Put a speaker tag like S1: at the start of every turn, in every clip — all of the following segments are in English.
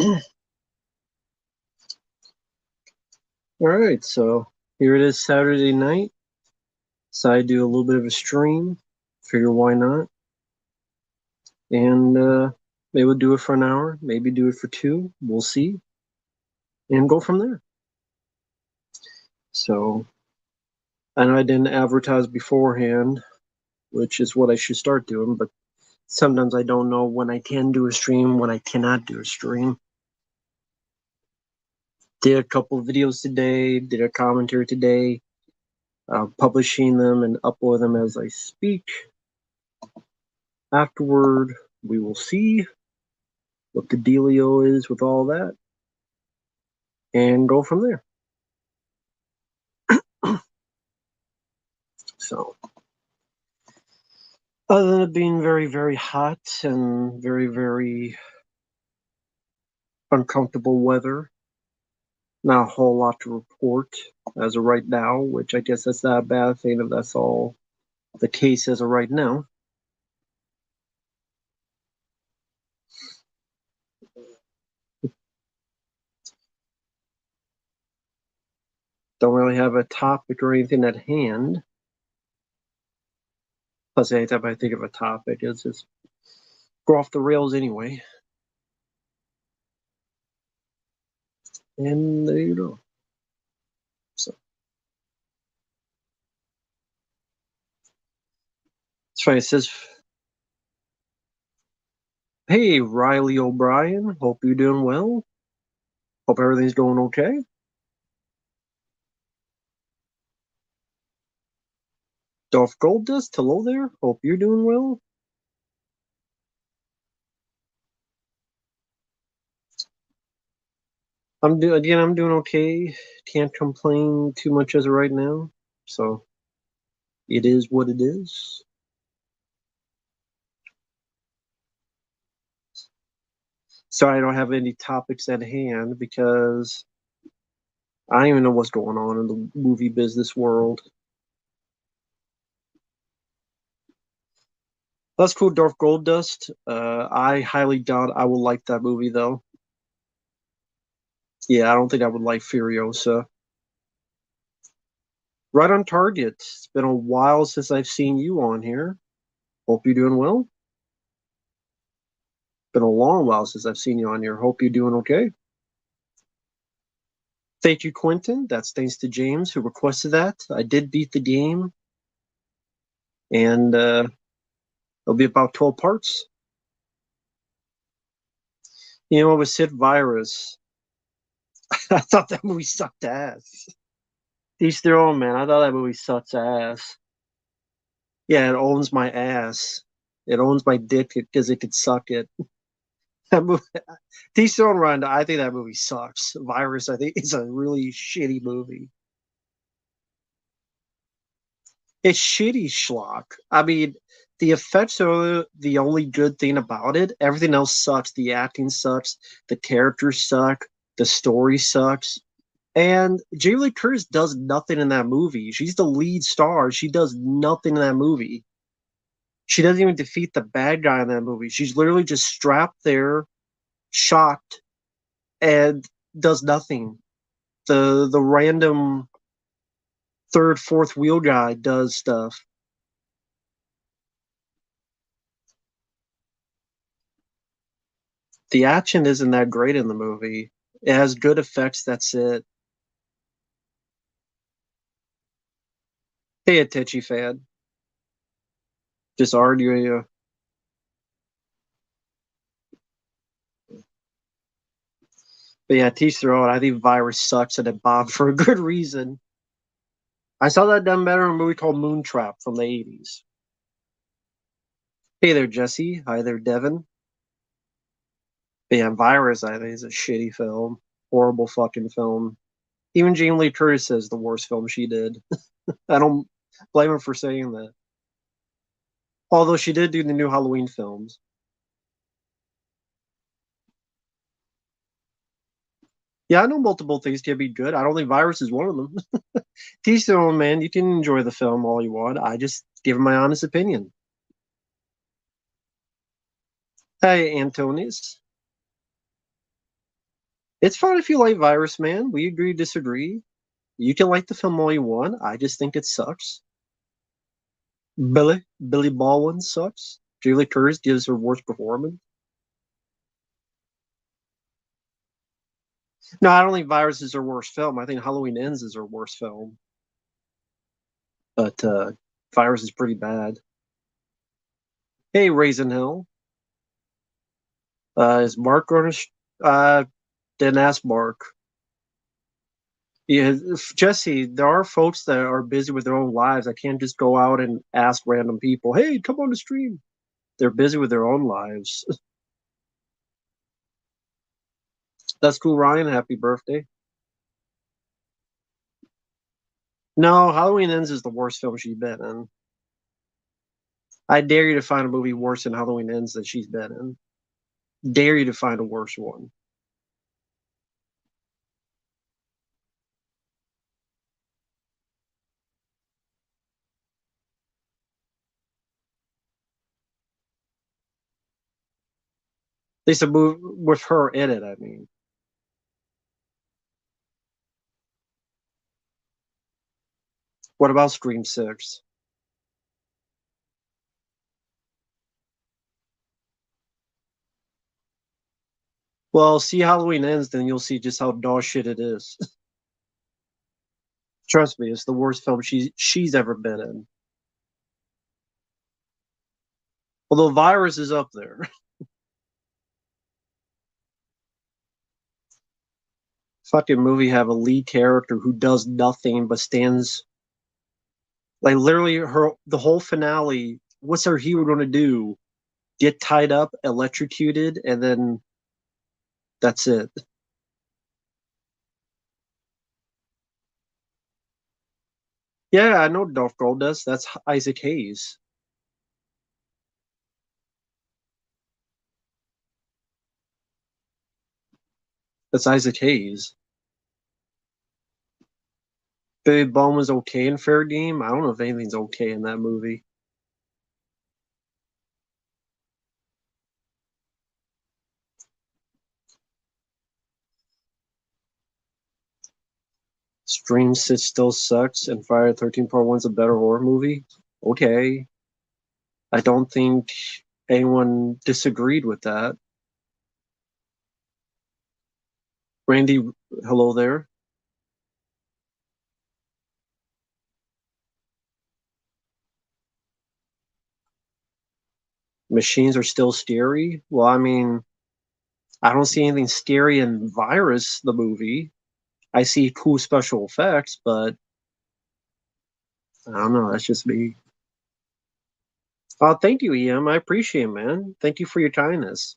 S1: All right, so here it is Saturday night. So I do a little bit of a stream. Figure why not? And maybe we'll do it for an hour, maybe do it for two. We'll see. And go from there. So I know I didn't advertise beforehand, which is what I should start doing, but sometimes I don't know when I can do a stream, when I cannot do a stream. Did a couple of videos today, did a commentary today, publishing them and upload them as I speak. Afterward, we will see what the dealio is with all that and go from there. So, other than it being very, very hot and very, very uncomfortable weather, not a whole lot to report as of right now, which I guess that's not a bad thing if that's all the case as of right now. Don't really have a topic or anything at hand. Plus, anytime I think of a topic, it's just go off the rails anyway. And there you go. So, it's funny. It says, "Hey, Riley O'Brien. Hope you're doing well. Hope everything's going okay." Dolph Goldust, hello there. Hope you're doing well. I'm doing okay. Can't complain too much as of right now. So it is what it is. Sorry, I don't have any topics at hand because I don't even know what's going on in the movie business world. That's cool, Dolph Goldust. I highly doubt I will like that movie though. Yeah, I don't think I would like Furiosa. Right on target. It's been a while since I've seen you on here. Hope you're doing well. Been a long while since I've seen you on here. Hope you're doing okay. Thank you, Quentin. That's thanks to James who requested that. I did beat the game, and it'll be about 12 parts. You know, with Sid Virus, I thought that movie sucked ass. Each their own, man. I thought that movie sucks ass. Yeah, it owns my ass. It owns my dick because it could suck it. That movie, Each their own, Ryan. I think that movie sucks. Virus, I think, is a really shitty movie. It's shitty schlock. I mean, the effects are the only good thing about it. Everything else sucks. The acting sucks. The characters suck. The story sucks. And Jamie Lee Curtis does nothing in that movie. She's the lead star. She does nothing in that movie. She doesn't even defeat the bad guy in that movie. She's literally just strapped there, shocked, and does nothing. The random third, fourth wheel guy does stuff. The action isn't that great in the movie. It has good effects. That's it. Hey, a Titchy fan. Just arguing. But yeah, teach their own. I think Virus sucks and it bombed for a good reason. I saw that done better in a movie called Moontrap from the 80s. Hey there, Jesse. Hi there, Devin. But yeah, Virus, I think, is a shitty film. Horrible fucking film. Even Jamie Lee Curtis says the worst film she did. I don't blame her for saying that. Although she did do the new Halloween films. Yeah, I know multiple things can be good. I don't think Virus is one of them. Teach their own, man. You can enjoy the film all you want. I just give my honest opinion. Hey, Antonius. It's fine if you like Virus Man. We agree, disagree. You can like the film all you want. I just think it sucks. Billy Baldwin sucks. Julie Curtis gives her worst performance. No, I don't think Virus is her worst film. I think Halloween Ends is her worst film. But Virus is pretty bad. Hey, Raisin Hill. Is Mark going to? Didn't ask Mark. Yeah, Jesse, there are folks that are busy with their own lives. I can't just go out and ask random people, hey, come on the stream. They're busy with their own lives. That's cool, Ryan. Happy birthday. No, Halloween Ends is the worst film she's been in. I dare you to find a movie worse than Halloween Ends that she's been in. Dare you to find a worse one. At least a movie with her in it, I mean. What about Scream 6? Well, see Halloween Ends, then you'll see just how dog shit it is. Trust me, it's the worst film she's ever been in. Although Virus is up there. Fucking movie have a lead character who does nothing but stands like literally her the whole finale. What's her hero going to do? Get tied up, electrocuted, and then that's it. Yeah, I know Dolph Goldust. That's Isaac Hayes. That's Isaac Hayes. Billy Bone was okay in Fair Game. I don't know if anything's okay in that movie. Stream Sit still sucks, and Friday 13 Part 1's a better horror movie. Okay. I don't think anyone disagreed with that. Randy, hello there. Machines are still scary. Well, I mean, I don't see anything scary in Virus, the movie. I see cool special effects, but I don't know. That's just me. Thank you, EM. I appreciate it, man. Thank you for your kindness.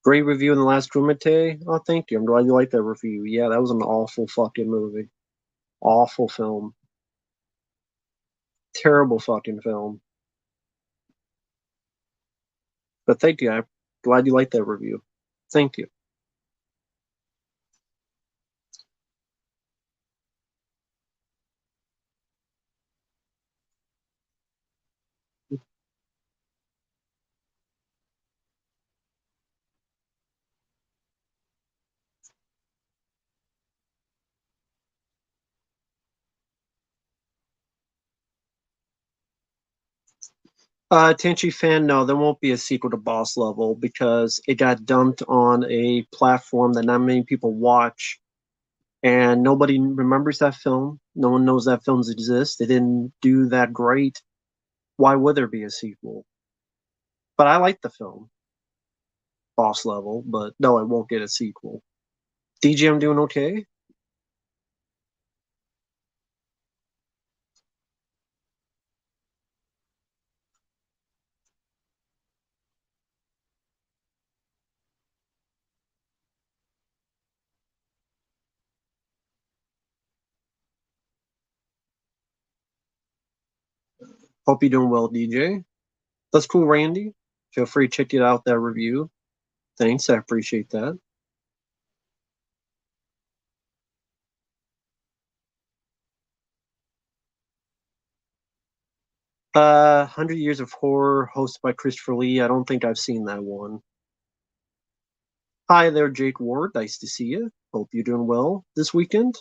S1: Great review in the last Kumite. Oh, thank you. I'm glad you liked that review. Yeah, that was an awful fucking movie. Awful film. Terrible fucking film. But thank you. I'm glad you liked that review. Thank you. Tenchi fan, no, there won't be a sequel to Boss Level because it got dumped on a platform that not many people watch, and nobody remembers that film. No one knows that films exist. They didn't do that great. Why would there be a sequel? But I like the film, Boss Level, but no, it won't get a sequel. DJ, I'm doing okay. Hope you're doing well, DJ. That's cool, Randy. Feel free to check it out, that review. Thanks, I appreciate that. 100 Years of Horror, hosted by Christopher Lee. I don't think I've seen that one. Hi there, Jake Ward. Nice to see you. Hope you're doing well this weekend.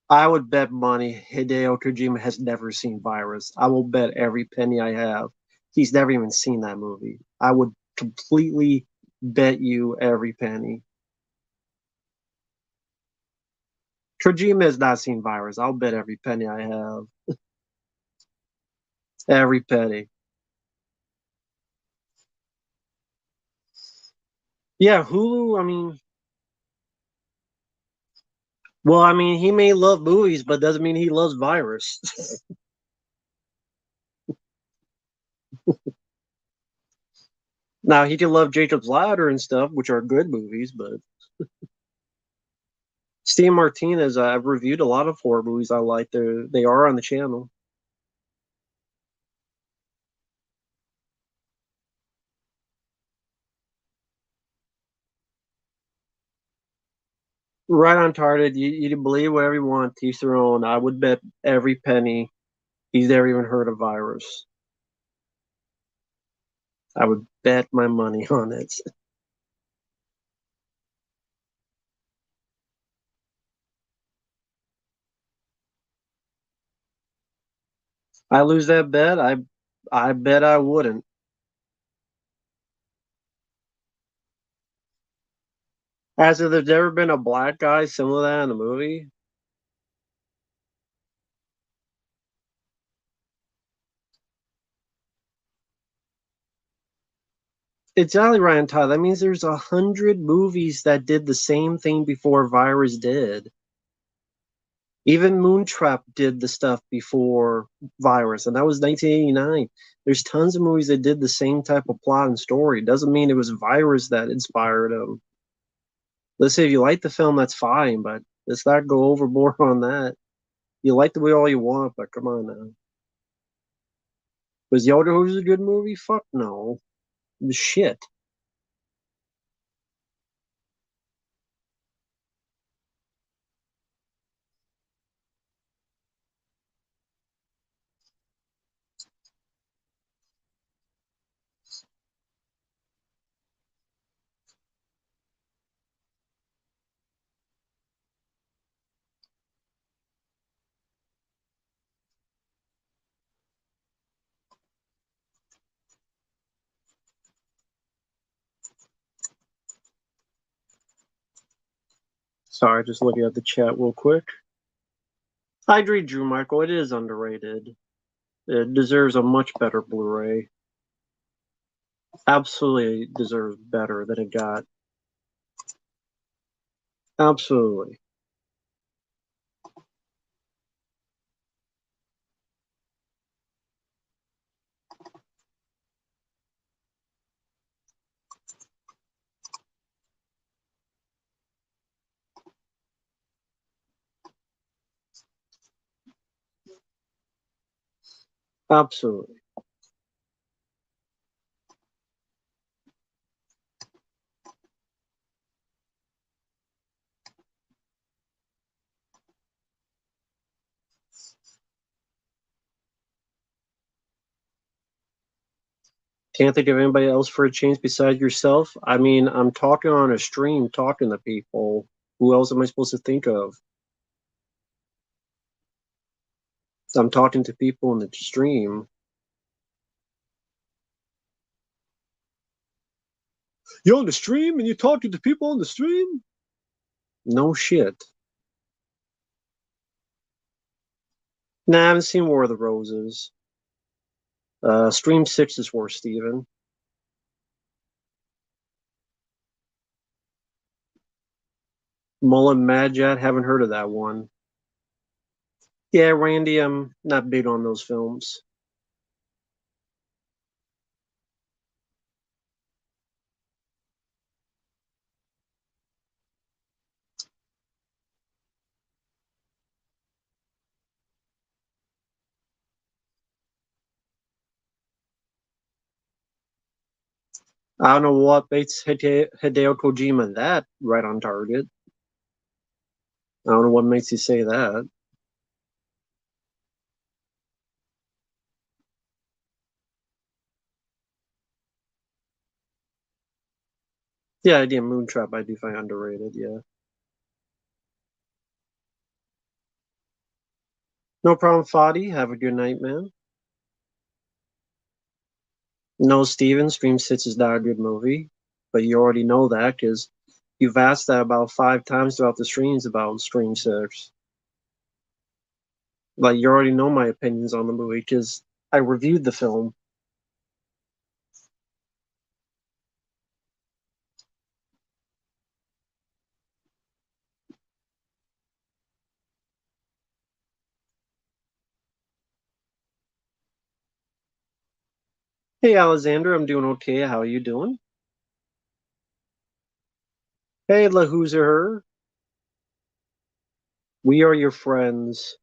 S1: I would bet money Hideo Kojima has never seen Virus. I will bet every penny I have. He's never even seen that movie. I would completely bet you every penny. Kojima has not seen Virus. I'll bet every penny I have. Every penny. Yeah, Hulu, he may love movies, but doesn't mean he loves Virus. Now, he can love Jacob's Ladder and stuff, which are good movies, but Steve Martinez, I've reviewed a lot of horror movies I like. They are on the channel. Right on target. You can believe whatever you want. Teach their own. I would bet every penny he's never even heard of Virus. I would bet my money on it. I lose that bet. I bet I wouldn't. As if there's ever been a black guy similar to that in a movie. It's only Ryan Todd. That means there's 100 movies that did the same thing before Virus did. Even Moontrap did the stuff before Virus, and that was 1989. There's tons of movies that did the same type of plot and story. Doesn't mean it was Virus that inspired them. Let's say if you like the film, that's fine, but let's not go overboard on that. You like the way all you want, but come on now. Was Yoda Who's a good movie? Fuck no. The shit. Sorry, just looking at the chat real quick. I agree, Drew Michael. It is underrated. It deserves a much better Blu-ray. Absolutely deserves better than it got. Absolutely. Absolutely. Can't think of anybody else for a change besides yourself. I'm talking on a stream, talking to people. Who else am I supposed to think of? I'm talking to people in the stream. You're on the stream and you're talking to people on the stream? No shit. Nah, I haven't seen War of the Roses. Stream 6 is for Steven. Mullen Madjat, haven't heard of that one. Yeah, Randy, I'm not big on those films. I don't know what makes Hideo Kojima that right on target. I don't know what makes you say that. Yeah, idea Moontrap I do find underrated. Yeah, no problem, Fadi. Have a good night, man. No, Steven, Stream Six is not a good movie, but you already know that because you've asked that about 5 times throughout the streams about Stream Six. Like you already know my opinions on the movie because I reviewed the film. Hey, Alexander, I'm doing okay. How are you doing? Hey, La Who's Her. We are your friends.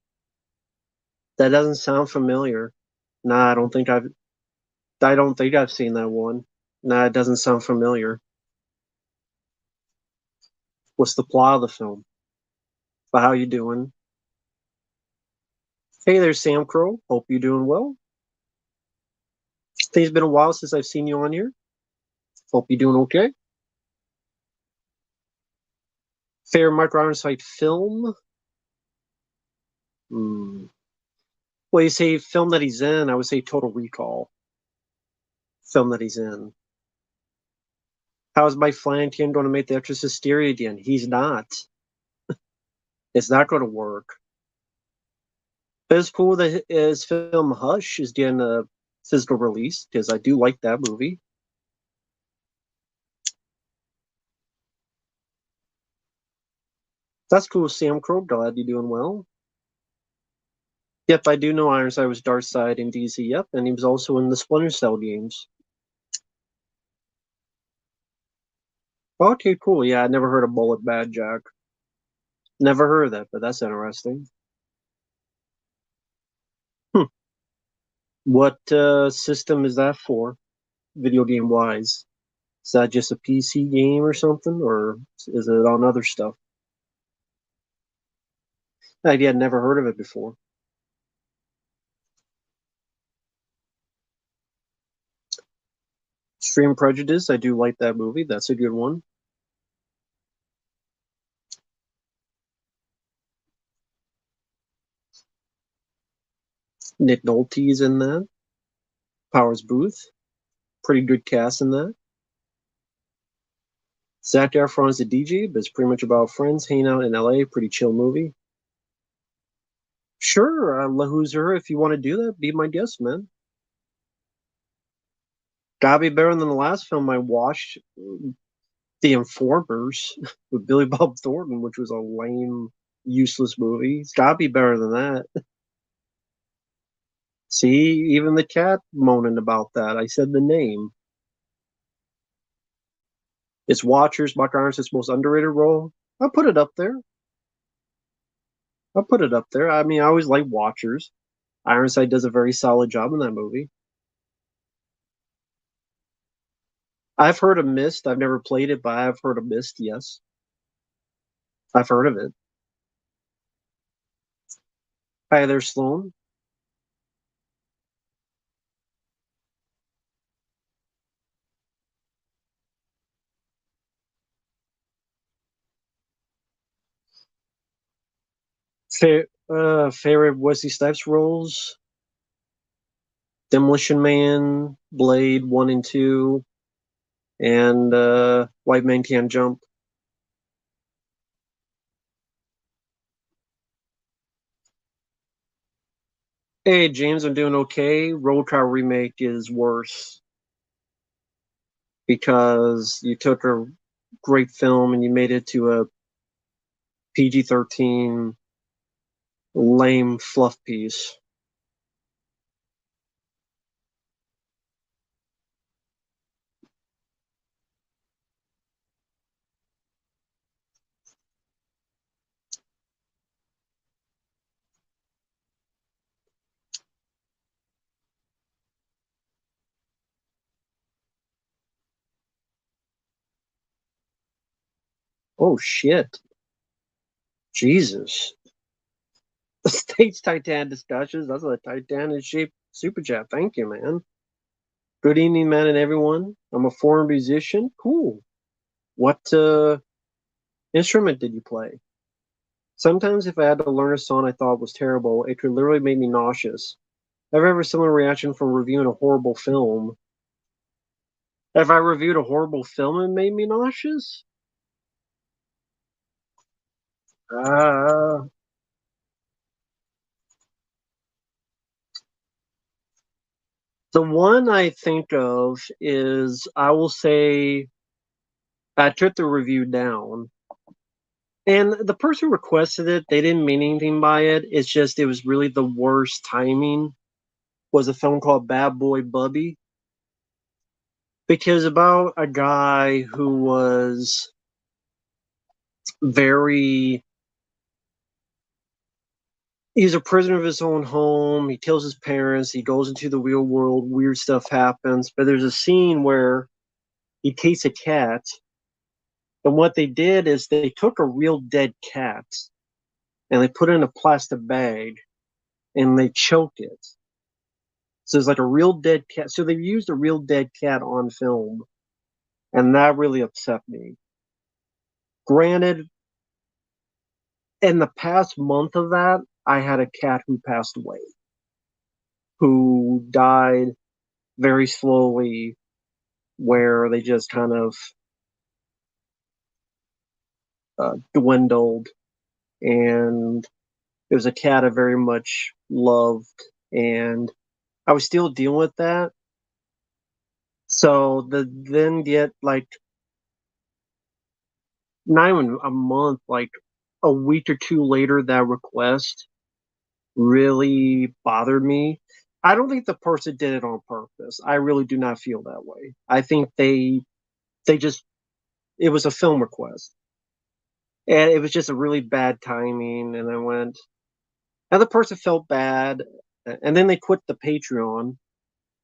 S1: That doesn't sound familiar. Nah, I don't think I've seen that one. Nah, it doesn't sound familiar. What's the plot of the film? But how you doing? Hey there, Sam Crow. Hope you're doing well. Think it's been a while since I've seen you on here. Hope you're doing okay. Fair Micro Ironside film. Hmm. Well, you say film that he's in. I would say Total Recall. Film that he's in. How is Mike Flanagan going to make the Exorcist hysteria again? He's not. It's not going to work. But it's cool that his film Hush is getting a physical release because I do like that movie. That's cool, Sam Crow. Glad you're doing well. Yep, I do know Ironside was Darkseid in DC. Yep, and he was also in the Splinter Cell games. Okay, cool. Yeah, I never heard of Bullet Bad Jack. Never heard of that, but that's interesting. Hmm. What system is that for, video game wise? Is that just a PC game or something, or is it on other stuff? I had never heard of it before. Extreme Prejudice, I do like that movie. That's a good one. Nick Nolte's in that. Powers Booth, pretty good cast in that. Zac Efron's the DJ, but it's pretty much about friends hanging out in LA. Pretty chill movie. Sure, Who's Her. If you want to do that, be my guest, man. Gotta be better than the last film I watched, The Informers, with Billy Bob Thornton, which was a lame, useless movie. It's gotta be better than that. See, even the cat moaning about that. I said the name. It's Watchers, Buck Irons's most underrated role. I'll put it up there. I'll put it up there. I mean, I always like Watchers. Ironside does a very solid job in that movie. I've heard of Mist. I've never played it, but I've heard of Mist. Yes, I've heard of it. Hi there, Sloan. Favorite Wesley Snipes roles: Demolition Man, Blade 1 and 2, and White Man Can't Jump. Hey, James, I'm doing okay. Road Trial Remake is worse because you took a great film and you made it to a PG-13 lame fluff piece. Oh shit. Jesus. The State's Titan discussions. That's a Titanic shaped super chat. Thank you, man. Good evening, man, and everyone. I'm a foreign musician. Cool. What instrument did you play? Sometimes, if I had to learn a song I thought was terrible, it could literally make me nauseous. I've ever similar reaction from reviewing a horrible film. If I reviewed a horrible film and made me nauseous? Uh, the one I think of is I will say I took the review down. And the person who requested it, they didn't mean anything by it. It's just it was really the worst timing. Was a film called Bad Boy Bubby, because about a guy who was very he's a prisoner of his own home. He kills his parents. He goes into the real world. Weird stuff happens. But there's a scene where he takes a cat, and what they did is they took a real dead cat and they put it in a plastic bag and they choked it. So it's like a real dead cat. So they used a real dead cat on film, and that really upset me. Granted, in the past month of that, I had a cat who passed away, who died very slowly, where they just kind of dwindled. And it was a cat I very much loved, and I was still dealing with that. So the then get like not even a month, like a week or two later, that request really bothered me. I don't think the person did it on purpose. I really do not feel that way. I think they just it was a film request, and it was just a really bad timing. And I went, and the person felt bad, and then they quit the Patreon,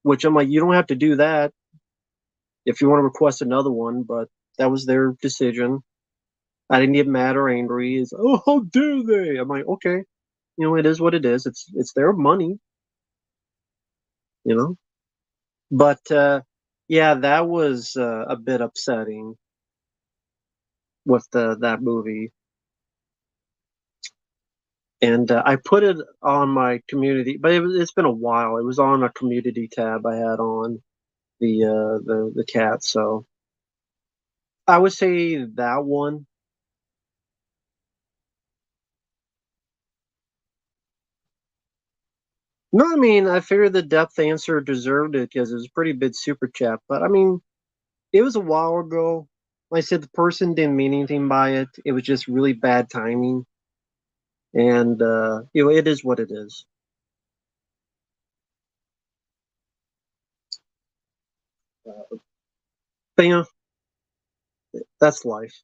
S1: which I'm like, you don't have to do that if you want to request another one, but that was their decision. I didn't get mad or angry. It's, oh, how dare they? I'm like, okay, it is what it is. It's their money, you know. But yeah, that was a bit upsetting with the that movie. And I put it on my community, but it's been a while. It was on a community tab I had on the cat. So I would say that one. No, I mean I figured the depth answer deserved it because it was a pretty big super chat. But I mean, it was a while ago. Like I said, the person didn't mean anything by it. It was just really bad timing, and it is what it is. But that's life.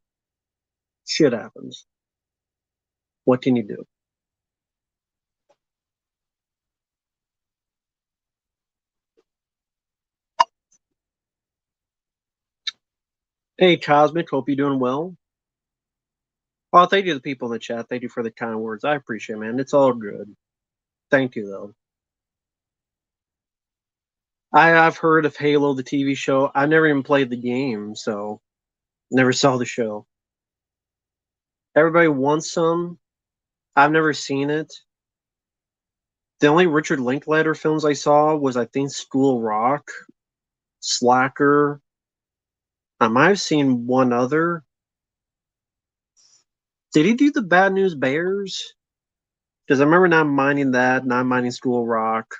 S1: Shit happens. What can you do? Hey, Cosmic, hope you're doing well. Well, thank you to the people in the chat. Thank you for the kind words. I appreciate it, man. It's all good. Thank you, though. I've heard of Halo, the TV show. I never even played the game, so never saw the show. Everybody wants some. I've never seen it. The only Richard Linklater films I saw was, I think, School Rock, Slacker. I might have seen one other. Did he do the Bad News Bears? Because I remember not minding that, not minding School Rock.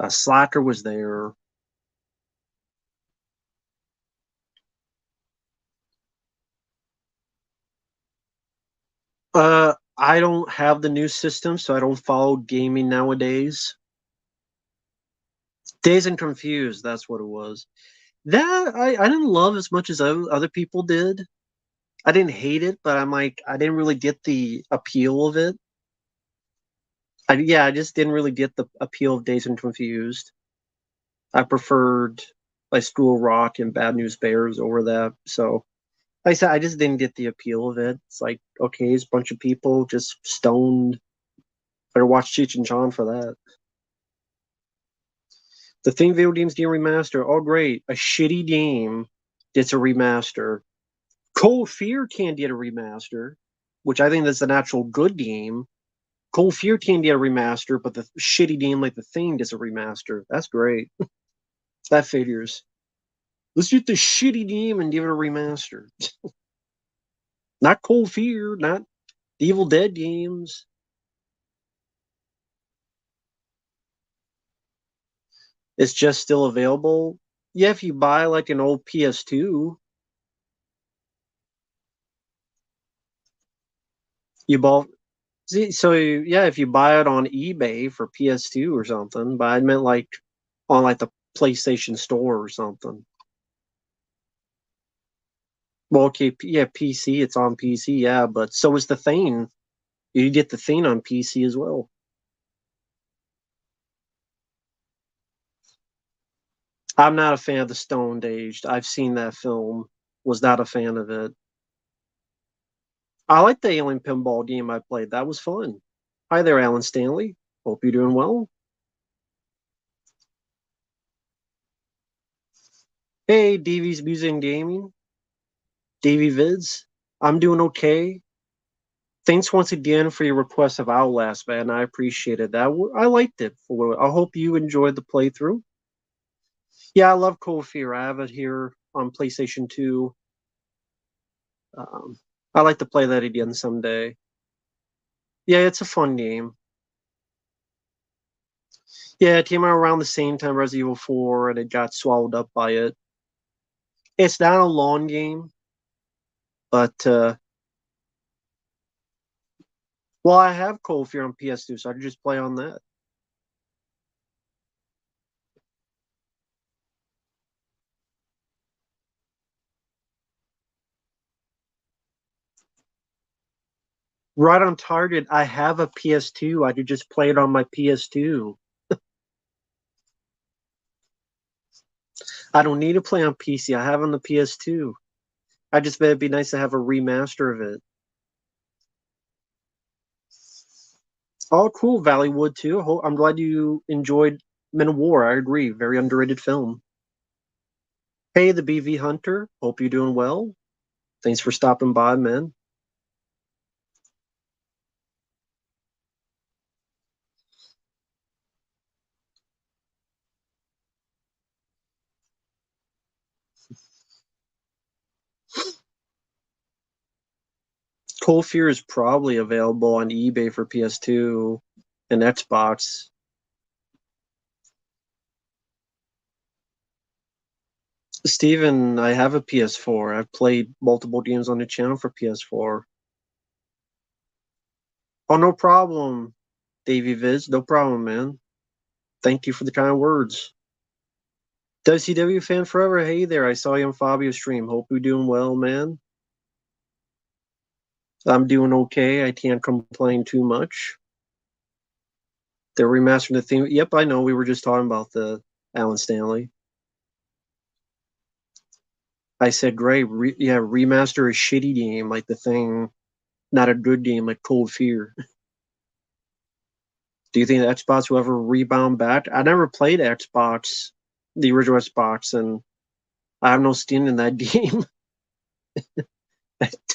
S1: Slacker was there. I don't have the new system, so I don't follow gaming nowadays. Dazed and Confused, that's what it was. That I didn't love as much as other people did. I didn't hate it, but I'm like I didn't really get the appeal of it. I just didn't really get the appeal of Dazed and Confused. I preferred like School Rock and Bad News Bears over that. So like I said, I just didn't get the appeal of it. It's like, okay, it's a bunch of people just stoned. Better watch Cheech and Chong for that. The thing video games getting remaster. Oh, great. A shitty game gets a remaster. Cold Fear can get a remaster, which I think that's an actual good game. Cold Fear can get a remaster, but the shitty game like The Thing gets a remaster. That's great. That figures. Let's get the shitty game and give it a remaster. Not Cold Fear, not the Evil Dead games. It's just still available. Yeah, if you buy like an old PS2, you bought. See, so yeah, if you buy it on eBay for PS2 or something, but I meant like on like the PlayStation Store or something. Well, okay, yeah, PC, it's on PC, yeah, but so is the Thing. You get the Thing on PC as well. I'm not a fan of the Stoned Aged. I've seen that film. Was not a fan of it. I like the Alien Pinball game I played. That was fun. Hi there, Alan Stanley. Hope you're doing well. Hey, Davey's Music and Gaming. Davey Vids. I'm doing okay. Thanks once again for your request of Outlast, man. I appreciated that. I liked it. I hope you enjoyed the playthrough. Yeah, I love Cold Fear. I have it here on PlayStation 2. Um, I like to play that again someday. Yeah, it's a fun game. Yeah, it came out around the same time Resident Evil 4, and it got swallowed up by it. It's not a long game, but well, I have Cold Fear on PS2, so I can just play on that. Right on target. I have a PS2. I could just play it on my PS2. I don't need to play on PC. I have on the PS2. I just bet it'd be nice to have a remaster of it. Oh, cool, Valleywood too. I'm glad you enjoyed Men of War. I agree. Very underrated film. Hey, the BV Hunter. Hope you're doing well. Thanks for stopping by, man. Cold Fear is probably available on eBay for PS2 and Xbox. Steven, I have a PS4. I've played multiple games on the channel for PS4. Oh, no problem, Davey Viz. No problem, man. Thank you for the kind words. WCW fan forever. Hey there. I saw you on Fabio's stream. Hope you're doing well, man. I'm doing okay. I can't complain too much. They're remastering the theme. Yep, I know. We were just talking about the Alan Stanley. I said, great. Yeah, remaster a shitty game like The Thing, not a good game like Cold Fear. Do you think the Xbox will ever rebound back? I never played Xbox, the original Xbox, and I have no skin in that game.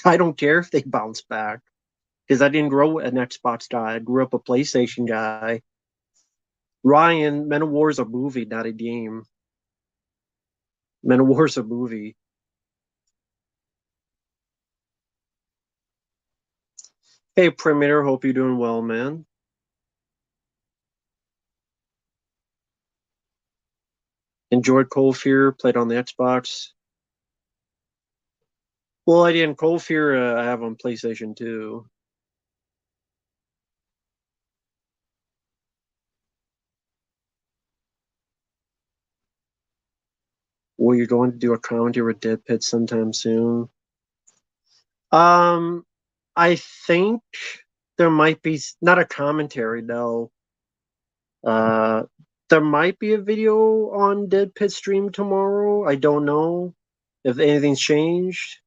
S1: I don't care if they bounce back because I didn't grow an Xbox guy. I grew up a PlayStation guy. Ryan, Men of War is a movie, not a game. Men of War is a movie. Hey, Premier, hope you're doing well, man. Enjoyed Cold Fear, played on the Xbox. Well, I didn't. Cold Fear I have on PlayStation 2. Well, you're going to do a commentary with Dead Pit sometime soon. Um, I think there might be not a commentary, no. Uh, there might be a video on Dead Pit stream tomorrow. I don't know if anything's changed.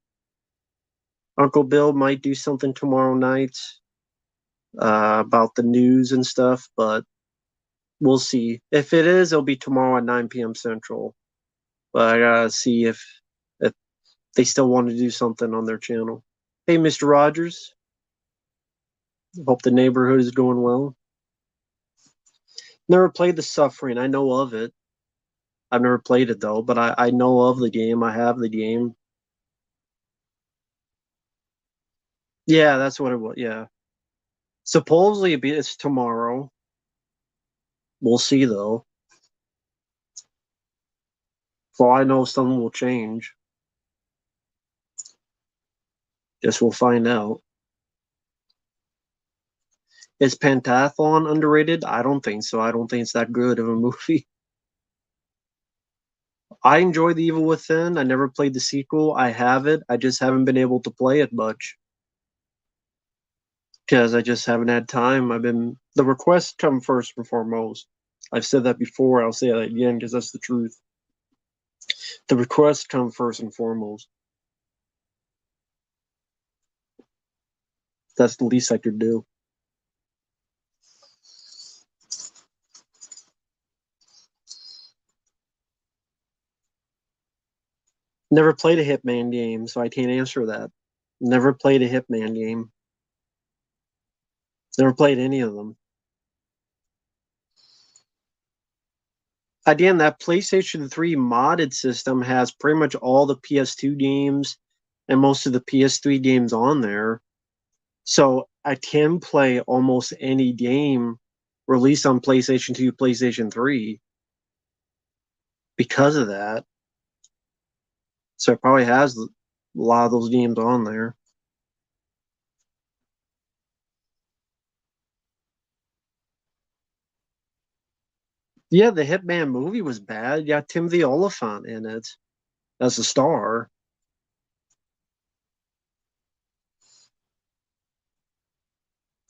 S1: Uncle Bill might do something tomorrow night about the news and stuff, but we'll see. If it is, it'll be tomorrow at 9 p.m. Central. But I gotta see if They still want to do something on their channel. Hey, Mr. Rogers. Hope the neighborhood is going well. Never played The Suffering. I know of it. I've never played it though, but I know of the game. I have the game. Yeah, that's what it was. Yeah. Supposedly it's tomorrow. We'll see though. For all I know, something will change. Guess we'll find out. Is Pentathlon underrated? I don't think so. I don't think it's that good of a movie. I enjoy The Evil Within. I never played the sequel. I have it. I just haven't been able to play it much because I just haven't had time. The requests come first and foremost. I've said that before. I'll say that again because that's the truth. The requests come first and foremost. That's the least I could do. Never played a Hitman game, so I can't answer that. Never played a Hitman game. Never played any of them. Again, that PlayStation 3 modded system has pretty much all the PS2 games and most of the PS3 games on there. So I can play almost any game released on PlayStation 2, PlayStation 3 because of that. So it probably has a lot of those games on there. Yeah, the Hitman movie was bad. You got Timothy Oliphant in it as a star.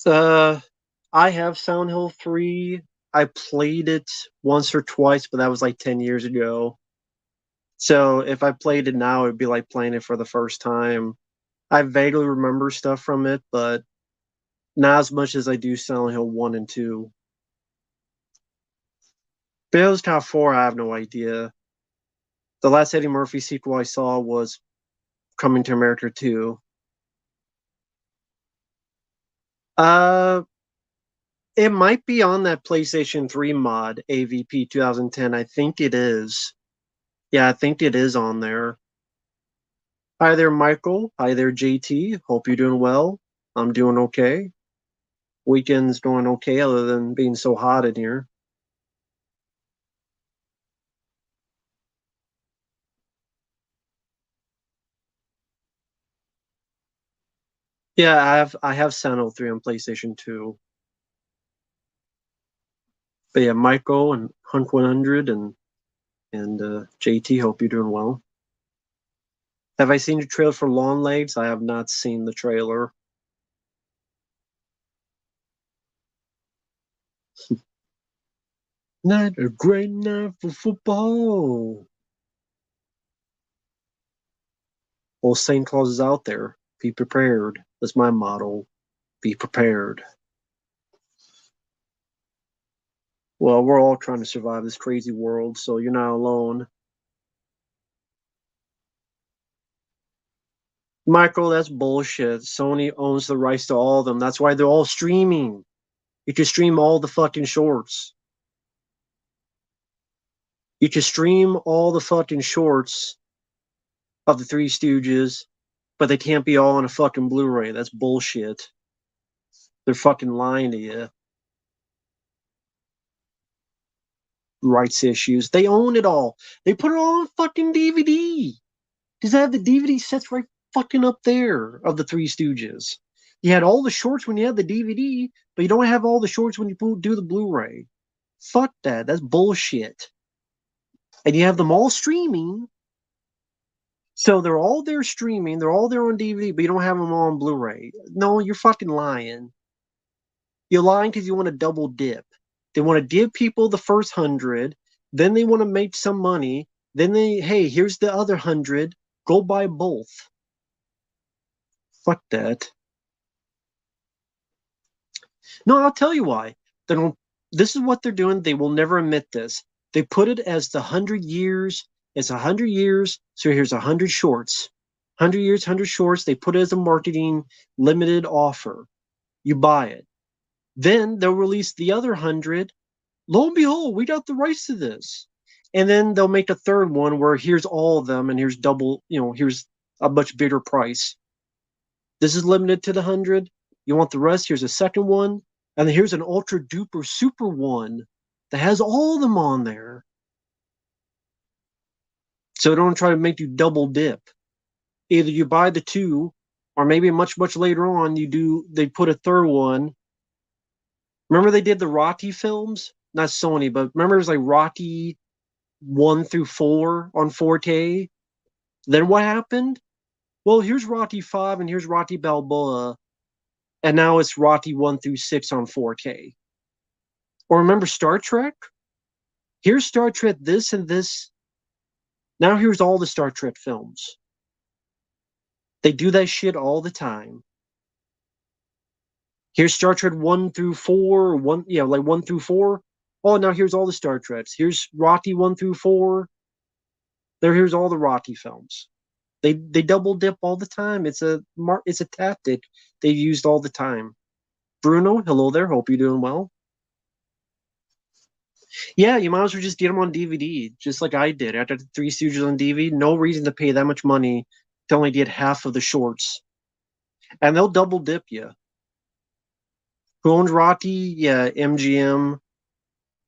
S1: Uh, I have Sound Hill 3. I played it once or twice, but that was like 10 years ago. So if I played it now, it'd be like playing it for the first time. I vaguely remember stuff from it, but not as much as I do Silent Hill 1 and 2. Bale's Top 4, I have no idea. The last Eddie Murphy sequel I saw was Coming to America 2. Uh, it might be on that PlayStation 3 mod, AVP 2010. I think it is. Yeah, I think it is on there. Hi there, Michael. Hi there, JT. Hope you're doing well. I'm doing okay. Weekend's going okay, other than being so hot in here. Yeah, I have Silent 3 on PlayStation 2. But yeah, Michael and Hunk 100 and JT, hope you're doing well. Have I seen the trailer for Long Legs? I have not seen the trailer. Not a great night for football. Well, St. Claus is out there. Be prepared. That's my motto. Be prepared. Well, we're all trying to survive this crazy world, so you're not alone. Michael, that's bullshit. Sony owns the rights to all of them. That's why they're all streaming. You can stream all the fucking shorts. You can stream all the fucking shorts of the Three Stooges, but they can't be all on a fucking Blu-ray. That's bullshit. They're fucking lying to you. Rights issues. They own it all. They put it all on fucking DVD. Because I have the DVD sets right fucking up there of the Three Stooges. You had all the shorts when you had the DVD, but you don't have all the shorts when you do the Blu-ray. Fuck that. That's bullshit. And you have them all streaming. So they're all there streaming. They're all there on DVD, but you don't have them all on Blu-ray. No, you're fucking lying. You're lying because you want to double dip. They want to give people the first 100, then they want to make some money. Then hey, here's the other 100. Go buy both. Fuck that. No, I'll tell you why. They don't. This is what they're doing. They will never admit this. They put it as the 100 years. It's 100 years. So here's 100 shorts. 100 years, 100 shorts. They put it as a marketing limited offer. You buy it. Then they'll release the other 100. Lo and behold, we got the rights to this. And then they'll make a third one where here's all of them and here's double, here's a much bigger price. This is limited to the 100. You want the rest? Here's a second one. And then here's an ultra duper super one that has all of them on there. So don't try to make you double dip. Either you buy the two, or maybe much, much later on, they put a third one. Remember they did the Rocky films? Not Sony, but remember it was like Rocky 1 through 4 on 4K? Then what happened? Well, here's Rocky 5 and here's Rocky Balboa, and now it's Rocky 1 through 6 on 4K. Or remember Star Trek? Here's Star Trek this and this. Now here's all the Star Trek films. They do that shit all the time. Here's Star Trek 1 through 4, like 1 through 4. Oh, now here's all the Star Treks. Here's Rocky 1 through 4. Here's all the Rocky films. They double dip all the time. It's a tactic they've used all the time. Bruno, hello there. Hope you're doing well. Yeah, you might as well just get them on DVD, just like I did. I got the Three Stooges on DVD. No reason to pay that much money to only get half of the shorts. And they'll double dip you. Who owns Rocky? Yeah, MGM,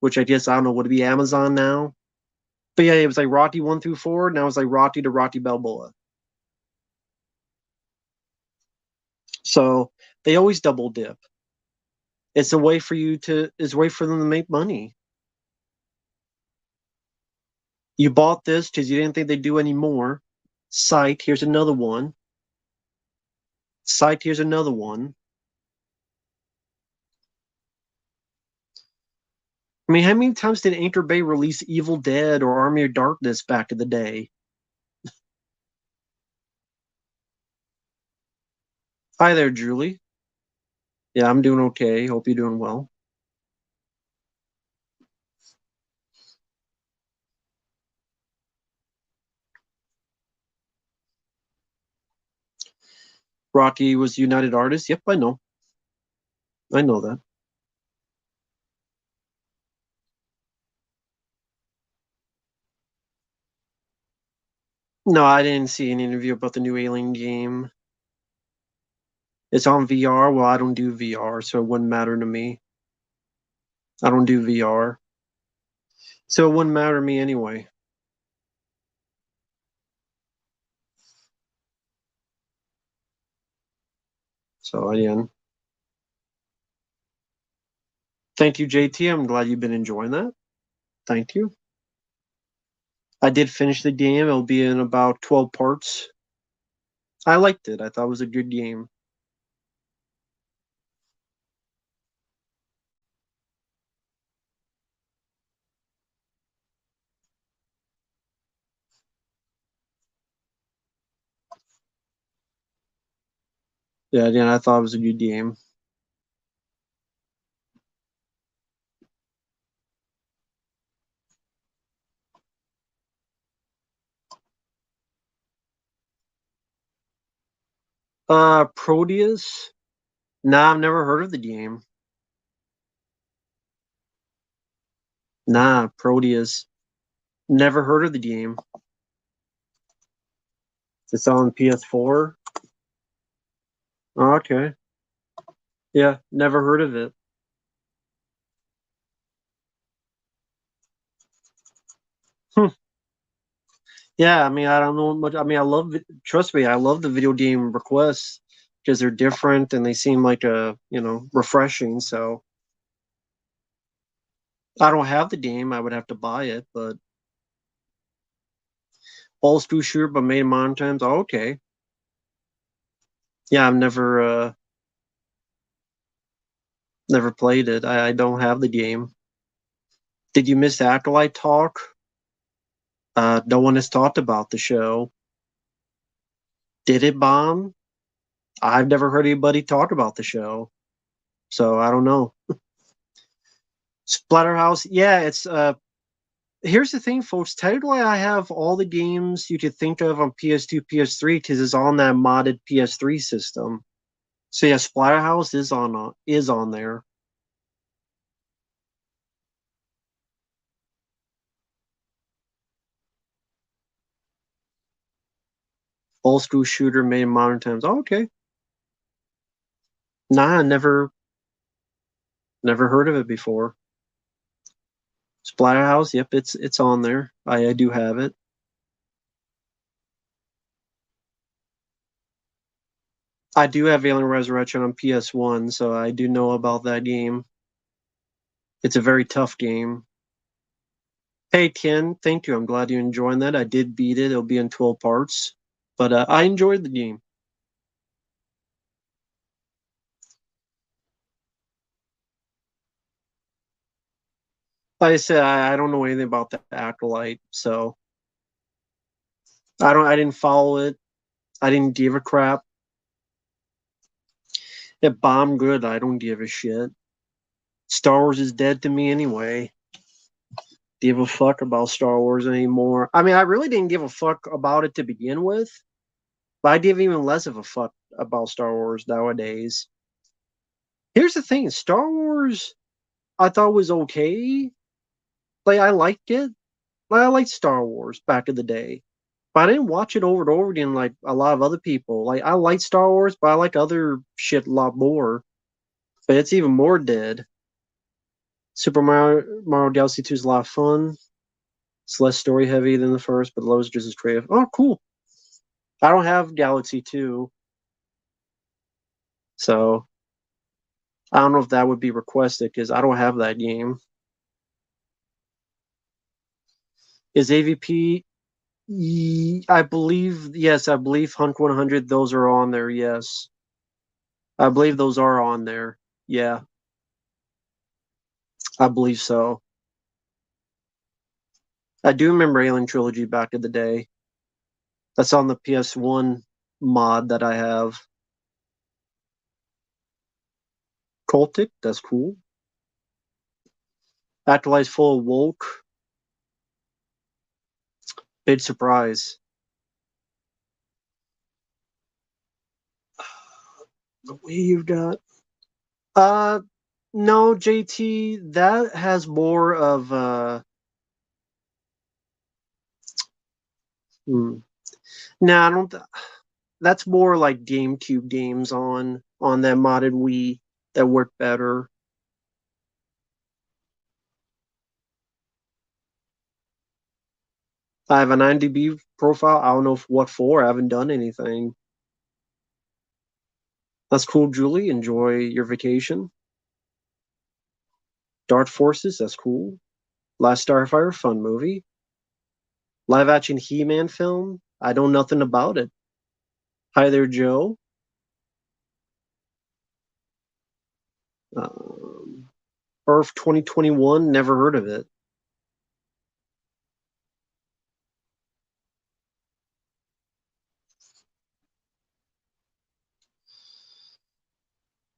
S1: which I guess I don't know, would it be Amazon now? But yeah, it was like Rocky 1 through 4. Now it's like Rocky to Rocky Balboa. So they always double dip. It's a way for them to make money. You bought this because you didn't think they'd do any more. Sight, here's another one. Sight, here's another one. I mean, how many times did Anchor Bay release Evil Dead or Army of Darkness back in the day? Hi there, Julie. Yeah, I'm doing okay. Hope you're doing well. Rocky was United Artists. Yep, I know. I know that. No, I didn't see an interview about the new Alien game. It's on VR. Well, I don't do VR, so it wouldn't matter to me. I don't do VR. So it wouldn't matter to me anyway. So again, thank you, JT. I'm glad you've been enjoying that. Thank you. I did finish the game. It'll be in about 12 parts. I liked it. I thought it was a good game. Yeah, again, I thought it was a good game. Proteus? Nah, I've never heard of the game. Nah, Proteus. Never heard of the game. It's on PS4. Oh, okay. Yeah, never heard of it. Hmm. Yeah, I mean, I don't know much. I mean, trust me, I love the video game requests because they're different and they seem like refreshing. So I don't have the game. I would have to buy it, but old school shooter, but made in modern times. Oh, okay. Yeah, I've never played it. I don't have the game. Did you miss Acolyte talk? No one has talked about the show. Did it bomb? I've never heard anybody talk about the show, so I don't know. Splatterhouse, yeah, it's Here's the thing, folks. Technically, I have all the games you could think of on PS2, PS3 because it's on that modded PS3 system. So yeah, Splatterhouse is on there. Old school shooter made in modern times. Oh, okay. Nah, I never heard of it before. Splatterhouse, yep, it's on there. I do have it. I do have Alien Resurrection on PS1, so I do know about that game. It's a very tough game. Hey Ken, thank you. I'm glad you're enjoying that. I did beat it. It'll be in 12 parts, but I enjoyed the game. Like I said, I don't know anything about the Acolyte, so I didn't follow it. I didn't give a crap. It bombed good. I don't give a shit. Star Wars is dead to me anyway. Give a fuck about Star Wars anymore. I mean, I really didn't give a fuck about it to begin with, but I give even less of a fuck about Star Wars nowadays. Here's the thing, Star Wars I thought was okay. Like I liked it. Like I liked Star Wars back in the day. But I didn't watch it over and over again like a lot of other people. Like I like Star Wars, but I like other shit a lot more. But it's even more dead. Mario Galaxy 2 is a lot of fun. It's less story heavy than the first, but loads just as creative. Oh, cool. I don't have Galaxy 2, so I don't know if that would be requested because I don't have that game. Is AVP? I believe, yes, I believe Hunk 100, those are on there, yes. I believe those are on there. Yeah, I believe so. I do remember Alien Trilogy back in the day. That's on the PS1 mod that I have. Cultic, that's cool. Acolyte's full of woke. Big surprise. The way you've got. Uh, no, JT, that has more of hmm. Nah, I don't. That's more like GameCube games on that modded Wii that work better. I have an IMDb profile. I don't know what for. I haven't done anything. That's cool, Julie. Enjoy your vacation. Dark Forces. That's cool. Last Starfire. Fun movie. Live action He-Man film. I know nothing about it. Hi there, Joe. Um, Earth 2021. Never heard of it.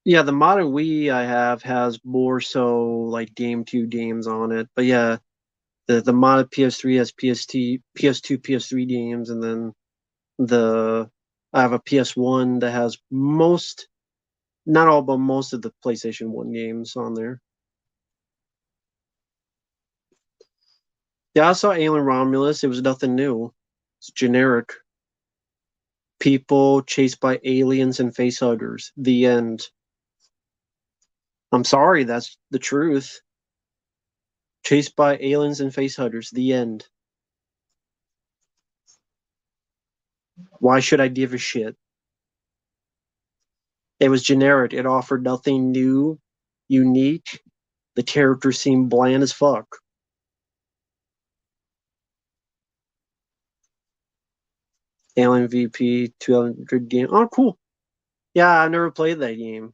S1: Yeah, the modern Wii I have has more so like GameCube games on it. But yeah, the modded PS3 has PST, PS2, PS3 games, and then the I have a PS1 that has most, not all, but most of the PlayStation 1 games on there. Yeah, I saw Alien Romulus. It was nothing new. It's generic. People chased by aliens and facehuggers. The end. I'm sorry, that's the truth. Chased by aliens and facehuggers. The end. Why should I give a shit? It was generic. It offered nothing new, unique. The characters seemed bland as fuck. Alien VP 200 game. Oh, cool. Yeah, I've never played that game.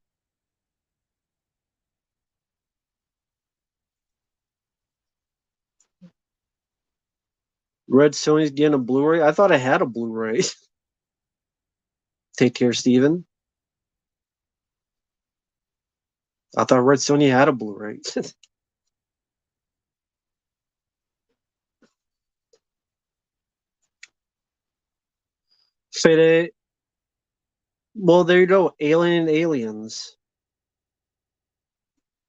S1: Red Sony's getting a Blu-ray. I thought I had a Blu-ray. Take care, Steven. I thought Red Sony had a Blu-ray. Fate. Well, there you go. Alien and Aliens.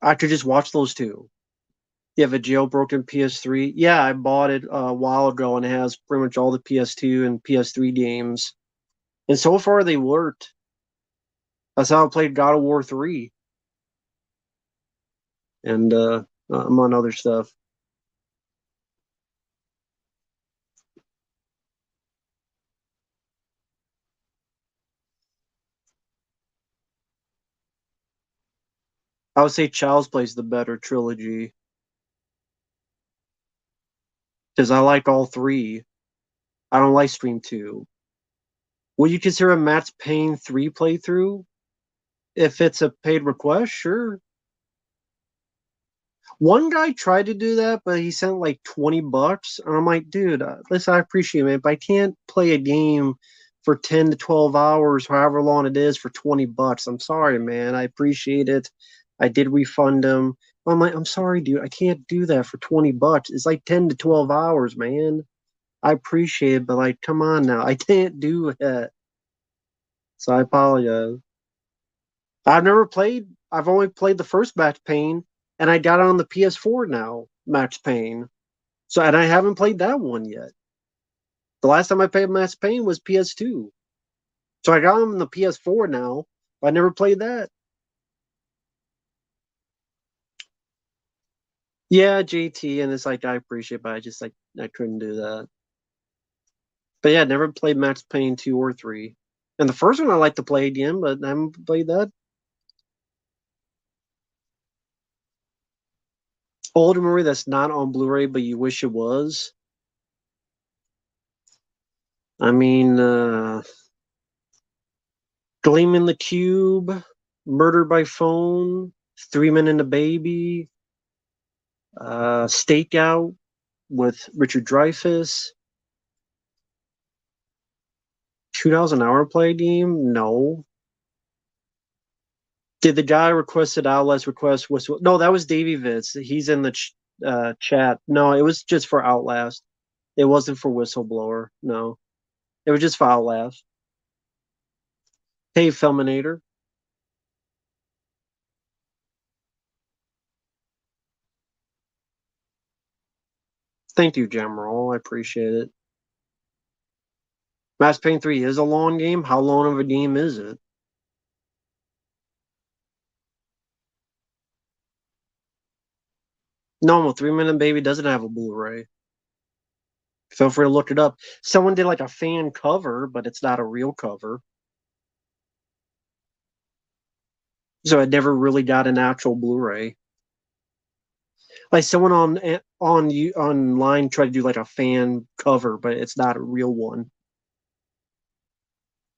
S1: I could just watch those two. You have a jailbroken PS3. Yeah, I bought it a while ago and it has pretty much all the PS2 and PS3 games. And so far they worked. That's how I played God of War 3 and among other stuff. I would say Child's Play is the better trilogy because I like all three. I don't like Stream 2. Would you consider a Matt's Payne 3 playthrough? If it's a paid request, sure. One guy tried to do that, but he sent like $20, and I'm like, dude, listen, I appreciate it, but I can't play a game for 10 to 12 hours, however long it is, for $20. I'm sorry, man. I appreciate it. I did refund him. I'm like, I'm sorry, dude. I can't do that for $20. It's like 10 to 12 hours, man. I appreciate it, but like, come on now. I can't do it. So I apologize. I've never played. I've only played the first Max Payne, and I got it on the PS4 now, Max Payne. So, and I haven't played that one yet. The last time I played Max Payne was PS2. So I got him on the PS4 now. But I never played that. Yeah, JT, and it's like I appreciate, it, but I just like I couldn't do that. But yeah, never played Max Payne 2 or 3. And the first one I like to play again, but I haven't played that. Older movie that's not on Blu-ray, but you wish it was. I mean, Gleam in the Cube, Murder by Phone, 3 Men and a Baby, Stakeout with Richard Dreyfuss, 2,000 hour play game. No. Did the guy requested Outlast request whistle? No, that was Davey Vitz. He's in the chat. No, it was just for Outlast. It wasn't for Whistleblower. No, it was just for Outlast. Hey, Filminator. Thank you, Jamroll. I appreciate it. Mass Payne 3 is a long game. How long of a game is it? No, 3 Men Baby doesn't have a Blu-ray. Feel free to look it up. Someone did like a fan cover, but it's not a real cover. So it never really got an actual Blu-ray. Like someone online tried to do like a fan cover, but it's not a real one.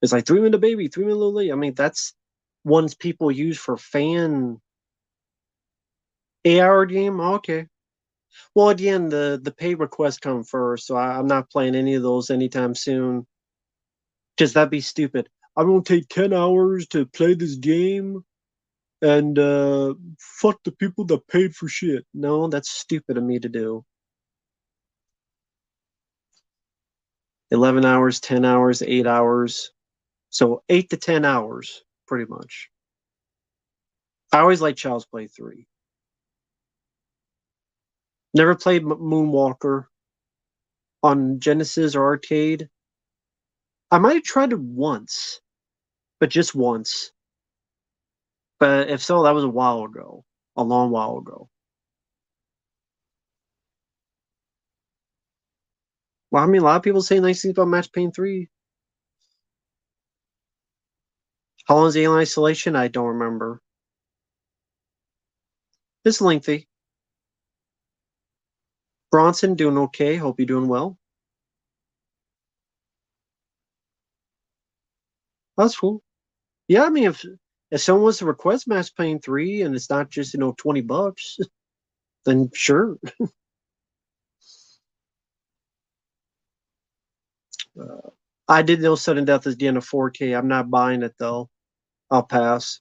S1: It's like 3 Men Baby, 3 Men Lily. I mean, that's ones people use for fan 8 hour game. Okay. Well, again, the pay requests come first, so I'm not playing any of those anytime soon. Because that'd be stupid. I'm gonna take 10 hours to play this game and fuck the people that paid for shit. No, that's stupid of me to do. 11 hours, 10 hours, 8 hours. So 8 to 10 hours, pretty much. I always like Child's Play 3. Never played Moonwalker on Genesis or arcade. I might have tried it once, but just once. But if so, that was a while ago, a long while ago. Well, I mean, a lot of people say nice things about Max Payne 3. How long is Alien Isolation? I don't remember. It's lengthy. Bronson doing okay. Hope you're doing well. That's cool. Yeah, I mean, if someone wants to request Max Payne 3 and it's not just $20, then sure. I did know Sudden Death is getting a 4K. I'm not buying it though. I'll pass.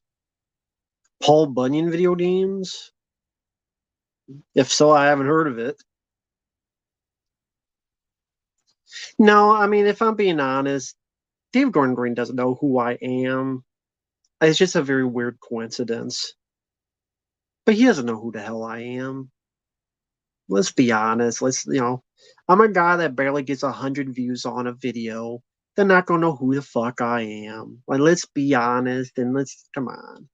S1: Paul Bunyan video games? If so, I haven't heard of it. No, I mean, if I'm being honest, David Gordon Green doesn't know who I am. It's just a very weird coincidence. But he doesn't know who the hell I am. Let's be honest. I'm a guy that barely gets 100 views on a video. They're not gonna know who the fuck I am. Like, let's be honest and let's come on.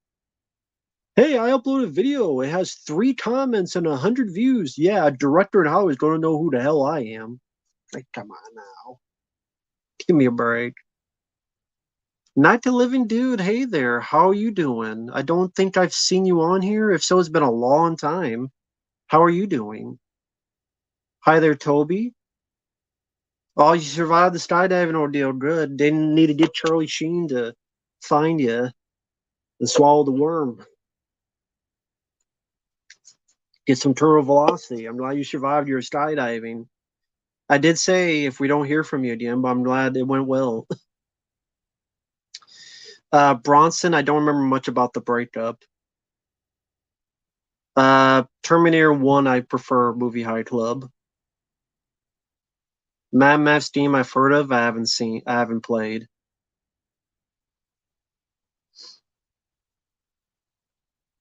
S1: Hey, I uploaded a video. It has 3 comments and 100 views. Yeah, a director in Hollywood is gonna know who the hell I am. Like, come on now. Give me a break. Night to Living Dude, hey there. How are you doing? I don't think I've seen you on here. If so, it's been a long time. How are you doing? Hi there, Toby. Oh, you survived the skydiving ordeal. Good. Didn't need to get Charlie Sheen to find you and swallow the worm. Get some terminal velocity. I'm glad you survived your skydiving. I did say if we don't hear from you again, but I'm glad it went well. Bronson, I don't remember much about the breakup. Terminator 1, I prefer Movie High Club. Mad Max Team, I've heard of. I haven't played.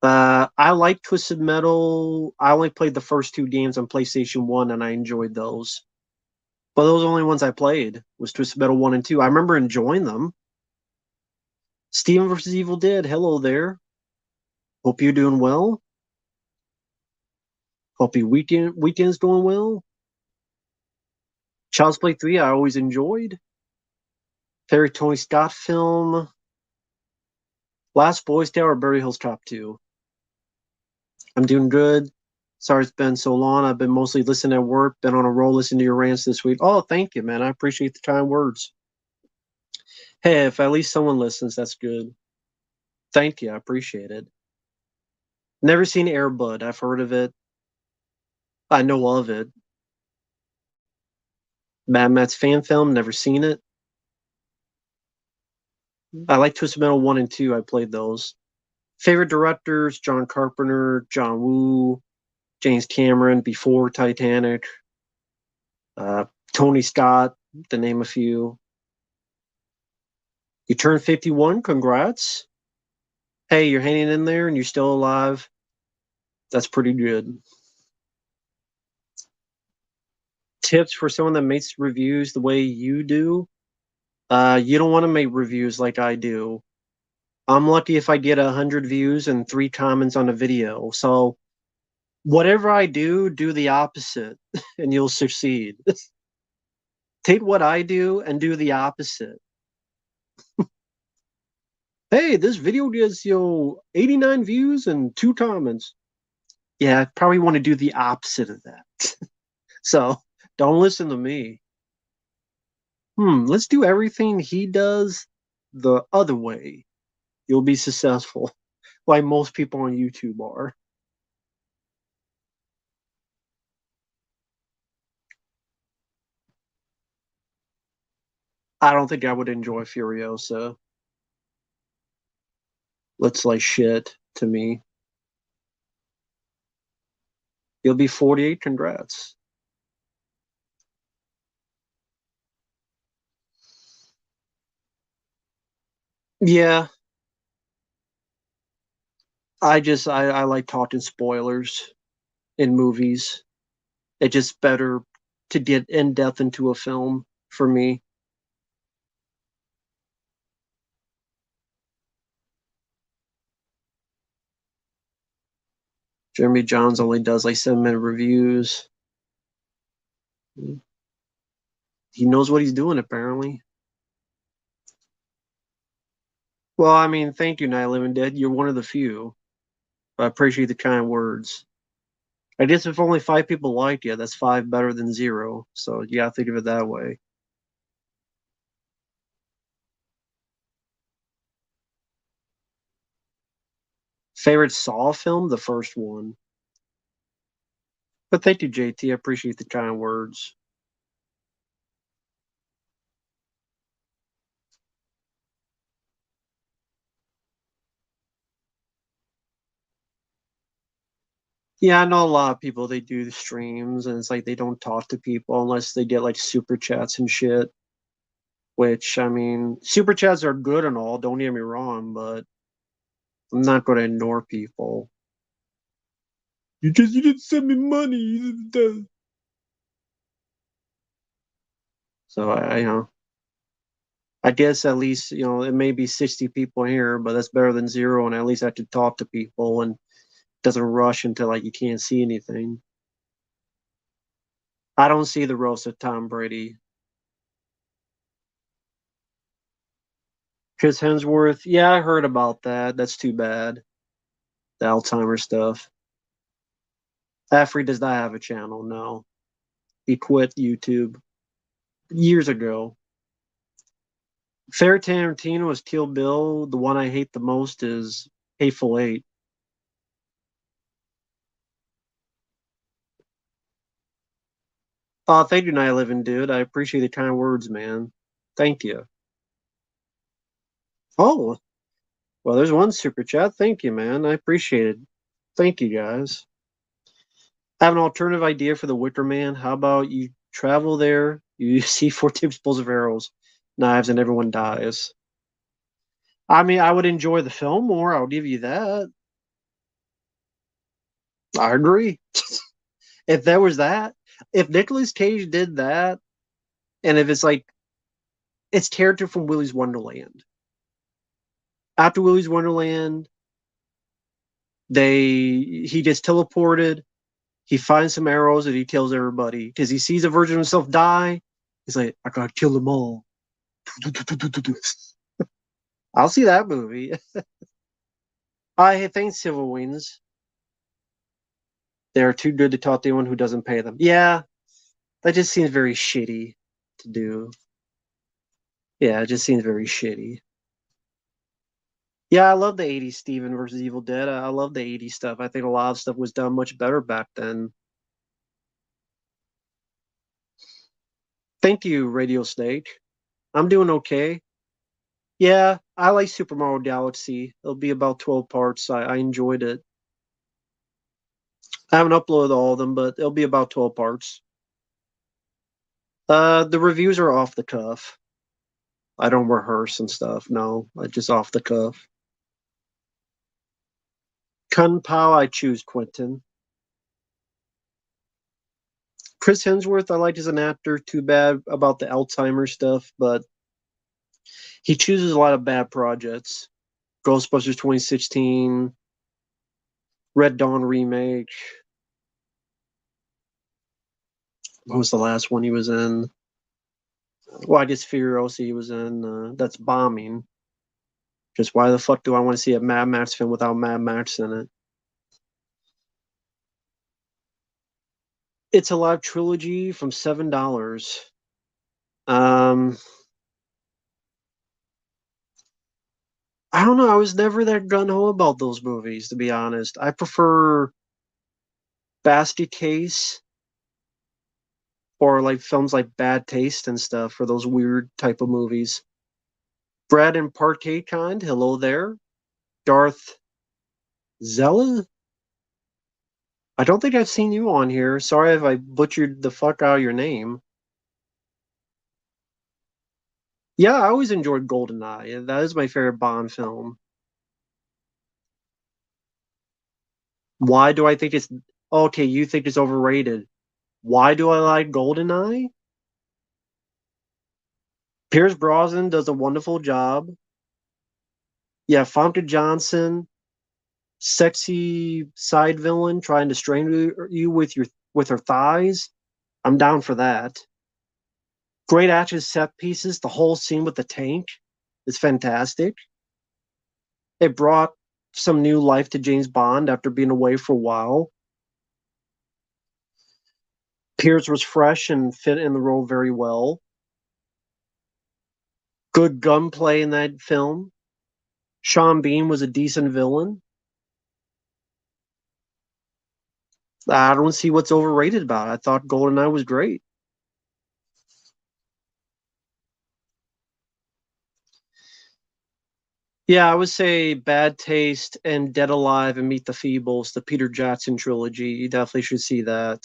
S1: I like Twisted Metal. I only played the first 2 games on PlayStation 1 and I enjoyed those. But those are the only ones I played was Twisted Metal 1 and 2. I remember enjoying them. Steven vs. Evil Dead, hello there. Hope you're doing well. Hope your weekend's doing well. Child's Play 3, I always enjoyed. Favorite Tony Scott film. Last Boy Scout or Beverly Hills Cop 2. I'm doing good. Sorry it's been so long. I've been mostly listening at work, been on a roll listening to your rants this week. Oh, thank you, man. I appreciate the kind words. Hey, if at least someone listens, that's good. Thank you. I appreciate it. Never seen Air Bud. I've heard of it. I know of it. Mad Max fan film. Never seen it. I like Twisted Metal 1 and 2. I played those. Favorite directors: John Carpenter, John Woo, James Cameron before Titanic, uh, Tony Scott, to name a few. You turned 51. Congrats. Hey, you're hanging in there and you're still alive. That's pretty good. Tips for someone that makes reviews the way you do. You don't want to make reviews like I do. I'm lucky if I get 100 views and 3 comments on a video. So whatever I do the opposite and you'll succeed. Take what I do and do the opposite. Hey, this video gets 89 views and 2 comments. Yeah, I probably want to do the opposite of that. So don't listen to me. Let's do everything he does the other way. You'll be successful, like most people on YouTube are. I don't think I would enjoy Furiosa. Looks like shit to me. You'll be 48. Congrats. Yeah, I like talking spoilers in movies. It's just better to get in depth into a film for me. Jeremy Johns only does like 7-minute reviews. He knows what he's doing apparently. Well, I mean, thank you, Night Living Dead. You're one of the few. I appreciate the kind words. I guess if only 5 people liked you, that's 5 better than 0. So you gotta think of it that way. Favorite Saw film? The first one. But thank you, JT. I appreciate the kind words. Yeah, I know a lot of people they do the streams and it's like they don't talk to people unless they get like super chats and shit. Which I mean, super chats are good and all. Don't get me wrong, but I'm not going to ignore people. You didn't send me money. So I guess at least it may be 60 people here, but that's better than zero, and at least I could talk to people and doesn't rush until like you can't see anything. I don't see the roast of Tom Brady. Chris Hemsworth, yeah, I heard about that. That's too bad. The Alzheimer's stuff. Afri does not have a channel, no. He quit YouTube years ago. Fair Tarantino is Kill Bill. The one I hate the most is Hateful Eight. Oh, thank you, Night Living Dude. I appreciate the kind words, man. Thank you. Oh, well, there's one super chat. Thank you, man. I appreciate it. Thank you, guys. I have an alternative idea for the Wicker Man. How about you travel there, you see four tips, pulls of arrows, knives, and everyone dies? I mean, I would enjoy the film more. I'll give you that. I agree. If there was that, if Nicolas Cage did that, and if it's like it's character from Willy's Wonderland. After Willy's Wonderland, he gets teleported. He finds some arrows and he kills everybody because he sees a version of himself die. He's like, I gotta kill them all. I'll see that movie. I think Civil Wings. They're too good to talk to anyone who doesn't pay them. Yeah, that just seems very shitty to do. Yeah, it just seems very shitty. Yeah, I love the 80s Steven versus Evil Dead. I love the 80s stuff. I think a lot of stuff was done much better back then. Thank you, Radio Snake. I'm doing okay. Yeah, I like Super Mario Galaxy. It'll be about 12 parts. I enjoyed it. I haven't uploaded all of them, but it'll be about 12 parts. The reviews are off the cuff. I don't rehearse and stuff. No, I just off the cuff. Kung Pao, I choose Quentin. Chris Hemsworth, I like as an actor. Too bad about the Alzheimer's stuff, but he chooses a lot of bad projects. Ghostbusters 2016, Red Dawn remake. What was the last one he was in? Well, I guess Furiosa he was in. That's bombing. Just why the fuck do I want to see a Mad Max film without Mad Max in it? It's a live trilogy from $7. Um, I don't know. I was never that gun ho about those movies, to be honest. I prefer Basket Case or like films like Bad Taste and stuff for those weird type of movies. Brad and Parquet Kind, hello there. Darth Zella? I don't think I've seen you on here. Sorry if I butchered the fuck out of your name. Yeah, I always enjoyed GoldenEye. That is my favorite Bond film. Why do I think it's okay? You think it's overrated. Why do I like GoldenEye? Pierce Brosnan does a wonderful job. Yeah, Famke Johnson, sexy side villain trying to strangle you with her thighs. I'm down for that. Great action set pieces. The whole scene with the tank is fantastic. It brought some new life to James Bond after being away for a while. Pierce was fresh and fit in the role very well. Good gunplay in that film. Sean Bean was a decent villain. I don't see what's overrated about it. I thought GoldenEye was great. Yeah, I would say Bad Taste and Dead Alive and Meet the Feebles, the Peter Jackson trilogy. You definitely should see that.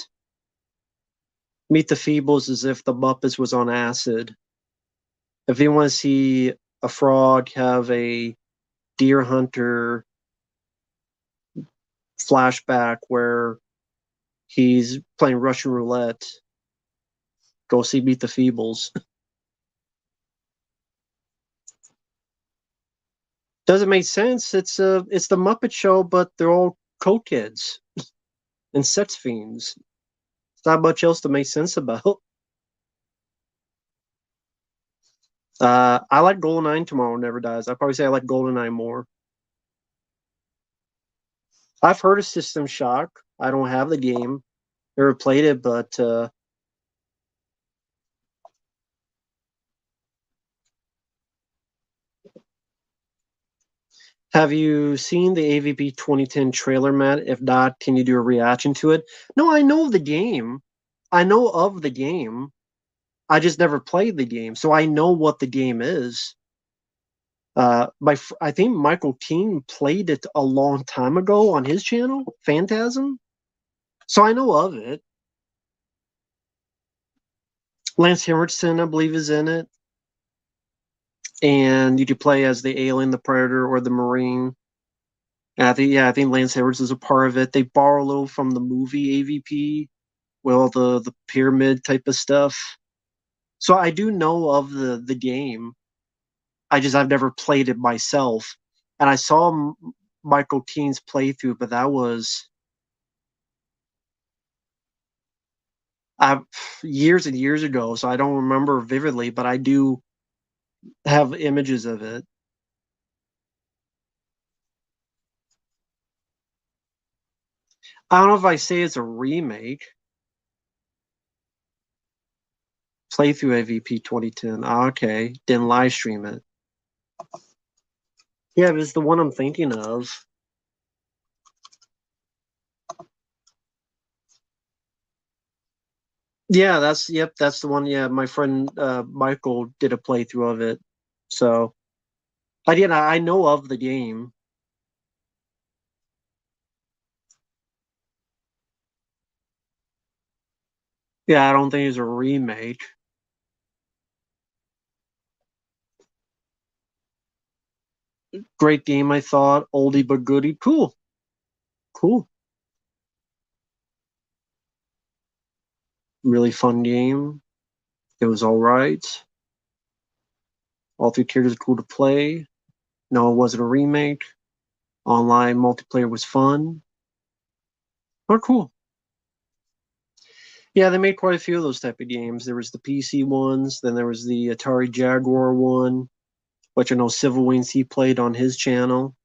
S1: Meet the Feebles as if the Muppets was on acid. If you want to see a frog have a deer hunter flashback where he's playing Russian roulette, go see Meet the Feebles. Doesn't make sense. It's the Muppet Show, but they're all cokeheads and sex fiends. It's not much else to make sense about. I like GoldenEye Tomorrow Never Dies. I'd probably say I like GoldenEye more. I've heard of System Shock. I don't have the game. Never played it, but have you seen the AVP 2010 trailer, Matt? If not, can you do a reaction to it? No, I know the game. I know of the game. I just never played the game, so I know what the game is. I think Michael Keane played it a long time ago on his channel, Phantasm. So I know of it. Lance Henriksen, I believe, is in it, and you could play as the alien, the predator, or the marine. And I think Lance Henriksen is a part of it. They borrow a little from the movie AVP, well, the pyramid type of stuff. So I do know of the game. I've never played it myself, and I saw Michael Keane's playthrough, but that was I years and years ago, so I don't remember vividly, but I do have images of it. I don't know if I say it's a remake. Playthrough AVP 2010. Oh, okay, didn't live stream it. Yeah, it was the one I'm thinking of. Yeah, that's the one. Yeah, my friend Michael did a playthrough of it. So I know of the game. Yeah, I don't think it's a remake. Great game, I thought. Oldie but goodie. Cool. Cool. Really fun game. It was all right. All three characters are cool to play. No, it wasn't a remake. Online multiplayer was fun. Oh, cool. Yeah, they made quite a few of those type of games. There was the PC ones, then there was the Atari Jaguar one, which I know Civil Wings he played on his channel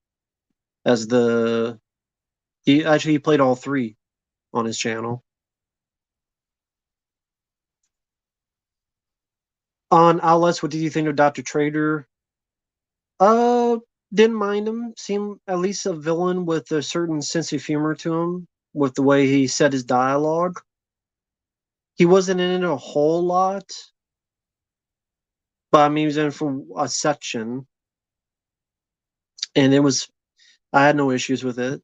S1: as the he played all three on his channel. On Outlets, what did you think of Dr. Trader? Uh, didn't mind him. Seemed at least a villain with a certain sense of humor to him, with the way he said his dialogue. He wasn't in it a whole lot, but I mean, he was in it for a section, and it was I had no issues with it.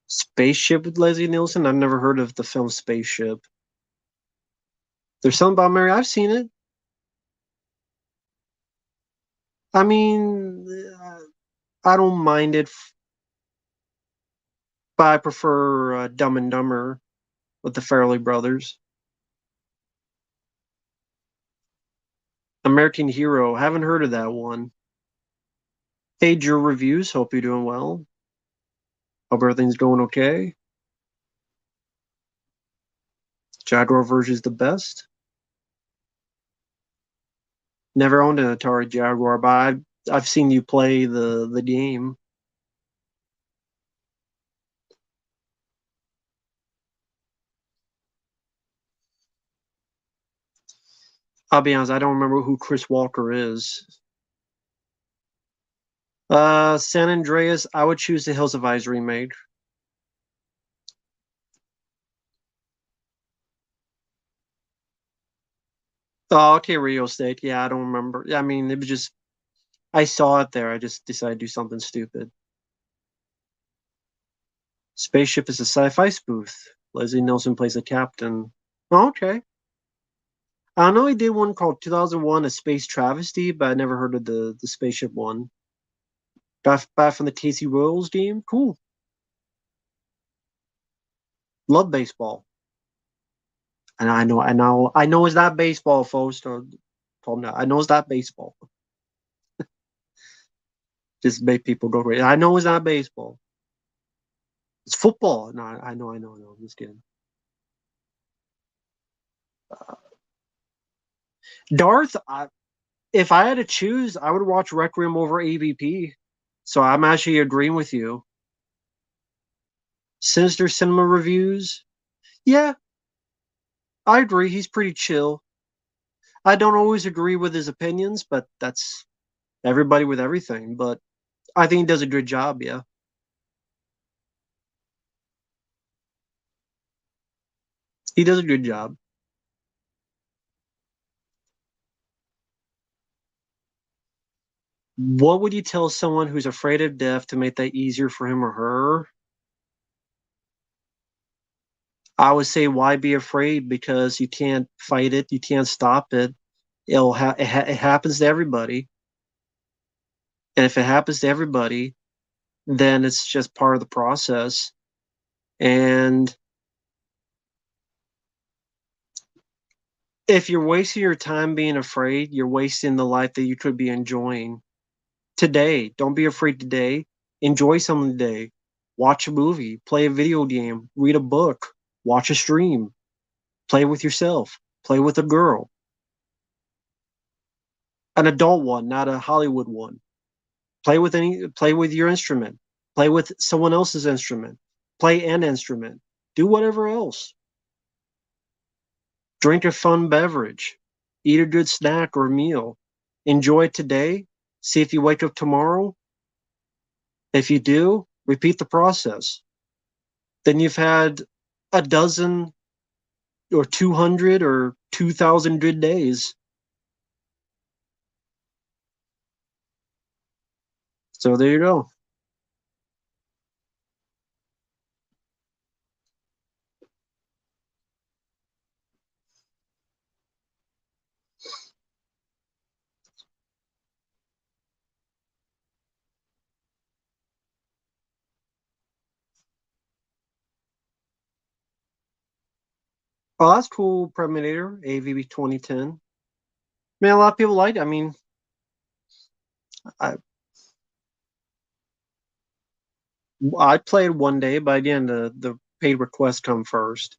S1: Spaceship with Leslie Nielsen. I've never heard of the film Spaceship. There's something about Mary. I've seen it. I mean, I don't mind it, but I prefer Dumb and Dumber with the Farrelly brothers. American Hero. Haven't heard of that one. Hey, your reviews. Hope you're doing well. Hope everything's going okay. Jaguar version is the best. Never owned an Atari Jaguar, but I've seen you play the game. I'll be honest, I don't remember who Chris Walker is. San Andreas, I would choose the Hills of Eyes remake. Oh, okay, Rio State. Yeah, I don't remember. I mean, it was just I saw it there. I just decided to do something stupid. Spaceship is a sci-fi spoof. Leslie Nielsen plays a captain. Oh, okay. I know he did one called 2001: A Space Travesty, but I never heard of the spaceship one. Back from the Casey Royals game. Cool. Love baseball. And I know it's not baseball, folks. Told me I know it's not baseball. Just make people go crazy. I know it's not baseball. It's football. No, I know. I'm just kidding. Darth, if I had to choose, I would watch Requiem over AVP. So I'm actually agreeing with you. Sinister Cinema Reviews. Yeah, I agree. He's pretty chill. I don't always agree with his opinions, but that's everybody with everything. But I think he does a good job. Yeah, he does a good job. What would you tell someone who's afraid of death to make that easier for him or her? I would say, why be afraid? Because you can't fight it, you can't stop it. It happens to everybody, and if it happens to everybody, then it's just part of the process. And if you're wasting your time being afraid, you're wasting the life that you could be enjoying today. Don't be afraid today. Enjoy something today. Watch a movie, play a video game, read a book, watch a stream, play with yourself, play with a girl, an adult one, not a Hollywood one. Play with your instrument, play with someone else's instrument, play an instrument, do whatever else. Drink a fun beverage, eat a good snack or meal. Enjoy it today. See if you wake up tomorrow. If you do, repeat the process. Then you've had a dozen or 200 or 2,000 good days. So there you go. Oh, that's cool. Preminator, AVB 2010. Man, a lot of people like it. I mean, I I played one day, but again, the paid requests come first.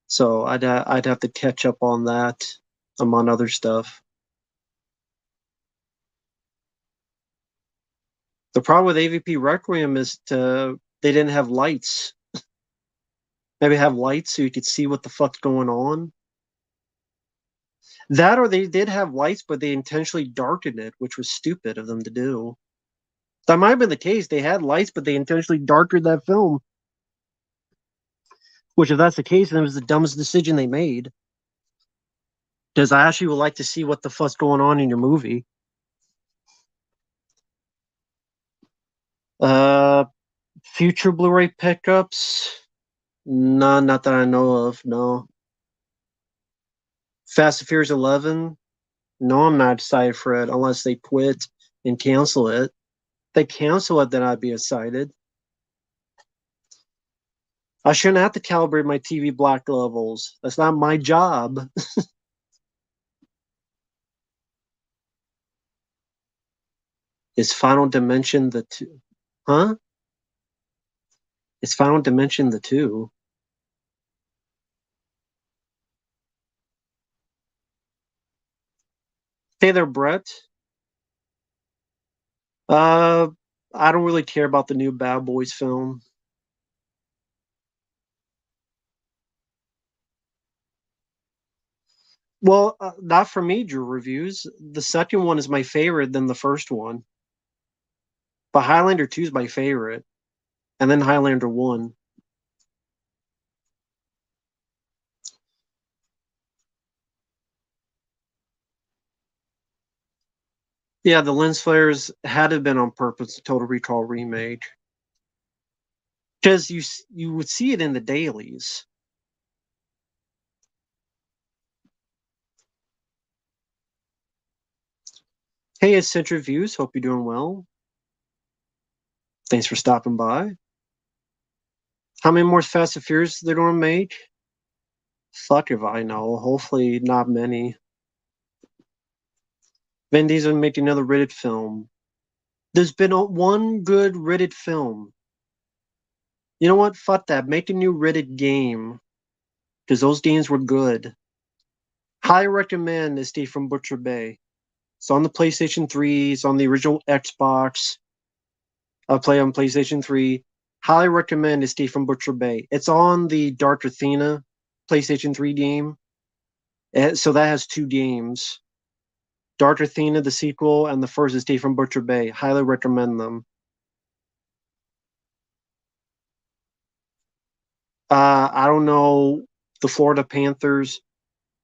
S1: So I'd have to catch up on that among other stuff. The problem with AVP Requiem is they didn't have lights. Maybe have lights so you could see what the fuck's going on. That or they did have lights, but they intentionally darkened it, which was stupid of them to do. That might have been the case. They had lights, but they intentionally darkened that film. Which, if that's the case, then it was the dumbest decision they made. Because I actually would like to see what the fuck's going on in your movie. Uh, Future Blu-ray pickups? No, not that I know of. No. Fast and Furious 11? No, I'm not excited for it unless they quit and cancel it. If they cancel it, then I'd be excited. I shouldn't have to calibrate my TV black levels. That's not my job. Is Final Dimension the two? Huh? Is Final Dimension the two? Hey there, Brett. Uh, I don't really care about the new Bad Boys film. Well, not for major reviews. The second one is my favorite than the first one, but Highlander 2 is my favorite, and then Highlander 1. Yeah, the lens flares had to have been on purpose. The Total Recall remake, because you would see it in the dailies. Hey, it's Central Views. Hope you're doing well. Thanks for stopping by. How many more Fast and Furious they're going to make? Fuck if I know. Hopefully, not many. Vin Diesel make another rated film. There's been one good rated film. You know what? Fuck that. Make a new rated game because those games were good. Highly recommend Escape from Butcher Bay. It's on the PlayStation 3. It's on the original Xbox. I play on PlayStation 3. Highly recommend Escape from Butcher Bay. It's on the Dark Athena PlayStation 3 game. So that has two games. Dark Athena, the sequel, and the first Escape from Butcher Bay. Highly recommend them. I don't know the Florida Panthers.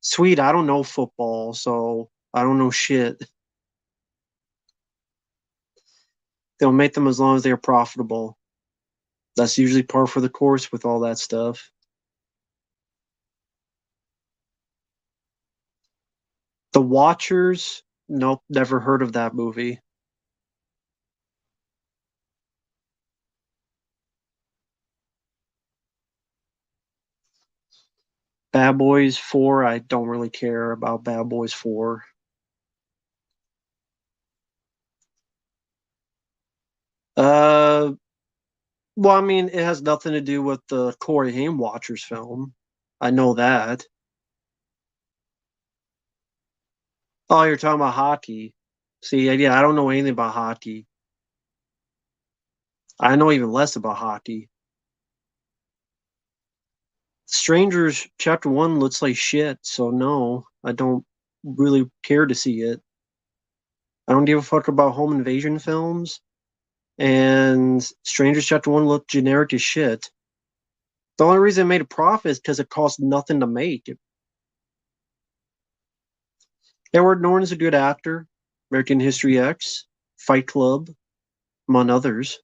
S1: Sweet, I don't know football, so I don't know shit. They'll make them as long as they're profitable. That's usually par for the course with all that stuff. The Watchers, nope, never heard of that movie. Bad Boys 4, I don't really care about Bad Boys 4. Uh, well, I mean, it has nothing to do with the Corey Haim Watchers film. I know that. Oh, you're talking about hockey. See, yeah, I don't know anything about hockey. I know even less about hockey. Strangers Chapter 1 looks like shit, so no, I don't really care to see it. I don't give a fuck about home invasion films, and Strangers Chapter 1 looked generic as shit. The only reason it made a profit is because it cost nothing to make. Edward Norton's a good actor. American History X, Fight Club, among others.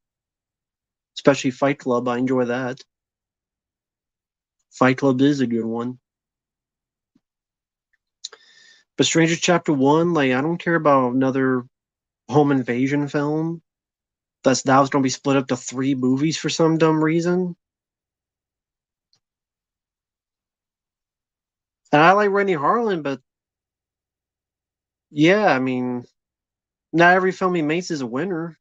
S1: Especially Fight Club, I enjoy that. Fight Club is a good one. But Stranger Chapter 1, like, I don't care about another home invasion film. That was going to be split up to three movies for some dumb reason. And I like Rennie Harlan, but yeah, I mean, not every film he makes is a winner.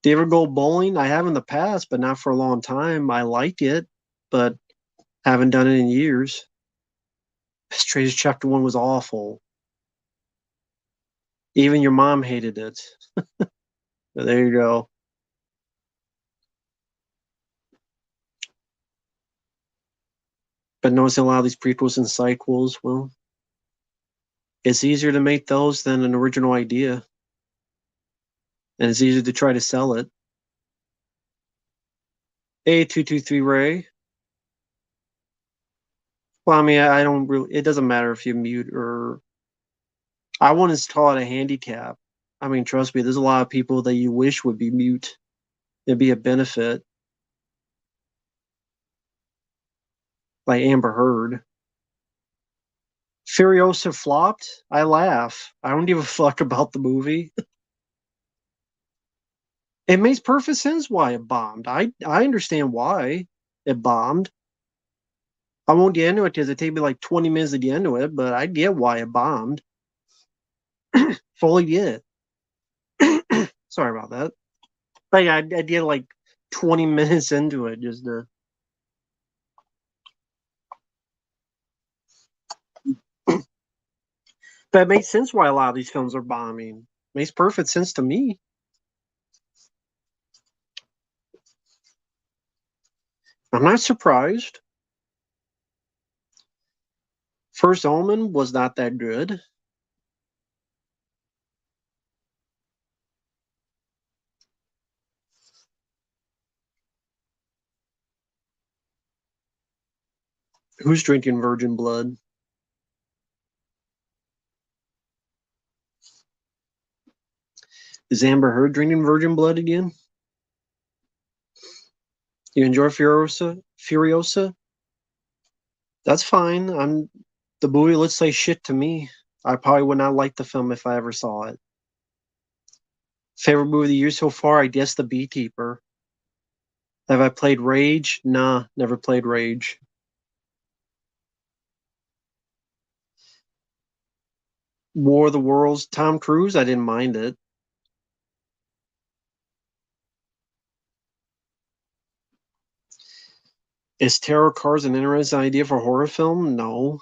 S1: Do you ever go bowling? I have in the past, but not for a long time. I like it, but haven't done it in years. Stranger Chapter 1 was awful. Even your mom hated it. But there you go. But notice a lot of these prequels and sequels, well, it's easier to make those than an original idea. And it's easier to try to sell it. A223 Ray. Well, I mean, I don't really, it doesn't matter if you mute or, I wouldn't call it a handicap. I mean, trust me, there's a lot of people that you wish would be mute. It'd be a benefit, like Amber Heard. Furiosa flopped. I laugh. I don't give a fuck about the movie. It makes perfect sense why it bombed. I understand why it bombed. I won't get into it because it take me like 20 minutes to get into it, but I get why it bombed. Fully get it. Sorry about that. Like I get like 20 minutes into it just to. But it makes sense why a lot of these films are bombing. Makes perfect sense to me. I'm not surprised. First Omen was not that good. Who's drinking virgin blood? Is Amber Heard drinking virgin blood again? You enjoy Furiosa? Furiosa? That's fine. The movie looks like shit to me. I probably would not like the film if I ever saw it. Favorite movie of the year so far, I guess The Beekeeper. Have I played Rage? Nah, never played Rage. War of the Worlds, Tom Cruise, I didn't mind it. Is tarot cards an interesting idea for a horror film? No.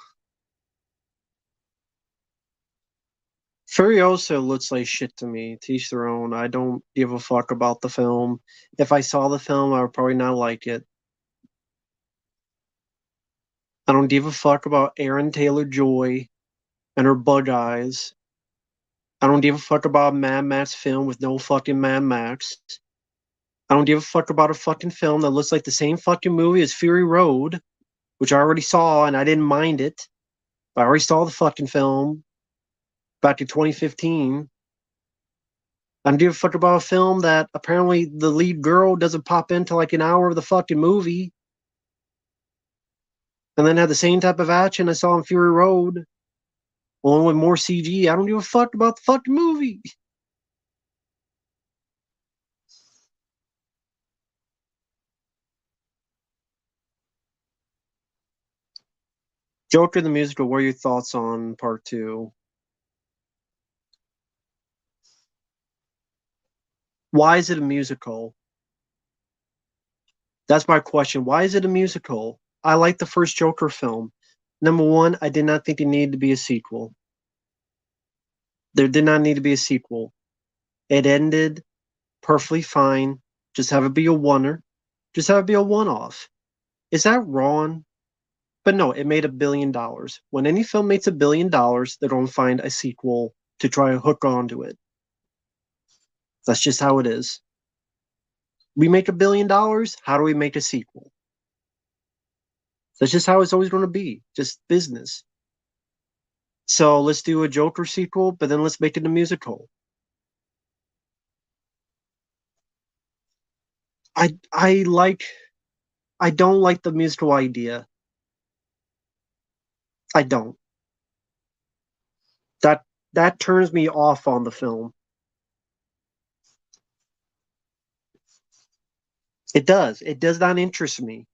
S1: Furiosa looks like shit to me. To each their own. I don't give a fuck about the film. If I saw the film, I would probably not like it. I don't give a fuck about Aaron Taylor Joy and her bug eyes. I don't give a fuck about a Mad Max film with no fucking Mad Max. I don't give a fuck about a fucking film that looks like the same fucking movie as Fury Road, which I already saw and I didn't mind it. But I already saw the fucking film back in 2015. I don't give a fuck about a film that apparently the lead girl doesn't pop into like an hour of the fucking movie and then had the same type of action I saw in Fury Road, only with more CG. I don't give a fuck about the fucking movie. Joker the musical, what are your thoughts on part two? Why is it a musical? That's my question. Why is it a musical? I like the first Joker film. Number one, I did not think it needed to be a sequel. There did not need to be a sequel. It ended perfectly fine. Just have it be a oneer. Just have it be a one off. Is that wrong? But no, it made $1 billion. When any film makes $1 billion, they're going to find a sequel to try to hook onto it. That's just how it is. We make $1 billion. How do we make a sequel? That's just how it's always going to be. Just business. So let's do a Joker sequel, but then let's make it a musical. I like I don't like the musical idea. I don't. That that turns me off on the film. It does. It does not interest me.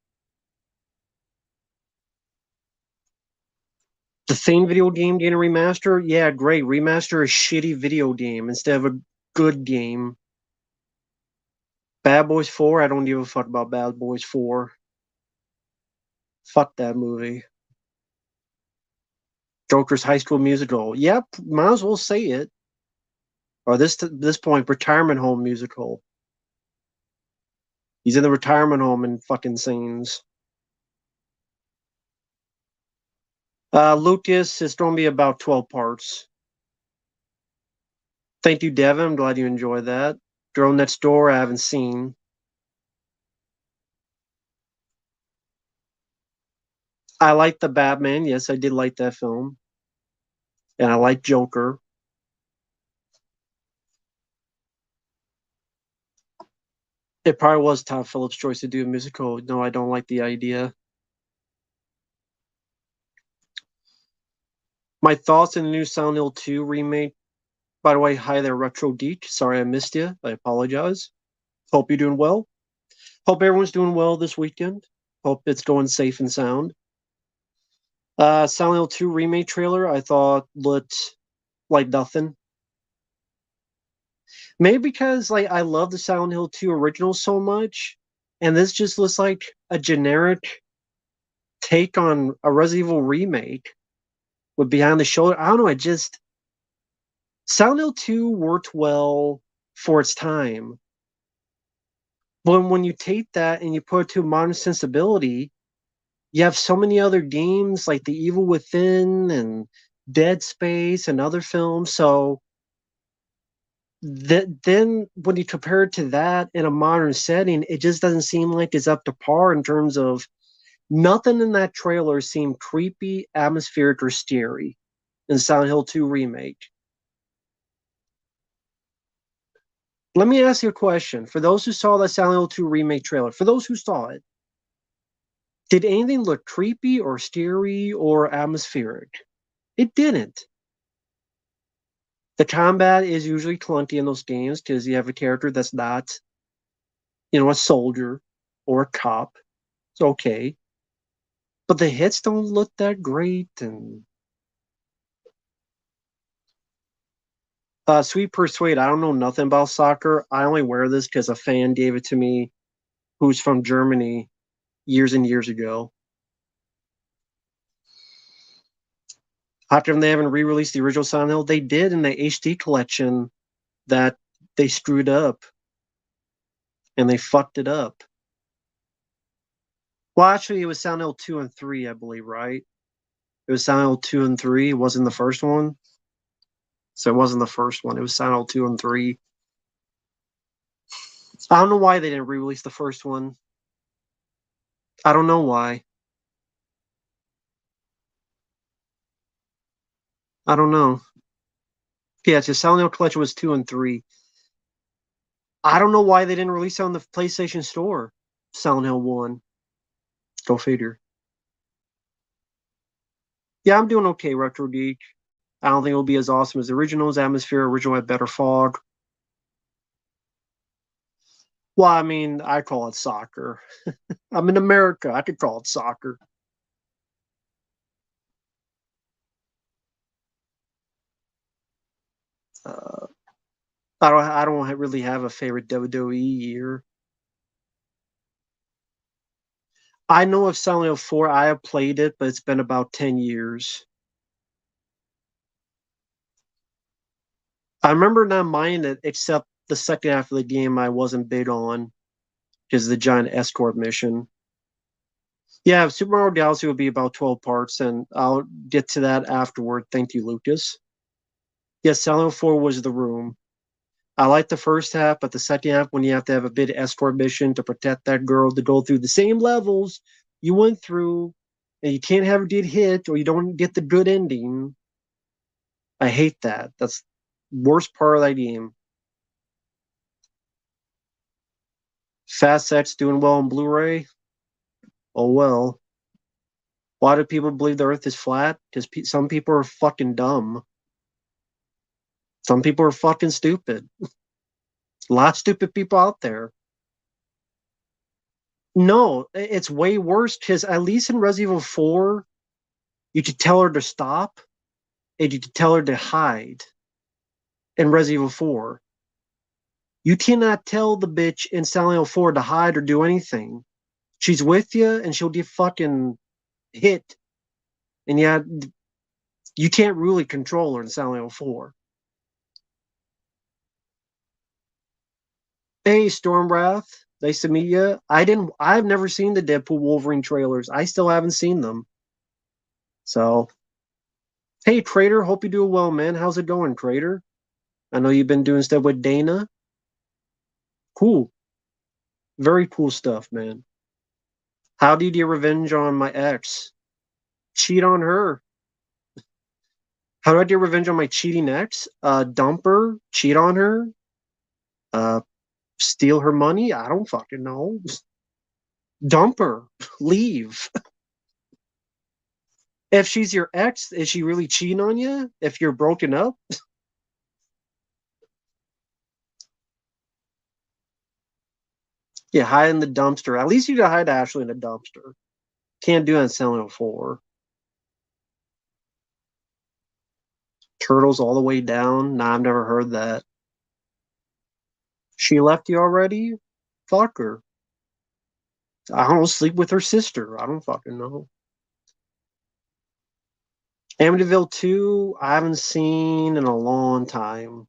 S1: The same video game getting a remaster, yeah, great. Remaster a shitty video game instead of a good game. Bad Boys 4, I don't give a fuck about Bad Boys 4. Fuck that movie. Joker's High School Musical. Yep, might as well say it. Or this point, retirement home musical. He's in the retirement home and fucking sings. Lucas, it's going to be about 12 parts. Thank you, Devin. I'm glad you enjoyed that. Girl Next Door, I haven't seen. I like the Batman. Yes, I did like that film. And I like Joker. It probably was Todd Phillips' choice to do a musical. No, I don't like the idea. My thoughts on the new Silent Hill 2 remake. By the way, hi there, Retro Geek. Sorry I missed you. I apologize. Hope you're doing well. Hope everyone's doing well this weekend. Hope it's going safe and sound. Silent Hill 2 remake trailer, I thought looked like nothing. Maybe because like I love the Silent Hill 2 original so much, and this just looks like a generic take on a Resident Evil remake with behind the shoulder. I don't know, I just Silent Hill 2 worked well for its time. But when you take that and you put it to modern sensibility, you have so many other games like The Evil Within and Dead Space and other films. So then when you compare it to that in a modern setting, it just doesn't seem like it's up to par in terms of nothing in that trailer seemed creepy, atmospheric, or scary in Silent Hill 2 remake. Let me ask you a question. For those who saw the Silent Hill 2 remake trailer, for those who saw it, Did anything look creepy or scary or atmospheric? It didn't. The combat is usually clunky in those games because you have a character that's not, a soldier or a cop. It's okay. But the hits don't look that great. And Sweet Persuade, I don't know nothing about soccer. I only wear this because a fan gave it to me who's from Germany years and years ago. How come they haven't re-released the original Silent Hill? They did in the HD collection that they screwed up and they fucked it up. Well, actually, it was Silent Hill 2 and 3, I believe, right? It was Silent Hill 2 and 3. It wasn't the first one. So it wasn't the first one. It was Silent Hill 2 and 3. I don't know why they didn't re-release the first one. I don't know why. I don't know. Yeah, it's just Silent Hill Collection was 2 and 3. I don't know why they didn't release it on the PlayStation Store. Silent Hill 1. Go figure. Yeah, I'm doing okay, Retro Geek. I don't think it'll be as awesome as the original's atmosphere. Original had better fog. Well, I mean, I call it soccer. I'm in America. I could call it soccer. Uh, I don't really have a favorite WWE year. I know of Silent Hill 4. I have played it, but it's been about 10 years. I remember not minding it, except the second half of the game I wasn't big on, because the giant escort mission. Yeah, Super Mario Galaxy would be about 12 parts, and I'll get to that afterward. Thank you, Lucas. Yes, Silent Hill 4 was the room. I like the first half, but the second half, when you have to have a big escort mission to protect that girl to go through the same levels you went through, and you can't have her get hit or you don't get the good ending. I hate that. That's the worst part of that game. Fast X doing well on Blu-ray. Oh well. Why do people believe the Earth is flat? Because some people are fucking dumb. Some people are fucking stupid. A lot of stupid people out there. No, it's way worse because at least in Resident Evil 4, you could tell her to stop and you could tell her to hide in Resident Evil 4. You cannot tell the bitch in Silent Hill 4 to hide or do anything. She's with you and she'll get fucking hit. And yeah, you can't really control her in Silent Hill 4. Hey, Stormwrath. Nice to meet you. I've never seen the Deadpool Wolverine trailers. I still haven't seen them. So, hey, Trader. Hope you do well, man. How's it going, Trader? I know you've been doing stuff with Dana. Cool. Very cool stuff, man. How do you get revenge on my ex? Cheat on her. How do I get revenge on my cheating ex? Dump her, cheat on her, uh, steal her money. I don't fucking know. Dump her, leave. If she's your ex, is she really cheating on you? If you're broken up, yeah, hide in the dumpster. At least you can hide Ashley in the dumpster. Can't do that in Silent Hill 4. Turtles all the way down. Nah, I've never heard that. She left you already? Fuck her. I don't sleep with her sister. I don't fucking know. Amityville 2, I haven't seen in a long time.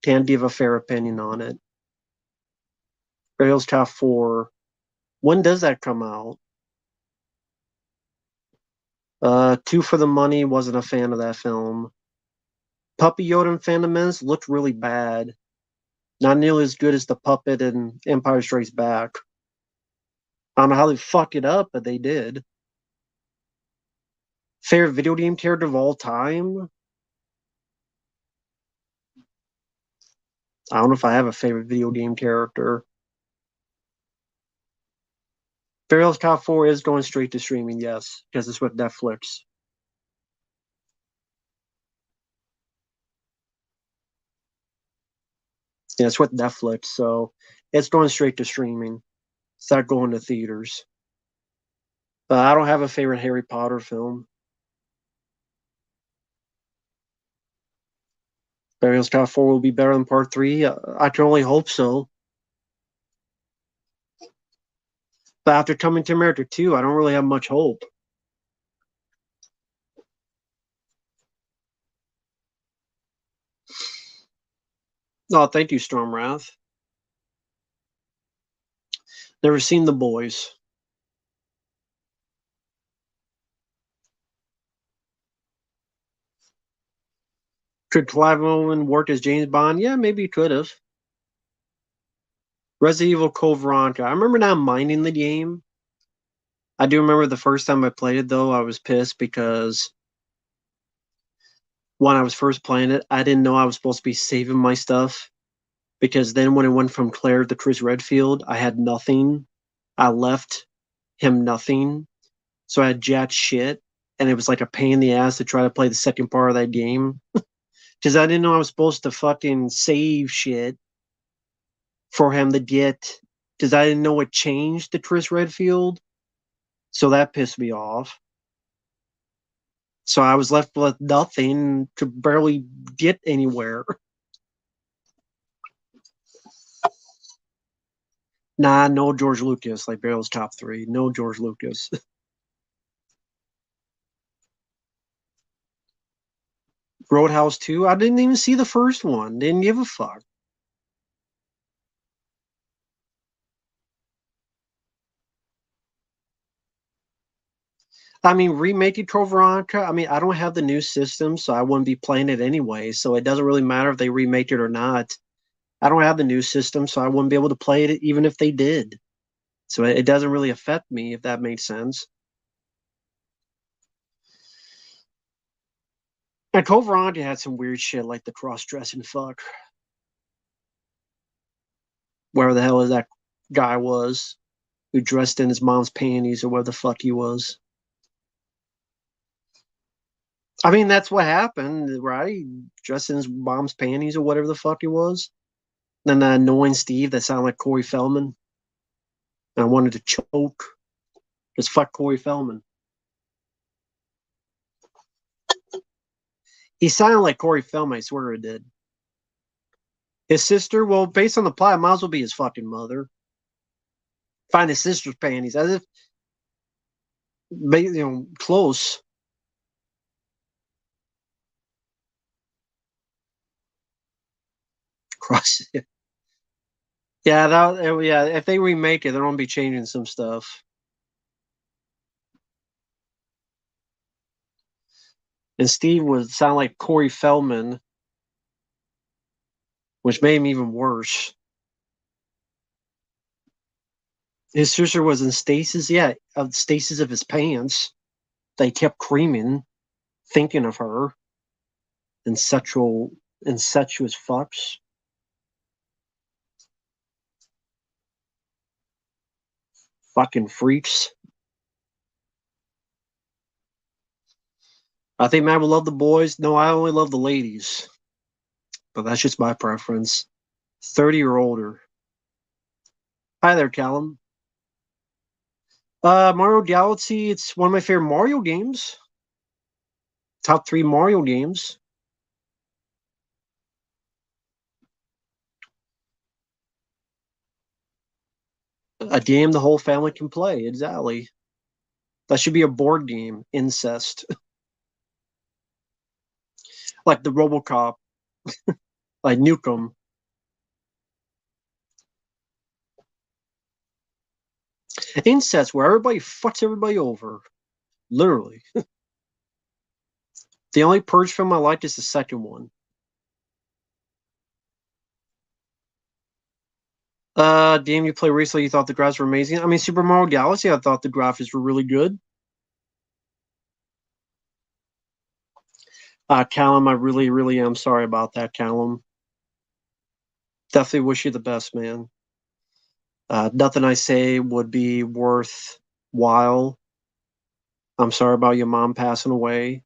S1: Can't give a fair opinion on it. Rails Top 4. When does that come out? Two for the Money, wasn't a fan of that film. Puppy Yoda and Phantom Menace looked really bad. Not nearly as good as the puppet in Empire Strikes Back. I don't know how they fuck it up, but they did. Favorite video game character of all time? I don't know if I have a favorite video game character. Burial's Cop 4 is going straight to streaming, yes, because it's with Netflix. Yeah, it's with Netflix, so it's going straight to streaming. It's not going to theaters. But I don't have a favorite Harry Potter film. Burial's Cop 4 will be better than Part 3. I can only hope so. But after Coming to America 2, I don't really have much hope. Oh, thank you, Stormwrath. Never seen The Boys. Could Clive Owen work as James Bond? Yeah, maybe he could have. Resident Evil Code Veronica. I remember not minding the game. I do remember the first time I played it, though, I was pissed because when I was first playing it, I didn't know I was supposed to be saving my stuff. Because then when it went from Claire to Chris Redfield, I had nothing. I left him nothing. So I had jack shit. And it was like a pain in the ass to try to play the second part of that game. Because I didn't know I was supposed to fucking save shit for him to get. Because I didn't know it changed to Chris Redfield. So that pissed me off. So I was left with nothing to barely get anywhere. Nah, no George Lucas, like Barrel's top three. No George Lucas. Roadhouse 2, I didn't even see the first one. Didn't give a fuck. I mean, remaking Code Veronica, I mean, I don't have the new system, so I wouldn't be playing it anyway. So it doesn't really matter if they remake it or not. I don't have the new system, so I wouldn't be able to play it even if they did. So it doesn't really affect me, if that makes sense. And Code Veronica had some weird shit like the cross dressing fuck. Where the hell is that guy was who dressed in his mom's panties or where the fuck he was. I mean, that's what happened, right? Dressed in his mom's panties or whatever the fuck he was. Then that annoying Steve that sounded like Corey Feldman. And I wanted to choke. Just fuck Corey Feldman. He sounded like Corey Feldman, I swear it did. His sister, well, based on the plot, might as well be his fucking mother. Find his sister's panties, as if, close. Cross. Yeah, yeah. If they remake it, they're gonna be changing some stuff. And Steve would sound like Corey Feldman, which made him even worse. His sister was in stasis, yeah, of stasis of his pants. They kept creaming, thinking of her, and incestuous fucks. Fucking freaks. I think Matt would love the boys. No, I only love the ladies. But that's just my preference. 30 or older. Hi there, Callum. Mario Galaxy, it's one of my favorite Mario games. Top three Mario games. A game the whole family can play, exactly. That should be a board game, incest. Like the Robocop, like Nukem. Incest, where everybody fucks everybody over. Literally. The only Purge film I liked is the second one. Game you played recently, you thought the graphics were amazing. I mean, Super Mario Galaxy, I thought the graphics were really good. Callum, I really, really am sorry about that, Callum. Definitely wish you the best, man. Nothing I say would be worthwhile. I'm sorry about your mom passing away.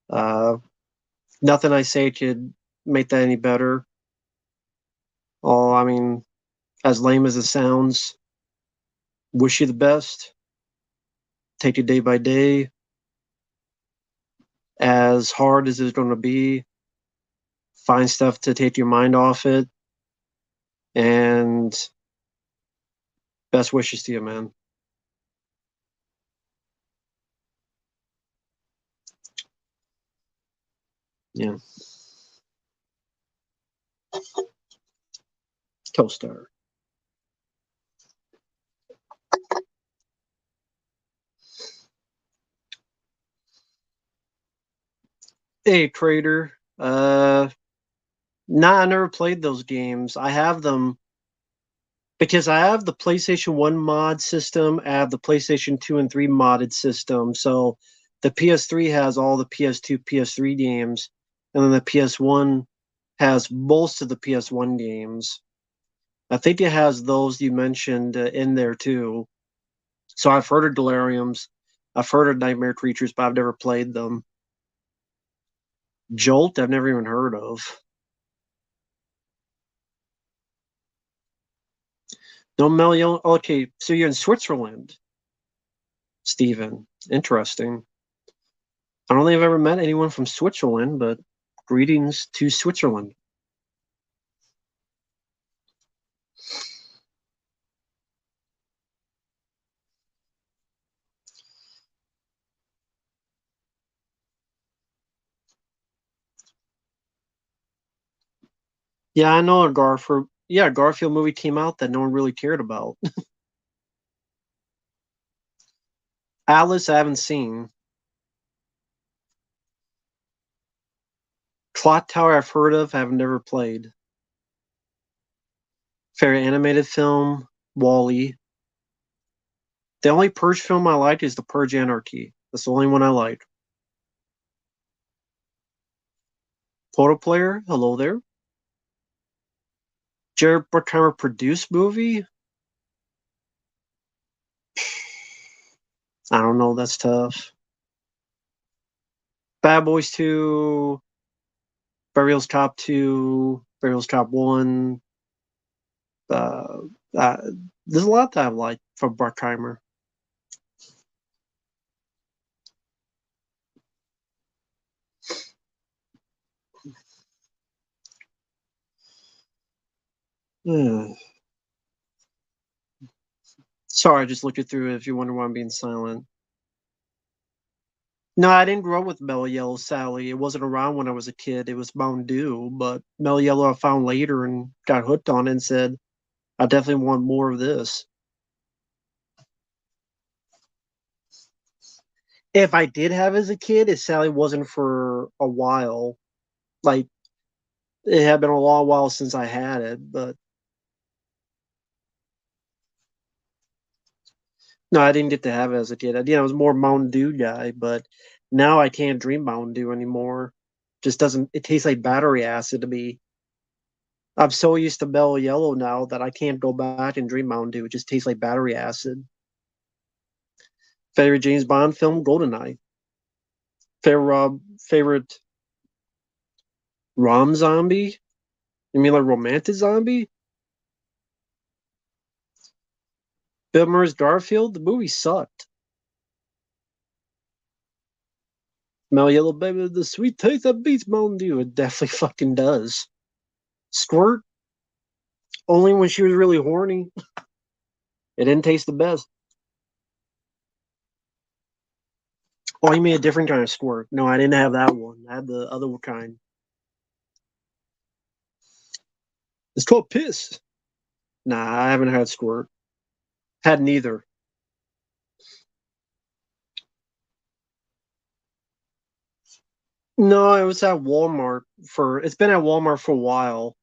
S1: Uh, Nothing I say could make that any better. Oh, I mean, as lame as it sounds, wish you the best. Take it day by day. As hard as it's going to be, find stuff to take your mind off it. And best wishes to you, man. Yeah. Co-star. Hey, Trader. Nah, I never played those games. I have them because I have the PlayStation 1 mod system, I have the PlayStation 2 and 3 modded system. So the PS3 has all the PS2, PS3 games, and then the PS1 has most of the PS1 games. I think it has those you mentioned in there too. So I've heard of Deliriums, I've heard of Nightmare Creatures, but I've never played them. Jolt, I've never even heard of. No, Melio. Okay, so you're in Switzerland, Stephen. Interesting. I don't think I've ever met anyone from Switzerland, but greetings to Switzerland. Yeah, I know a Garfield. Yeah, a Garfield movie came out that no one really cared about. Alice, I haven't seen. Clock Tower, I've heard of. I've never played. Favorite animated film, Wally. The only Purge film I like is The Purge Anarchy. That's the only one I like. Photo Player, hello there. Jared Bruckheimer produced movie. I don't know. That's tough. Bad Boys 2, Burial's Top 2, Burial's Top 1. Uh, uh, there's a lot that I like from Bruckheimer. Hmm. Sorry, I just looked it through it if you wonder why I'm being silent. No, I didn't grow up with Mellow Yellow Sally. It wasn't around when I was a kid. It was Mountain Dew, but Mellow Yellow I found later and got hooked on it and said, I definitely want more of this. If I did have as a kid, it Sally wasn't for a while. Like, it had been a long while since I had it, but no, I didn't get to have it as a kid. I was more Mountain Dew guy, but now I can't drink Mountain Dew anymore. Just doesn't, it tastes like battery acid to me. I'm so used to Mellow Yellow now that I can't go back and drink Mountain Dew. It just tastes like battery acid. Favorite James Bond film, GoldenEye. Favorite rom zombie? You mean like romantic zombie? Bill Murray's Garfield? The movie sucked. Mellow Yellow Baby, the sweet taste that beats Mountain Dew. It definitely fucking does. Squirt? Only when she was really horny. It didn't taste the best. Oh, you made a different kind of squirt. No, I didn't have that one. I had the other kind. It's called piss. Nah, I haven't had squirt. Had neither. No, it was at Walmart for it's been at Walmart for a while.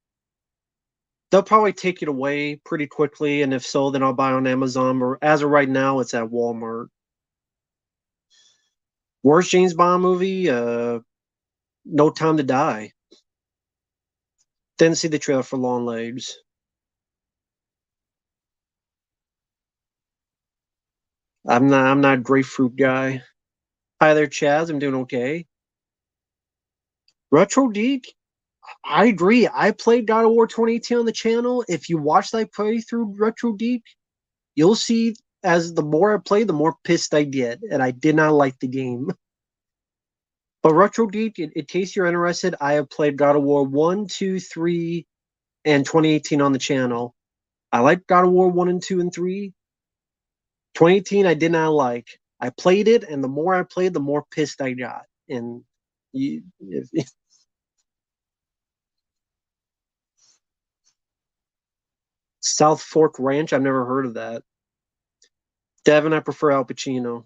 S1: They'll probably take it away pretty quickly, and if so, then I'll buy on Amazon. Or as of right now, it's at Walmart. Worst James Bond movie? No Time to Die. Didn't see the trailer for Long Legs. I'm not a grapefruit guy. Hi there, Chaz. I'm doing okay. Retro Geek. I agree. I played God of War 2018 on the channel. If you watch that playthrough, Retro Geek, you'll see as the more I play, the more pissed I get, and I did not like the game. But Retro Geek, in case you're interested, I have played God of War 1, 2, 3, and 2018 on the channel. I like God of War 1 and 2 and 3. 2018, I did not like. I played it, and the more I played, the more pissed I got. And if South Fork Ranch, I've never heard of that. Devin, I prefer Al Pacino.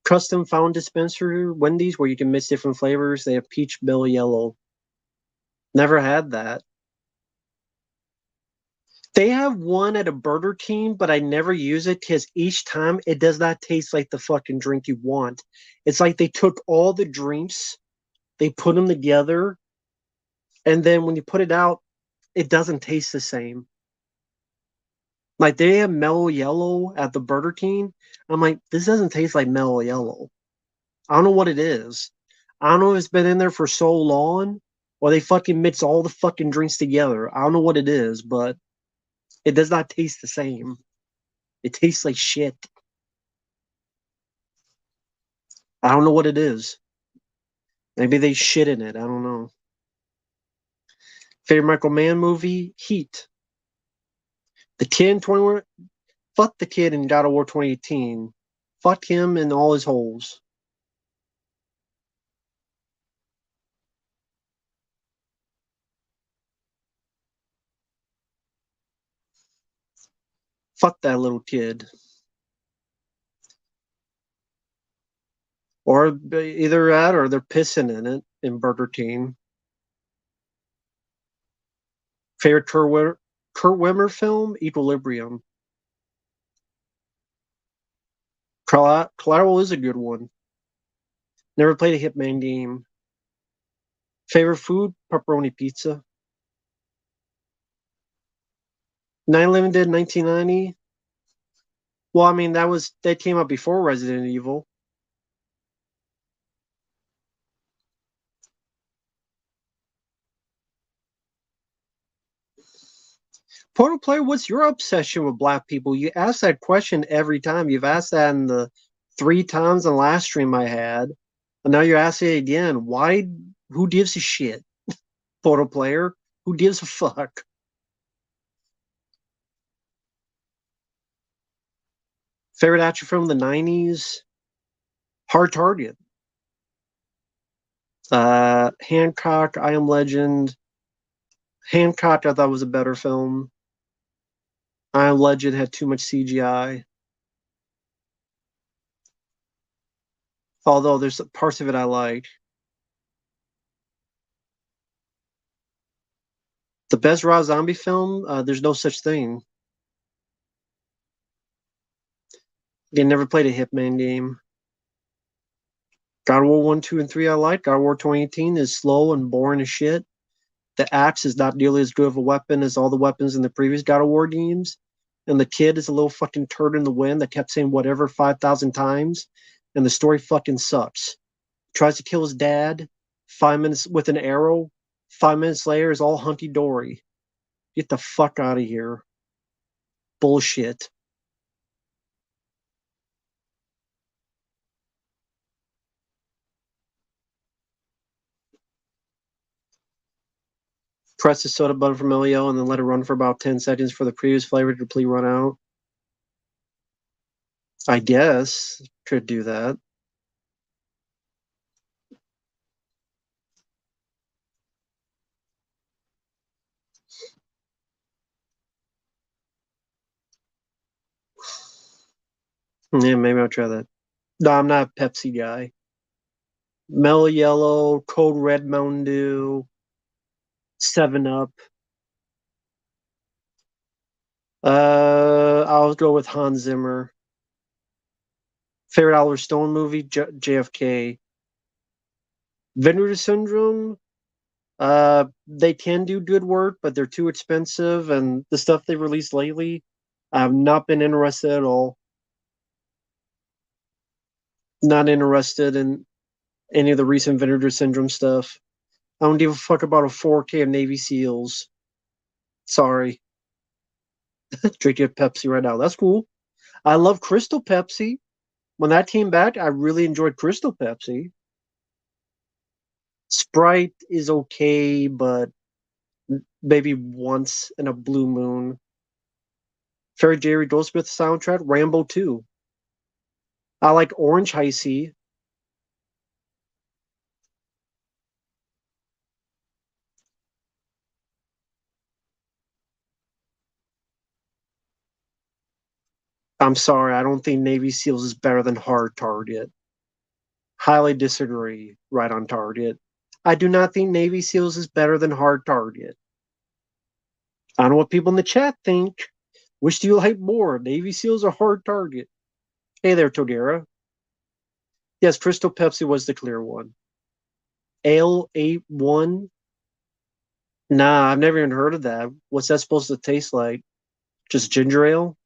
S1: Custom found dispenser Wendy's where you can mix different flavors. They have peach, bill, yellow. Never had that. They have one at a Burger King, but I never use it because each time it does not taste like the fucking drink you want. It's like they took all the drinks, they put them together, and then when you put it out, it doesn't taste the same. Like they have Mellow Yellow at the Burger King. I'm like, this doesn't taste like Mellow Yellow. I don't know what it is. I don't know if it's been in there for so long or they fucking mix all the fucking drinks together. I don't know what it is, but it does not taste the same. It tastes like shit. I don't know what it is. Maybe they shit in it. I don't know. Favorite Michael Mann movie? Heat. The kid in 21. Fuck the kid in God of War 2018. Fuck him and all his holes. Fuck that little kid. Or either that or they're pissing in it in Burger King. Favorite Kurt Wimmer film? Equilibrium. Collateral is a good one. Never played a Hitman game. Favorite food? Pepperoni pizza. 9/11 did 1990. Well, I mean that came out before Resident Evil. Portal player, what's your obsession with black people? You ask that question every time. You've asked that in the 3 times in the last stream I had, and now you're asking it again. Why? Who gives a shit? Portal player, who gives a fuck? Favorite action film in the '90s? Hard Target. Hancock, I Am Legend. Hancock, I thought was a better film. I Am Legend had too much CGI. Although there's parts of it I like. The best Rob Zombie film? There's no such thing. They never played a Hitman game. God of War 1, 2, and 3 I like. God of War 2018 is slow and boring as shit. The axe is not nearly as good of a weapon as all the weapons in the previous God of War games. And the kid is a little fucking turd in the wind that kept saying whatever 5,000 times. And the story fucking sucks. Tries to kill his dad. 5 minutes with an arrow. 5 minutes later is all hunky dory. Get the fuck out of here. Bullshit. Press the soda button from Elio and then let it run for about 10 seconds for the previous flavor to completely run out. I guess could do that. Yeah, maybe I'll try that. No, I'm not a Pepsi guy. Mellow Yellow, Cold Red Mountain Dew, 7 Up. I'll go with Hans Zimmer. Favorite Oliver Stone movie? JFK. Vinegar Syndrome. They can do good work, but they're too expensive, and the stuff they released lately, I've not been interested at all. Not interested in any of the recent Vinegar Syndrome stuff. I don't give a fuck about a 4K of Navy SEALs. Sorry. Drinking Pepsi right now. That's cool. I love Crystal Pepsi. When that came back, I really enjoyed Crystal Pepsi. Sprite is okay, but maybe once in a blue moon. Fairy Jerry Goldsmith soundtrack, Rambo 2. I like Orange High C. I'm sorry, I don't think Navy SEALs is better than Hard Target. Highly disagree. Right on target. I do not think Navy SEALs is better than Hard Target. I don't know what people in the chat think. Which do you like more, Navy SEALs or Hard Target? Hey there, Todera. Yes, Crystal Pepsi was the clear one. Ale 81. Nah, I've never even heard of that. What's that supposed to taste like? Just ginger ale?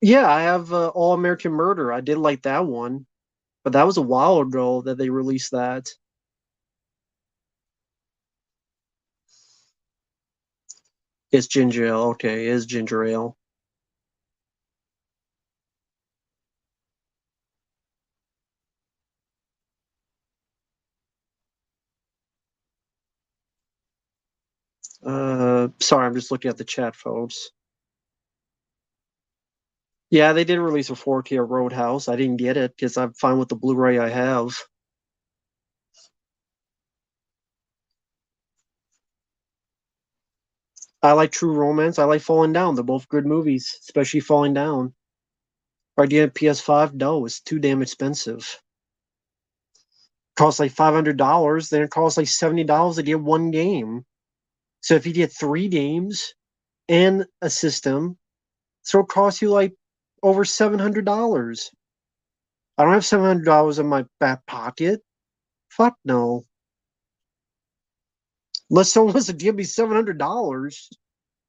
S1: Yeah, I have All American Murder. I did like that one, but that was a while ago that they released that. It's ginger ale. Okay, it is ginger ale. Sorry, I'm just looking at the chat, folks. Yeah, they did release a 4K of Roadhouse. I didn't get it because I'm fine with the Blu-ray I have. I like True Romance. I like Falling Down. They're both good movies, especially Falling Down. Or do you have PS5? No, it's too damn expensive. Costs like $500, then it costs like $70 to get one game. So if you get three games and a system, so it costs you like over $700. I don't have $700 in my back pocket. Fuck no. Unless someone wants to give me $700.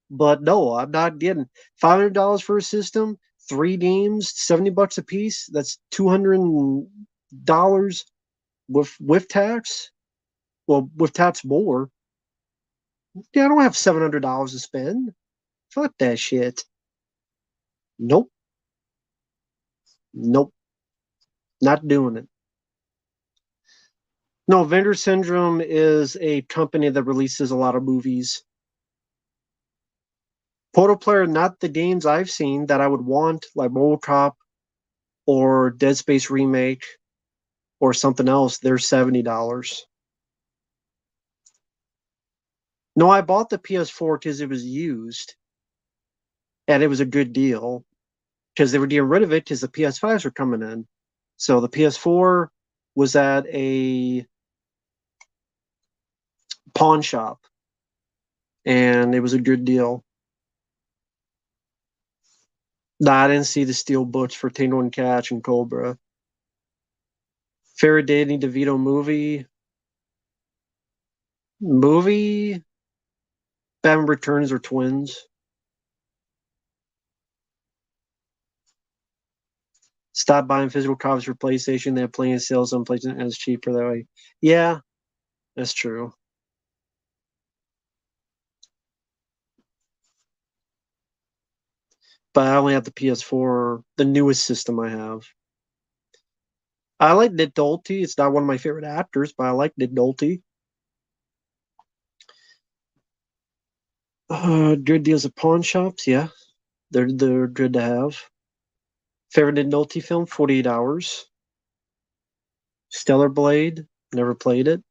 S1: But no, I'm not getting $500 for a system, three games, $70 a piece. That's $200 with tax. Well, with tax more. Yeah, I don't have $700 to spend. Fuck that shit. Nope, nope, not doing it. No, Vendor Syndrome is a company that releases a lot of movies. Portal Player, not the games I've seen that I would want, like Mobile Cop or Dead Space Remake or something else. They're $70. No, I bought the PS4 because it was used and it was a good deal because they were getting rid of it because the PS5s were coming in. So the PS4 was at a pawn shop and it was a good deal. Nah, I didn't see the steel books for Tango and Cash and Cobra. Favorite Danny DeVito movie? Movie? Batman Returns or Twins? Stop buying physical copies for PlayStation. They have plenty of sales on PlayStation and it's cheaper that way. Yeah, that's true. But I only have the PS4, the newest system I have. I like Nick Nolte. It's not one of my favorite actors, but I like Nick Nolte. Good deals at pawn shops, yeah. They're good to have. Favorite Nick Nolte film, 48 Hours. Stellar Blade, never played it.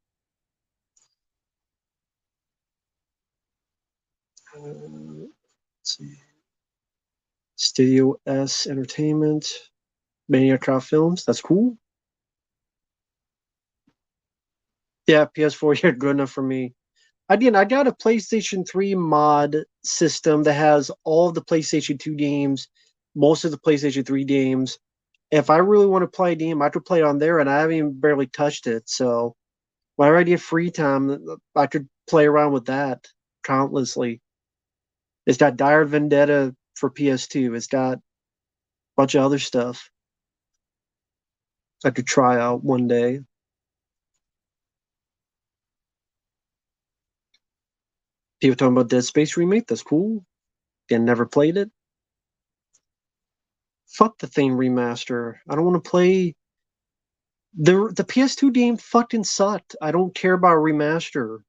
S1: Let's see. Studio S Entertainment, Maniacraft Films. That's cool. Yeah, PS4, yeah, good enough for me. Again, I got a PlayStation 3 mod system that has all of the PlayStation 2 games, most of the PlayStation 3 games. If I really want to play a game, I could play it on there, and I haven't even barely touched it. So whenever I get free time, I could play around with that countlessly. It's got Dire Vendetta for PS2. It's got a bunch of other stuff I could try out one day. People talking about Dead Space remake. That's cool. And never played it. Fuck the thing remaster. I don't want to play the PS2 game. Fucking sucked. I don't care about a remaster.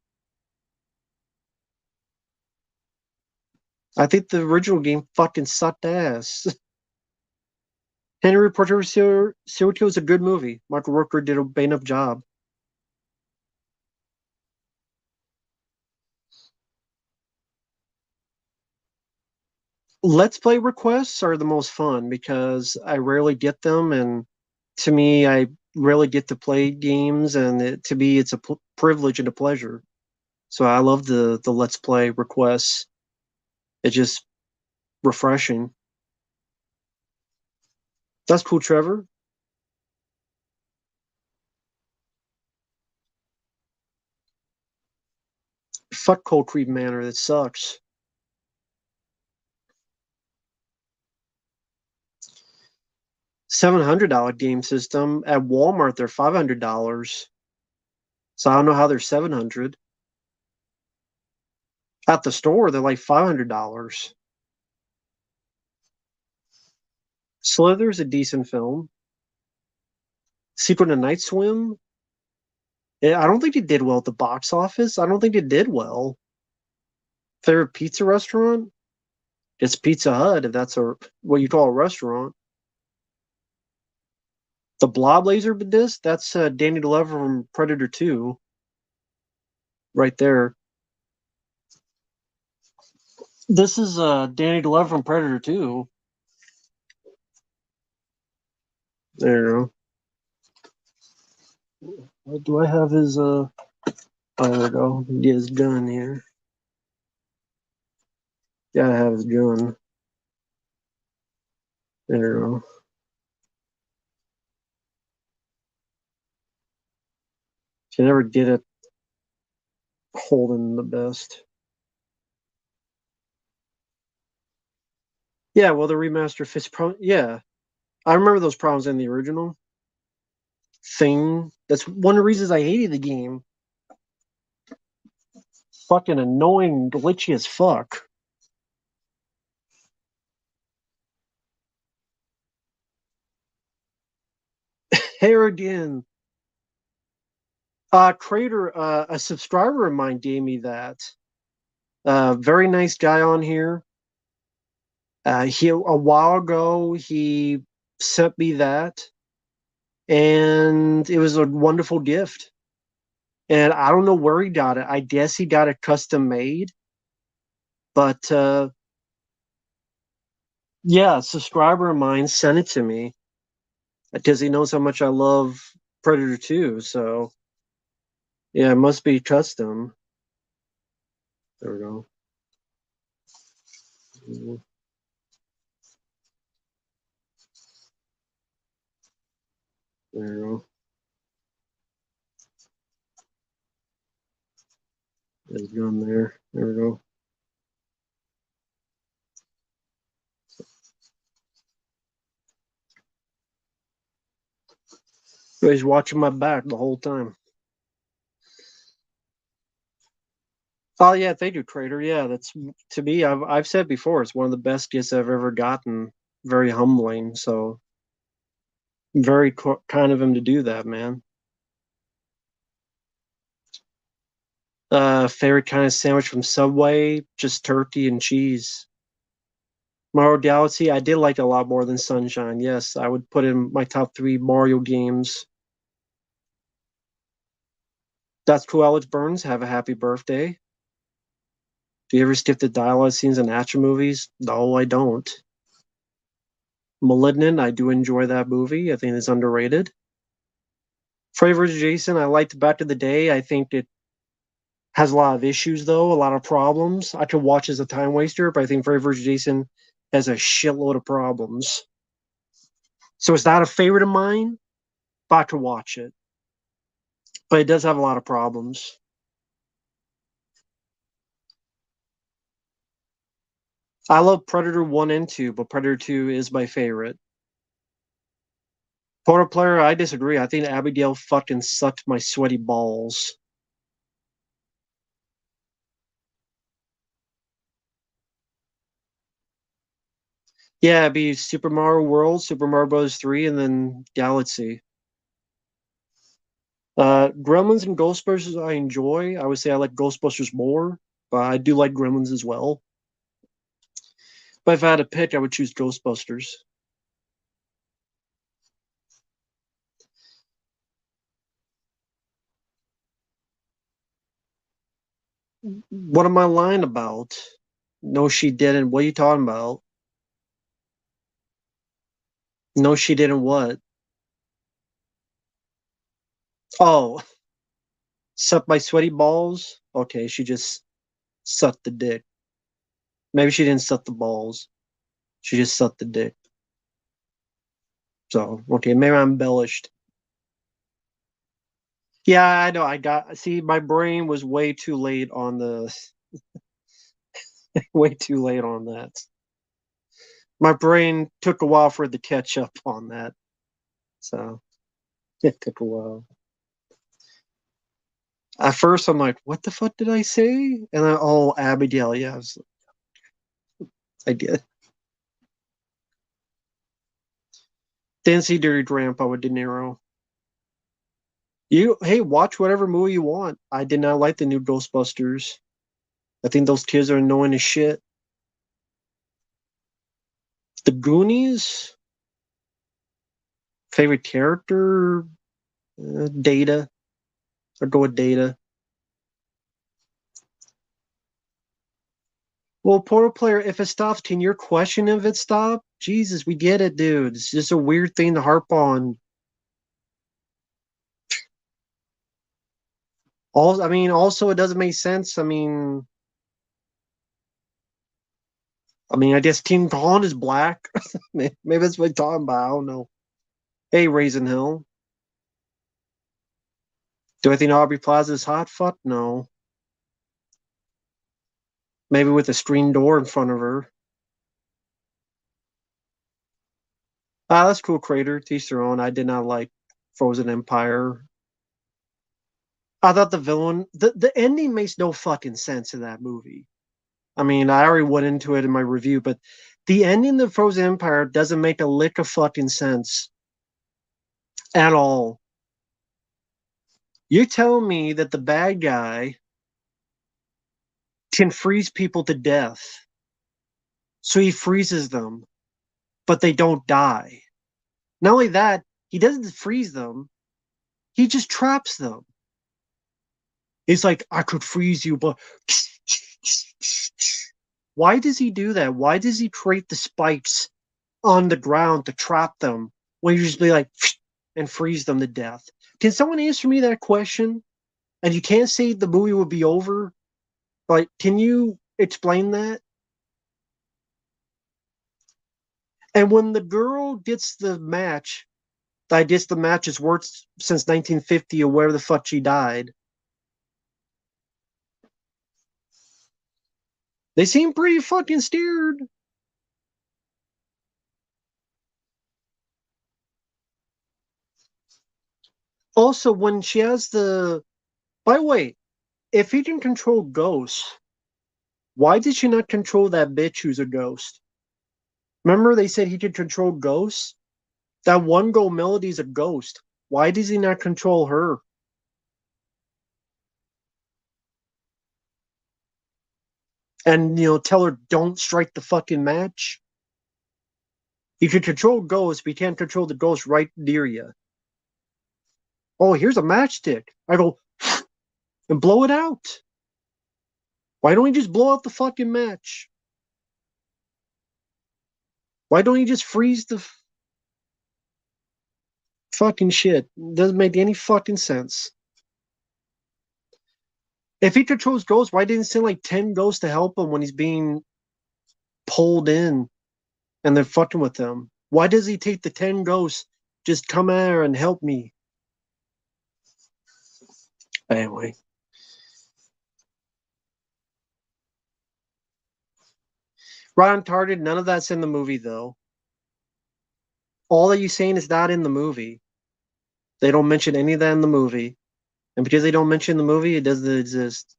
S1: I think the original game fucking sucked ass. Henry Portrait of Syracuse is a good movie. Michael Rooker did a bang up job. Let's play requests are the most fun because I rarely get them, and to me, I rarely get to play games, and to me, it's a privilege and a pleasure. So I love the let's play requests. It's just refreshing. That's cool, Trevor. Fuck Cold Creek Manor. That sucks. $700 game system at Walmart. They're $500. So I don't know how they're 700. At the store, they're like $500. Slither's a decent film. Secret of Night Swim. Yeah, I don't think it did well at the box office. I don't think it did well. Favorite pizza restaurant? It's Pizza Hut, if that's a what you call a restaurant. The Blob Laser disc, that's Danny Glover from Predator 2, right there. This is Danny Glover from Predator 2. There you go. Do I have his oh, there we go. Get his gun here. Gotta have his gun. There you go. Can never get it holding the best. Yeah, well, the remaster fits. Yeah, I remember those problems in the original thing. That's one of the reasons I hated the game. Fucking annoying, glitchy as fuck. Here again. Crater, a subscriber of mine gave me that. Very nice guy on here. He a while ago he sent me that, and it was a wonderful gift. And I don't know where he got it. I guess he got it custom made. But yeah, a subscriber of mine sent it to me because he knows how much I love Predator 2. So yeah, it must be custom. There we go. There we go. There's a gun there. There we go. He's watching my back the whole time. Oh yeah, thank you, Crater. Yeah, that's to me. I've said before, it's one of the best gifts I've ever gotten. Very humbling. So very kind of him to do that, man. Favorite kind of sandwich from Subway, just turkey and cheese. Mario Galaxy, I did like it a lot more than Sunshine. Yes, I would put in my top three Mario games. That's cool, Alex Burns. Have a happy birthday. Do you ever skip the dialogue scenes in action movies? No, I don't. Malignant, I do enjoy that movie. I think it's underrated. Freddy vs. Jason, I liked Back to the Day. I think it has a lot of issues, though, a lot of problems. I could watch as a time waster, but I think Freddy vs. Jason has a shitload of problems. So it's not a favorite of mine, but I could watch it. But it does have a lot of problems. I love Predator 1 and 2, but Predator 2 is my favorite. Portal Player, I disagree. I think Abigail fucking sucked my sweaty balls. Yeah, it'd be Super Mario World, Super Mario Bros. 3, and then Galaxy. Gremlins and Ghostbusters I enjoy. I would say I like Ghostbusters more, but I do like Gremlins as well. But if I had to pick, I would choose Ghostbusters. What am I lying about? No, she didn't. What are you talking about? No, she didn't what? Oh, suck my sweaty balls? Okay, she just sucked the dick. Maybe she didn't suck the balls. She just sucked the dick. So, okay, maybe I'm embellished. Yeah, I know. See, my brain was way too late on the, way too late on that. My brain took a while for it to catch up on that. So, it took a while. At first, I'm like, what the fuck did I say? And then, oh, Abigail, yes, I did. Didn't see Dirty Grandpa with De Niro. Hey, watch whatever movie you want. I did not like the new Ghostbusters. I think those kids are annoying as shit. The Goonies, favorite character, Data. I'll go with Data. Well, Portal Player, if it stops, can your question if it stop? Jesus, we get it, dude. It's just a weird thing to harp on. Also, it doesn't make sense. I guess King Kong is black. Maybe that's what I'm talking about. I don't know. Hey, Raisin Hill. Do I think Aubrey Plaza is hot? Fuck no. Maybe with a screen door in front of her. Ah, that's cool, Crater. Teach their own. I did not like Frozen Empire. I thought the ending makes no fucking sense in that movie. I already went into it in my review, but the ending of Frozen Empire doesn't make a lick of fucking sense at all. You're telling me that the bad guy can freeze people to death, so he freezes them, but they don't die. Not only that, he doesn't freeze them, he just traps them. It's like, I could freeze you, but why does he do that? Why does he create the spikes on the ground to trap them when you just be like and freeze them to death? Can someone answer me that question? And you can't say the movie would be over. Like, can you explain that? And when the girl gets the match, I guess the match has worked since 1950 or where the fuck she died. They seem pretty fucking scared. Also, when she has the. By the way, if he can control ghosts, why did she not control that bitch who's a ghost? Remember they said he could control ghosts? That one go Melody's a ghost. Why does he not control her? And tell her don't strike the fucking match. You can control ghosts, but you can't control the ghost right near you. Oh, here's a matchstick. I go and blow it out. Why don't you just blow out the fucking match? Why don't you just freeze the fucking shit? Doesn't make any fucking sense. If he controls ghosts, why didn't he send like 10 ghosts to help him when he's being pulled in and they're fucking with him? Why does he take the 10 ghosts? Just come here and help me. Anyway. Ron Uncharted, none of that's in the movie though. All that you're saying is not in the movie. They don't mention any of that in the movie. And because they don't mention the movie, it doesn't exist.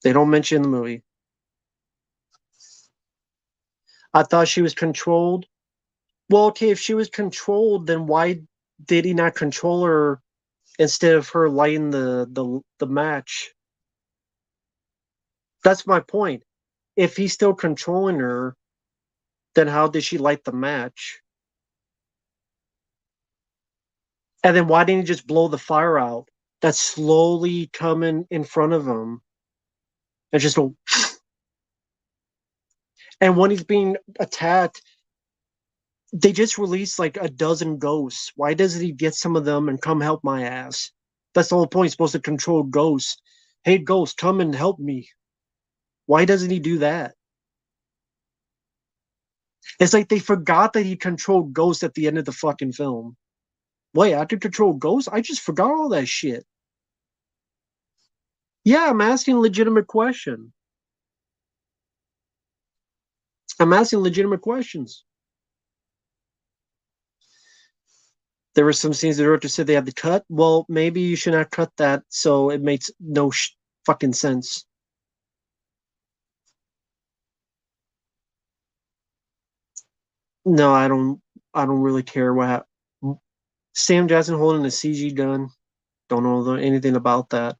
S1: They don't mention the movie. I thought she was controlled. Well, okay, if she was controlled, then why did he not control her instead of her lighting the match? That's my point. If he's still controlling her, then how did she light the match? And then why didn't he just blow the fire out? That's slowly coming in front of him and just go. And when he's being attacked, they just released like a dozen ghosts. Why doesn't he get some of them and come help my ass? That's the whole point. He's supposed to control ghosts. Hey, ghost, come and help me. Why doesn't he do that? It's like they forgot that he controlled ghosts at the end of the fucking film. Wait, I could control ghosts? I just forgot all that shit. Yeah, I'm asking a legitimate question. I'm asking legitimate questions. There were some scenes the director said they had to cut. Well, maybe you should not cut that, so it makes no fucking sense. No, I don't. I don't really care what happened. Sam Jackson holding a CG gun. Don't know anything about that.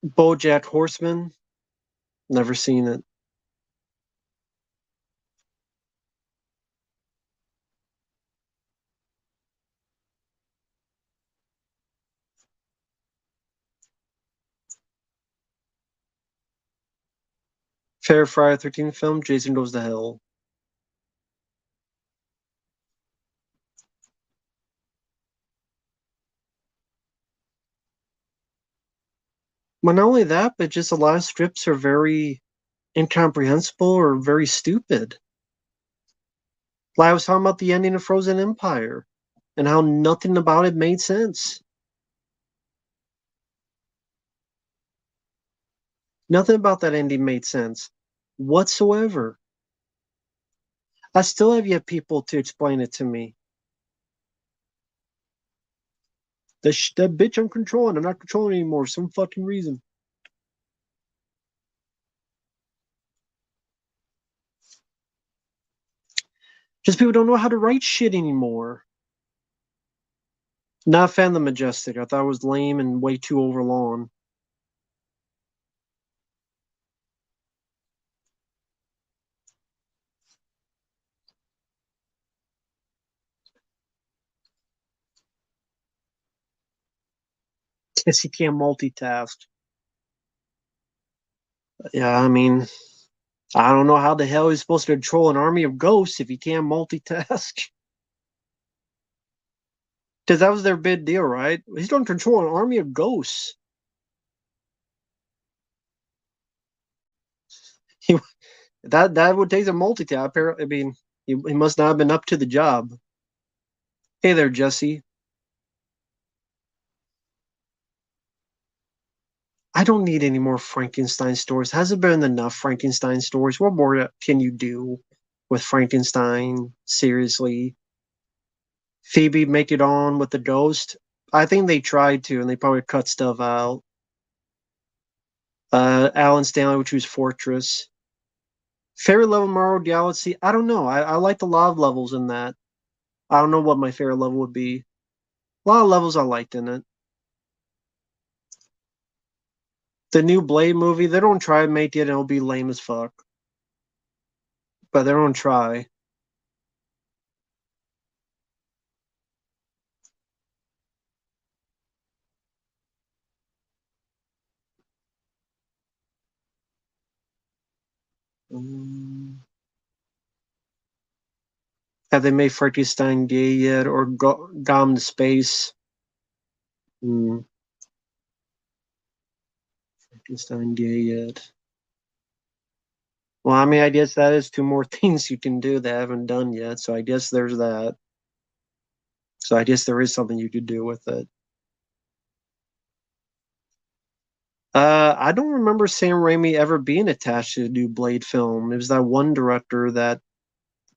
S1: BoJack Horseman. Never seen it. Fair Friday 13th film. Jason Goes to Hell. But not only that, but just a lot of strips are very incomprehensible or very stupid. Like I was talking about the ending of Frozen Empire and how nothing about it made sense. Nothing about that ending made sense whatsoever. I still have yet people to explain it to me. That bitch I'm controlling, I'm not controlling anymore for some fucking reason. Just people don't know how to write shit anymore. Not a fan of the Majestic. I thought it was lame and way too overlong. Guess he can't multitask. Yeah, I mean, I don't know how the hell he's supposed to control an army of ghosts if he can't multitask. Because that was their big deal, right? He's going to control an army of ghosts. He, that would take a multitask. I mean, he must not have been up to the job. Hey there, Jesse. I don't need any more Frankenstein stories. Hasn't been enough Frankenstein stories. What more can you do with Frankenstein? Seriously. Phoebe make it on with the ghost? I think they tried to, and they probably cut stuff out. Alan Stanley, which was Fortress. Favorite level Mario Galaxy? I don't know. I like the lot of levels in that. I don't know what my favorite level would be. A lot of levels I liked in it. The new Blade movie, they don't try to make it and it'll be lame as fuck. But they don't try. Um, have they made Frankenstein gay yet or gone to space? Hmm, Frankenstein gay yet? Well, I mean, I guess that is two more things you can do that I haven't done yet. So I guess there's that. So I guess there is something you could do with it. I don't remember Sam Raimi ever being attached to a new Blade film. It was that one director that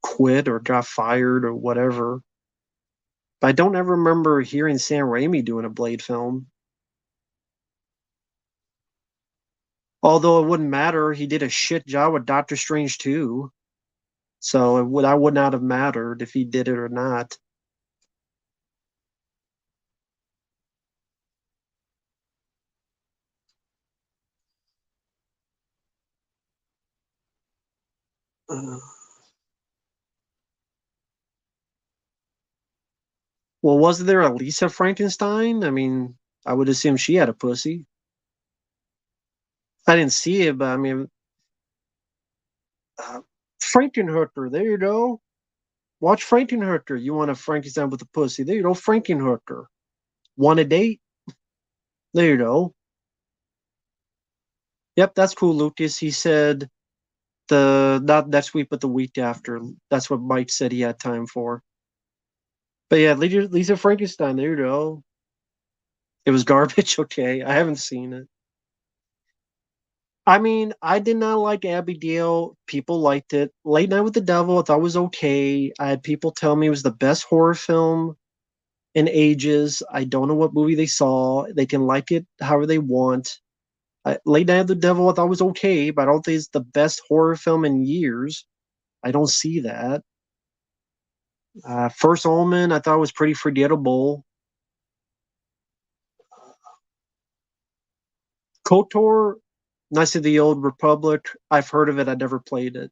S1: quit or got fired or whatever. But I don't ever remember hearing Sam Raimi doing a Blade film. Although it wouldn't matter, he did a shit job with Doctor Strange too. So that would not have mattered if he did it or not. Uh, well, wasn't there a Lisa Frankenstein? I mean, I would assume she had a pussy. I didn't see it, but I mean, uh, Frankenhooker. There you go. Watch Frankenhooker. You want a Frankenstein with a pussy? There you go, Frankenhooker. Want a date? There you go. Yep, that's cool, Lucas. He said the not next week, but the week after. That's what Mike said he had time for. But yeah, Lisa Frankenstein. There you go. It was garbage. Okay, I haven't seen it. I mean, I did not like Abigail. People liked it. Late Night with the Devil, I thought was okay. I had people tell me it was the best horror film in ages. I don't know what movie they saw. They can like it however they want. Late Night with the Devil, I thought was okay, but I don't think it's the best horror film in years. I don't see that. First Omen, I thought was pretty forgettable. KOTOR, Knights of the Old Republic, I've heard of it. I never played it.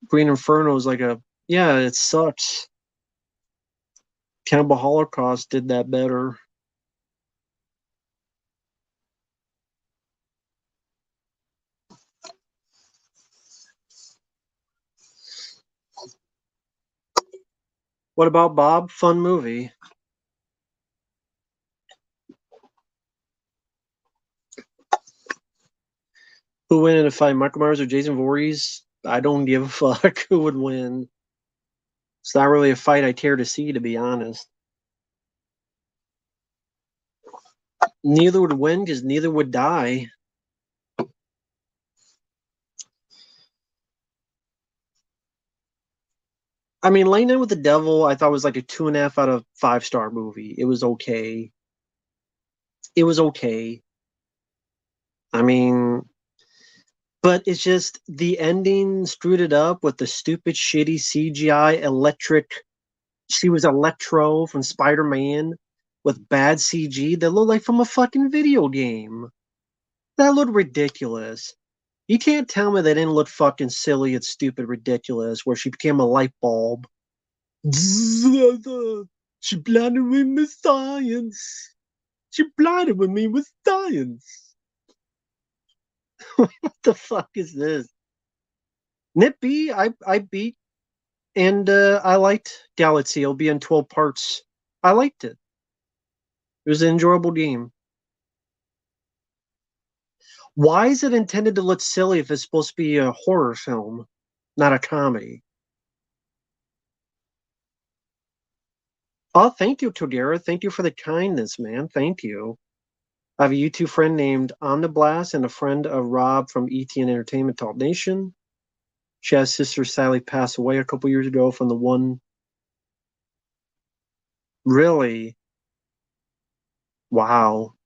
S1: Green Inferno is like a yeah, it sucks. Cannibal Holocaust did that better. What about Bob? Fun movie. Who win in a fight, Michael Myers or Jason Voorhees? I don't give a fuck who would win. It's not really a fight I care to see, to be honest. Neither would win because neither would die. I mean, Late Night with the Devil, I thought was like a 2.5 out of 5-star movie. It was okay. It was okay. I mean, but it's just the ending screwed it up with the stupid, shitty CGI electric. She was Electro from Spider Man with bad CG that looked like from a fucking video game. That looked ridiculous. You can't tell me they didn't look fucking silly and stupid ridiculous where she became a light bulb. She blinded me with science. She blinded with me with science. What the fuck is this? Nippy, I beat and I liked Galaxy. It'll be in 12 parts. I liked it. It was an enjoyable game. Why is it intended to look silly if it's supposed to be a horror film, not a comedy? Oh, thank you, Todera. Thank you for the kindness, man. Thank you. I have a YouTube friend named Omniblast and a friend of Rob from ETN Entertainment Talk Nation. She has sister Sally passed away a couple years ago from the one. Really? Wow.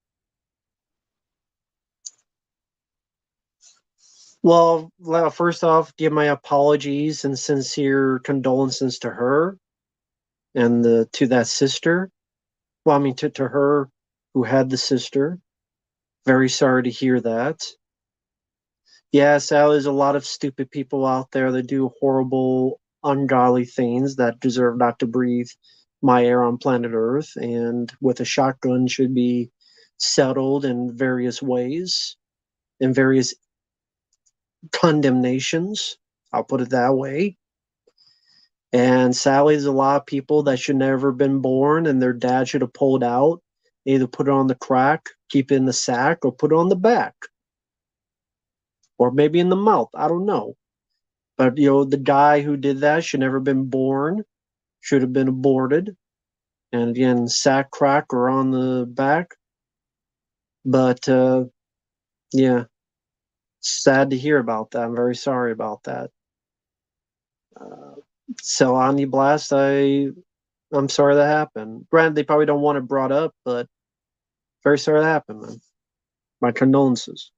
S1: Well, first off, give my apologies and sincere condolences to her and to that sister. Well, I mean to her who had the sister. Very sorry to hear that. Yeah, Sal, there's a lot of stupid people out there that do horrible, ungodly things that deserve not to breathe my air on planet Earth, and with a shotgun should be settled in various ways, in various condemnations. I'll put it that way. And sadly, there's a lot of people that should never have been born, and their dad should have pulled out, either put it on the crack, keep it in the sack, or put it on the back, or maybe in the mouth. I don't know. But the guy who did that should never have been born. Should have been aborted. And again, sack crack or on the back. But yeah, sad to hear about that. I'm very sorry about that. Uh, so Omni Blast, I'm sorry that happened. Granted, they probably don't want it brought up, but very sorry that happened, man. My condolences.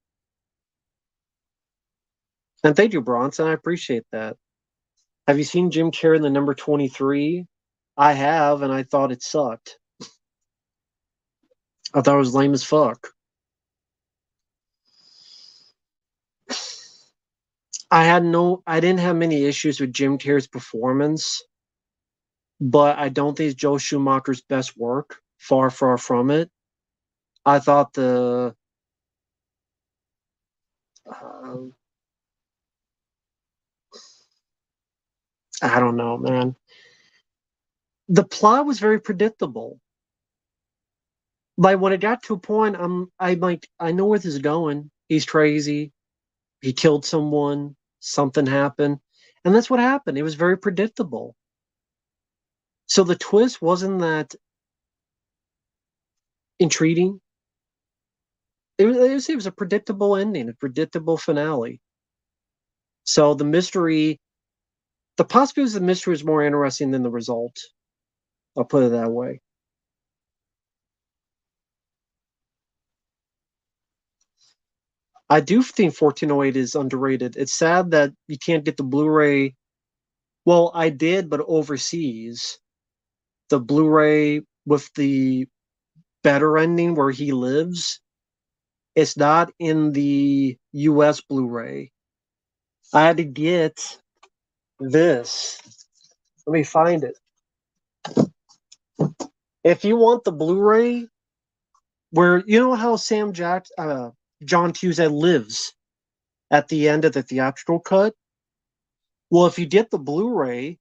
S1: And thank you, Bronson. I appreciate that. Have you seen Jim Carrey in the number 23? I have, and I thought it sucked. I thought it was lame as fuck. I didn't have many issues with Jim Carrey's performance, but I don't think it's Joe Schumacher's best work. Far, far from it. I thought uh, I don't know, man. The plot was very predictable. Like when it got to a point, I'm like, I know where this is going. He's crazy. He killed someone. Something happened, and that's what happened. It was very predictable. So the twist wasn't that intriguing. It was a predictable ending, a predictable finale. So the possibilities of the mystery is more interesting than the result. I'll put it that way. I do think 1408 is underrated. It's sad that you can't get the Blu-ray. Well, I did, but overseas, the Blu-ray with the better ending where he lives, it's not in the US Blu-ray. I had to get this. Let me find it. If you want the Blu-ray, where you know how John Cusack lives at the end of the theatrical cut. Well, if you get the Blu-ray,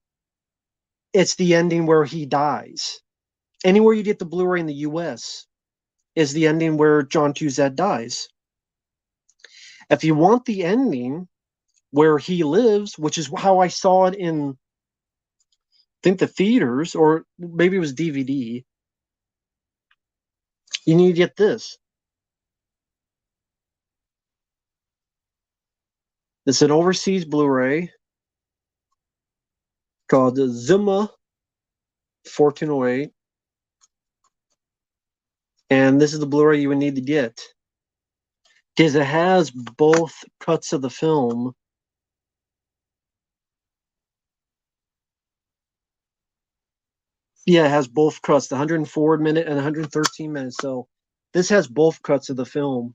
S1: it's the ending where he dies. Anywhere you get the Blu-ray in the U.S. is the ending where John Cusack dies. If you want the ending where he lives, which is how I saw it in, I think the theaters, or maybe it was DVD, you need to get this. It's an overseas Blu-ray called Zima 1408. And this is the Blu-ray you would need to get. Because it has both cuts of the film. Yeah, it has both cuts, the 104-minute and 113 minutes. So this has both cuts of the film.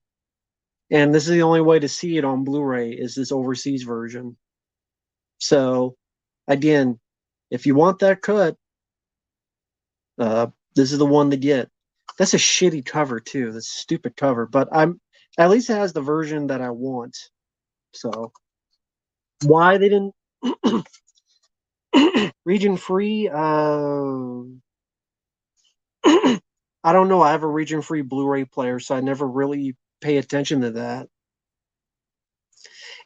S1: And this is the only way to see it on Blu-ray is this overseas version. So again, if you want that cut, this is the one to get. That's a shitty cover too. That's a stupid cover, but at least it has the version that I want. So why they didn't region free? I don't know. I have a region free Blu-ray player, so I never really pay attention to that.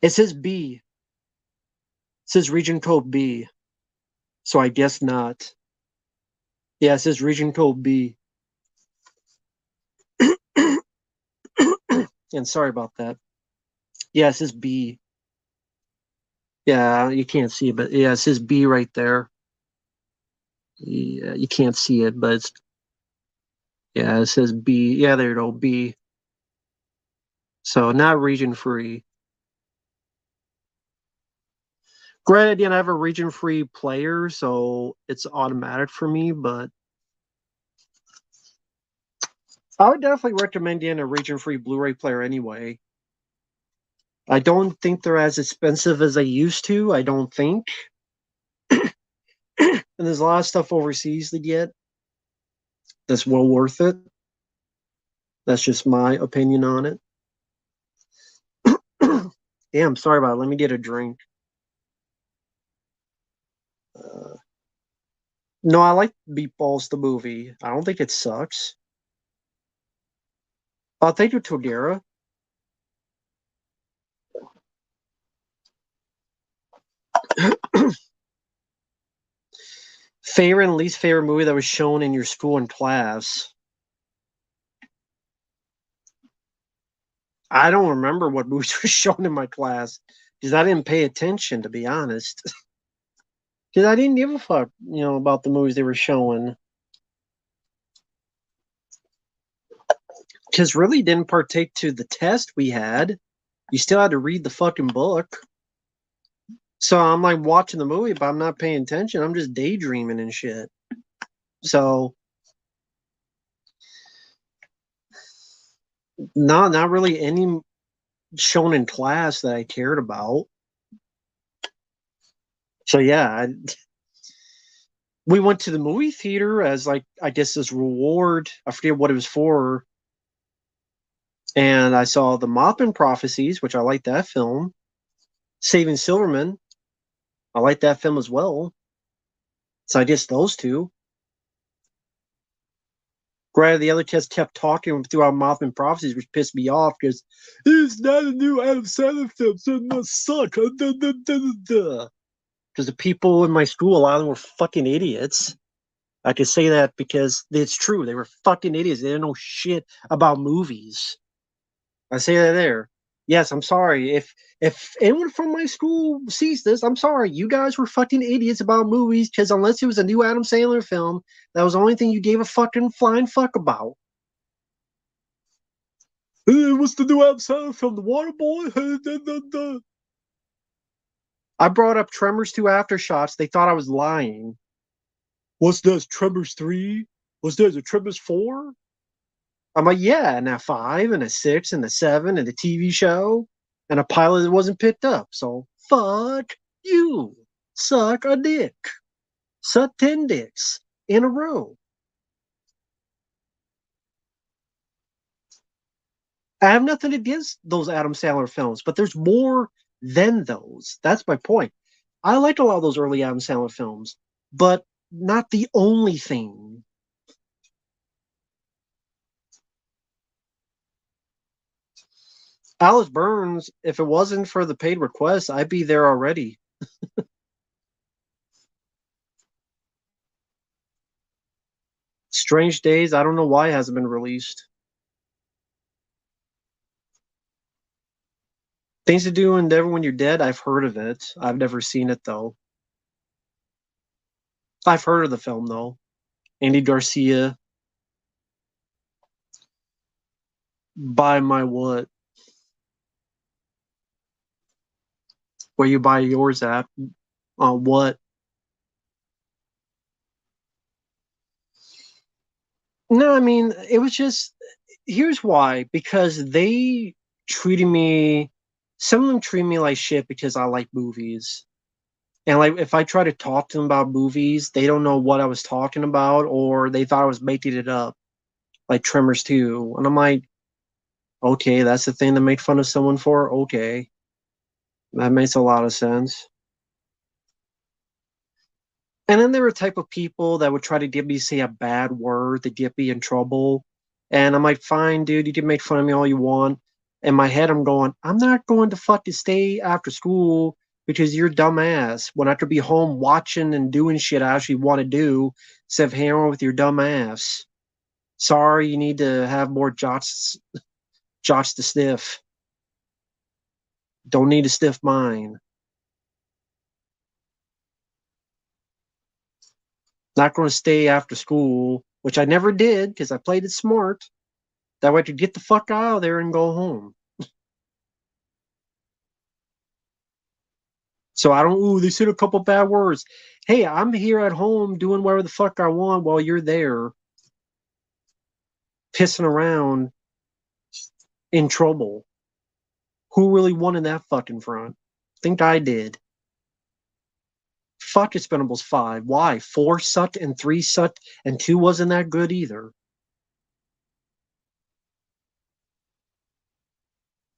S1: It says B. It says region code B. So I guess not. Yeah, it says region code B. And sorry about that. Yeah, it says B. Yeah, you can't see it, but yeah, it says B right there. Yeah, you can't see it, but yeah, it says B. Yeah, there you go, B. So not region free. Granted, I have a region free player, so it's automatic for me, but I would definitely recommend getting a region free Blu-ray player anyway. I don't think they're as expensive as they used to. I don't think. And there's a lot of stuff overseas to get that's well worth it. That's just my opinion on it. Damn, sorry about it. Let me get a drink. Uh, no, I like Meatballs the movie. I don't think it sucks. Thank you, Togera. Favorite and least favorite movie that was shown in your school and class. I don't remember what movies were shown in my class because I didn't pay attention, to be honest. Because I didn't give a fuck, about the movies they were showing. Because really didn't partake to the test we had. You still had to read the fucking book. So I'm like watching the movie, but I'm not paying attention. I'm just daydreaming and shit. So not really any shown in class that I cared about. So yeah, we went to the movie theater as like I guess this reward. I forget what it was for. And I saw the Mothman Prophecies, which I like that film. Saving Silverman, I like that film as well. So I guess those two. Granted, the other kids kept talking throughout Mothman Prophecies, which pissed me off because it's not a new Adam Sandler film, so it must suck. Because the people in my school, a lot of them were fucking idiots. I can say that because it's true. They were fucking idiots. They didn't know shit about movies. I say that there. Yes, I'm sorry. If anyone from my school sees this, I'm sorry. You guys were fucking idiots about movies because unless it was a new Adam Sandler film, that was the only thing you gave a fucking flying fuck about. Hey, what's the new Adam Sandler film? The Water Boy? I brought up Tremors 2 Aftershocks. They thought I was lying. What's this? Tremors 3? What's this? A Tremors 4? I'm like, yeah, and a 5 and a 6 and a 7 and a TV show and a pilot that wasn't picked up. So fuck you. Suck a dick. Suck 10 dicks in a row. I have nothing against those Adam Sandler films, but there's more than those. That's my point. I like a lot of those early Adam Sandler films, but not the only thing. Alice Burns, if it wasn't for the paid requests, I'd be there already. Strange Days, I don't know why it hasn't been released. Things to Do in Never When You're Dead, I've heard of it. I've never seen it though. I've heard of the film though. Andy Garcia, buy my what? Where you buy yours at? What? No, I mean, it was just, here's why. Because they treated me, some of them treat me like shit because I like movies. And like, if I try to talk to them about movies, they don't know what I was talking about, or they thought I was making it up, like Tremors 2. And I'm like, okay, that's the thing to make fun of someone for? Okay. That makes a lot of sense. And then there were type of people that would try to get me to say a bad word to get me in trouble. And I'm like, fine, dude, you can make fun of me all you want. In my head, I'm going, I'm not going to fucking stay after school because you're dumbass. When I could be home watching and doing shit I actually want to do instead of hanging around with your dumb ass. Sorry, you need to have more jots to sniff. Don't need to sniff mine. Not going to stay after school, which I never did because I played it smart. That way I could get the fuck out of there and go home. So I don't, ooh, they said a couple bad words. Hey, I'm here at home doing whatever the fuck I want while you're there pissing around in trouble. Who really won in that fucking front? Think I did. Fuck Expendables 5. Why? 4 sucked and 3 sucked and 2 wasn't that good either.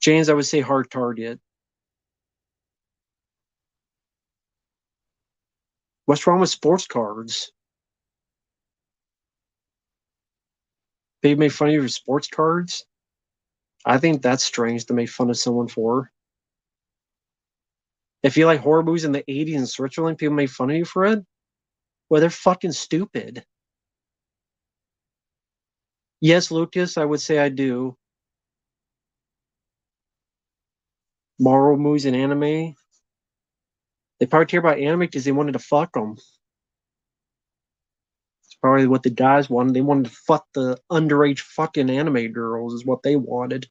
S1: James, I would say hard target. What's wrong with sports cards? They make fun of your sports cards? I think that's strange to make fun of someone for. If you like horror movies in the 80s in Switzerland, people make fun of you for it. Well, they're fucking stupid. Yes, Lucas, I would say I do. Marvel movies and anime. They probably care about anime because they wanted to fuck them. It's probably what the guys wanted. They wanted to fuck the underage fucking anime girls, is what they wanted.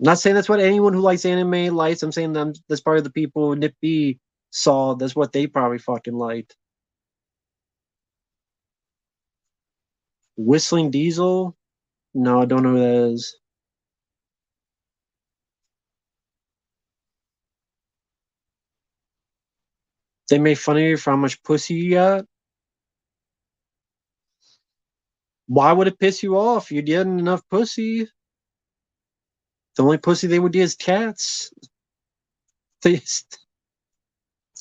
S1: I'm not saying that's what anyone who likes anime likes. I'm saying that's probably the people Nip B saw. That's what they probably fucking liked. Whistling Diesel? No, I don't know who that is. They made fun of you for how much pussy you got. Why would it piss you off? You didn't enough pussy. The only pussy they would get is cats. They,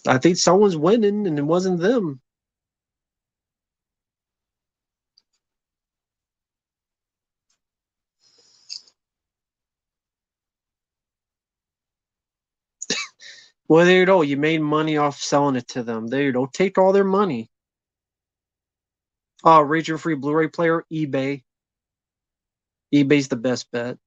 S1: I think someone's winning, and it wasn't them. Well, there you go. You made money off selling it to them. There you go. Take all their money. Oh, region free Blu-ray player, eBay. eBay's the best bet.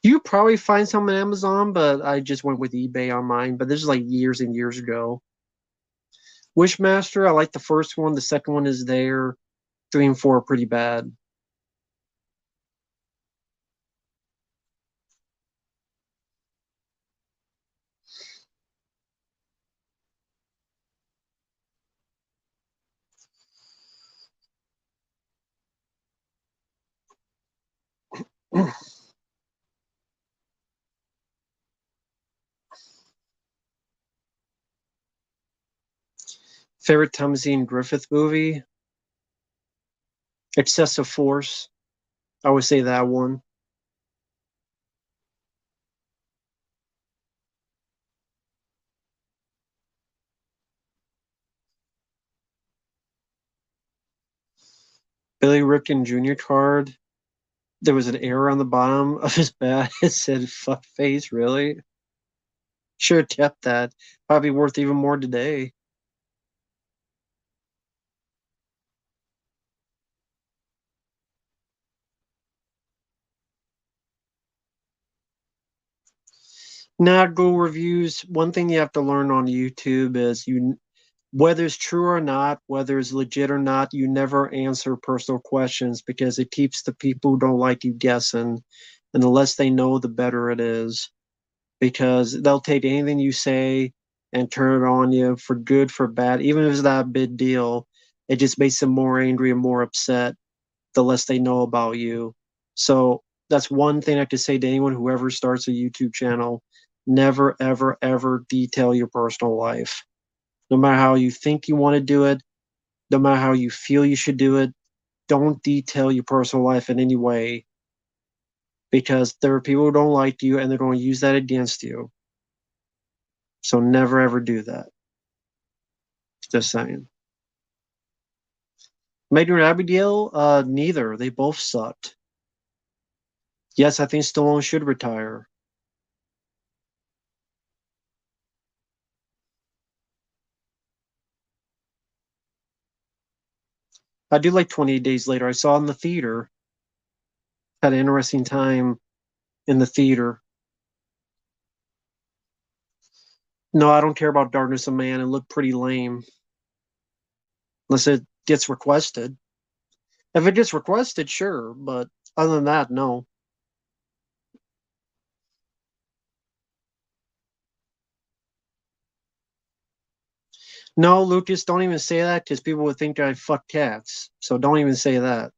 S1: You probably find some on Amazon, but I just went with eBay on mine. But this is like years and years ago. Wishmaster, I like the first one. The second one is there. Three and four are pretty bad. Favorite Thomas Ian Griffith movie? Excessive Force. I would say that one. Billy Ripken Jr. card. There was an error on the bottom of his bat. It said "fuck face." Really? Should have kept that. Probably worth even more today. Now, Google reviews. One thing you have to learn on YouTube is whether it's true or not, whether it's legit or not, you never answer personal questions because it keeps the people who don't like you guessing. And the less they know, the better it is. Because they'll take anything you say and turn it on you for good, for bad, even if it's not a big deal. It just makes them more angry and more upset the less they know about you. So that's one thing I could say to anyone who ever starts a YouTube channel. Never, ever, ever detail your personal life. No matter how you think you want to do it, no matter how you feel you should do it, don't detail your personal life in any way because there are people who don't like you and they're going to use that against you. So never ever do that. Just saying. Megan and Abigail, neither. They both sucked. Yes, I think Stallone should retire. I do like 28 Days Later. I saw it in the theater. Had an interesting time in the theater. No, I don't care about Darkness of Man. It looked pretty lame. Unless it gets requested. If it gets requested, sure. But other than that, no. No, Lucas, don't even say that because people would think I fuck cats. So don't even say that.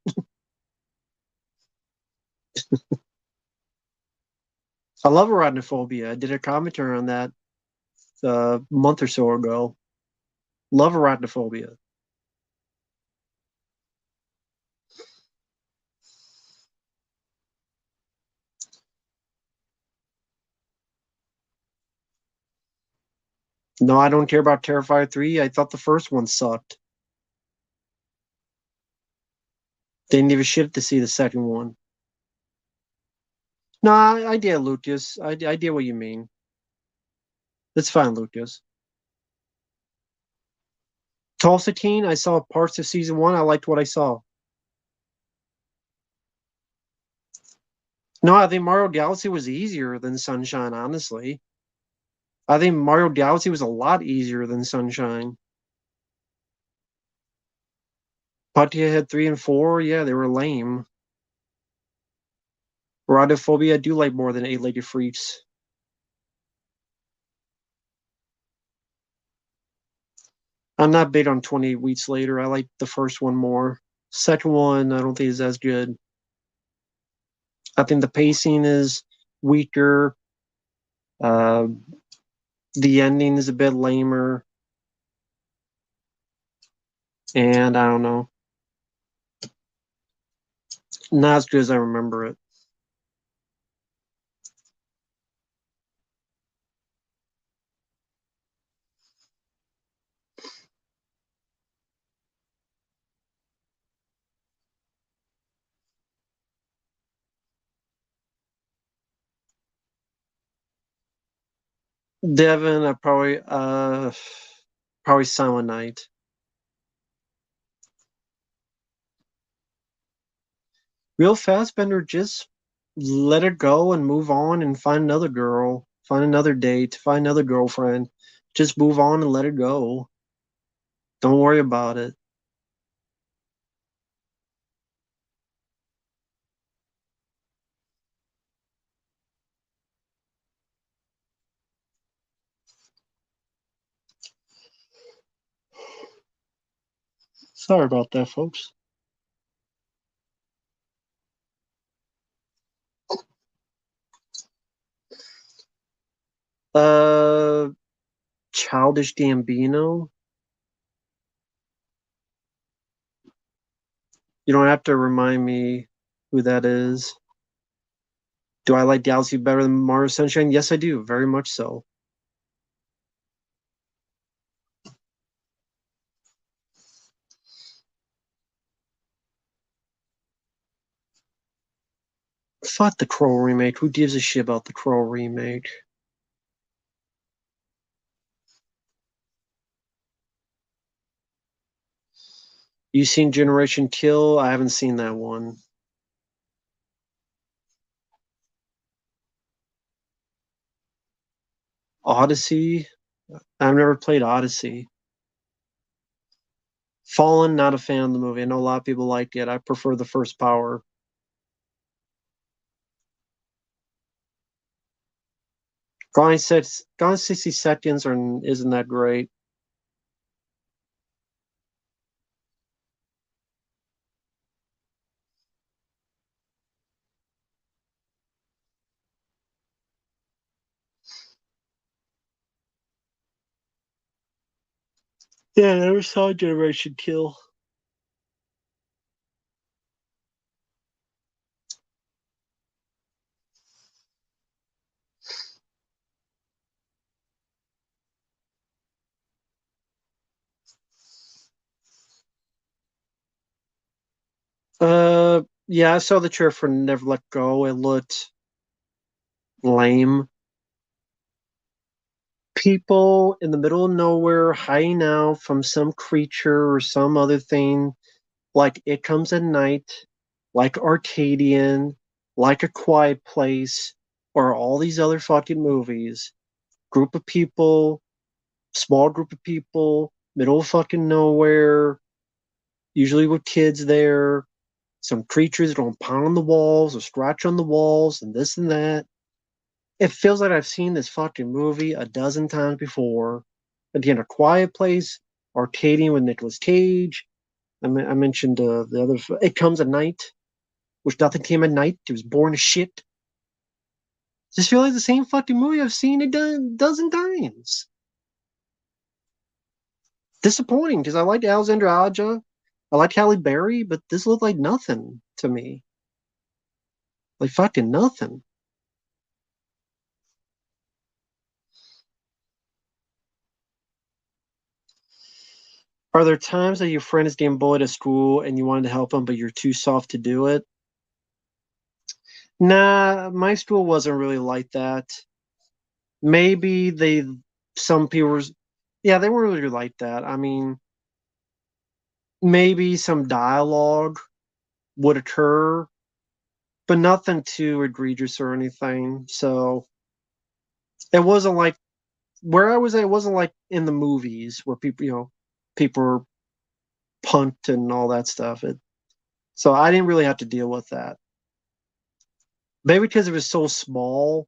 S1: I love arachnophobia. I did a commentary on that a month or so ago. Love arachnophobia. No, I don't care about Terrifier 3. I thought the first one sucked. Didn't give a shit to see the second one. No, I get Lucas. I get what you mean. It's fine, Lucas. Tulsa King, I saw parts of season one. I liked what I saw. No, I think Mario Galaxy was easier than Sunshine, honestly. I think Mario Galaxy was a lot easier than Sunshine. Patia had three and four. Yeah, they were lame. Erotophobia, I do like more than eight-legged freaks. I'm not big on 28 Weeks Later. I like the first one more. Second one, I don't think is as good. I think the pacing is weaker. Uh, the ending is a bit lamer, and I don't know, not as good as I remember it. Devin, I probably Silent Night. Real Fastbender, just let it go and move on and find another girl, find another date, find another girlfriend. Just move on and let it go. Don't worry about it. Sorry about that, folks. Uh, Childish Gambino. You don't have to remind me who that is. Do I like Galaxy better than Mario Sunshine? Yes, I do. Very much so. Fuck the Crow remake. Who gives a shit about the Crow remake? You seen Generation Kill? I haven't seen that one. Odyssey? I've never played Odyssey. Fallen, not a fan of the movie. I know a lot of people like it. I prefer the first Power. Gone 60 Seconds isn't that great. Yeah, I never saw Generation Kill. Yeah, I saw the trailer for Never Let Go. It looked lame. People in the middle of nowhere hiding out from some creature or some other thing, like It Comes at Night, like Arcadian, like A Quiet Place, or all these other fucking movies. Group of people, small group of people, middle of fucking nowhere, usually with kids there. Some creatures going to pound on the walls or scratch on the walls and this and that. It feels like I've seen this fucking movie a dozen times before. Again, A Quiet Place, Arcadian with Nicolas Cage. I mentioned the other. It Comes at Night, which nothing came at night. It was boring as shit. Just feel like the same fucking movie I've seen a dozen times. Disappointing because I liked Alexandra Aja, I liked Halle Berry, but this looked like nothing to me. Like fucking nothing. Are there times that your friend is getting bullied at school and you wanted to help him, but you're too soft to do it? Nah, my school wasn't really like that. Maybe some people, yeah, they weren't really like that. I mean, maybe some dialogue would occur, but nothing too egregious or anything. So it wasn't like where I was at, it wasn't like in the movies where people were punked and all that stuff. So I didn't really have to deal with that. Maybe because it was so small,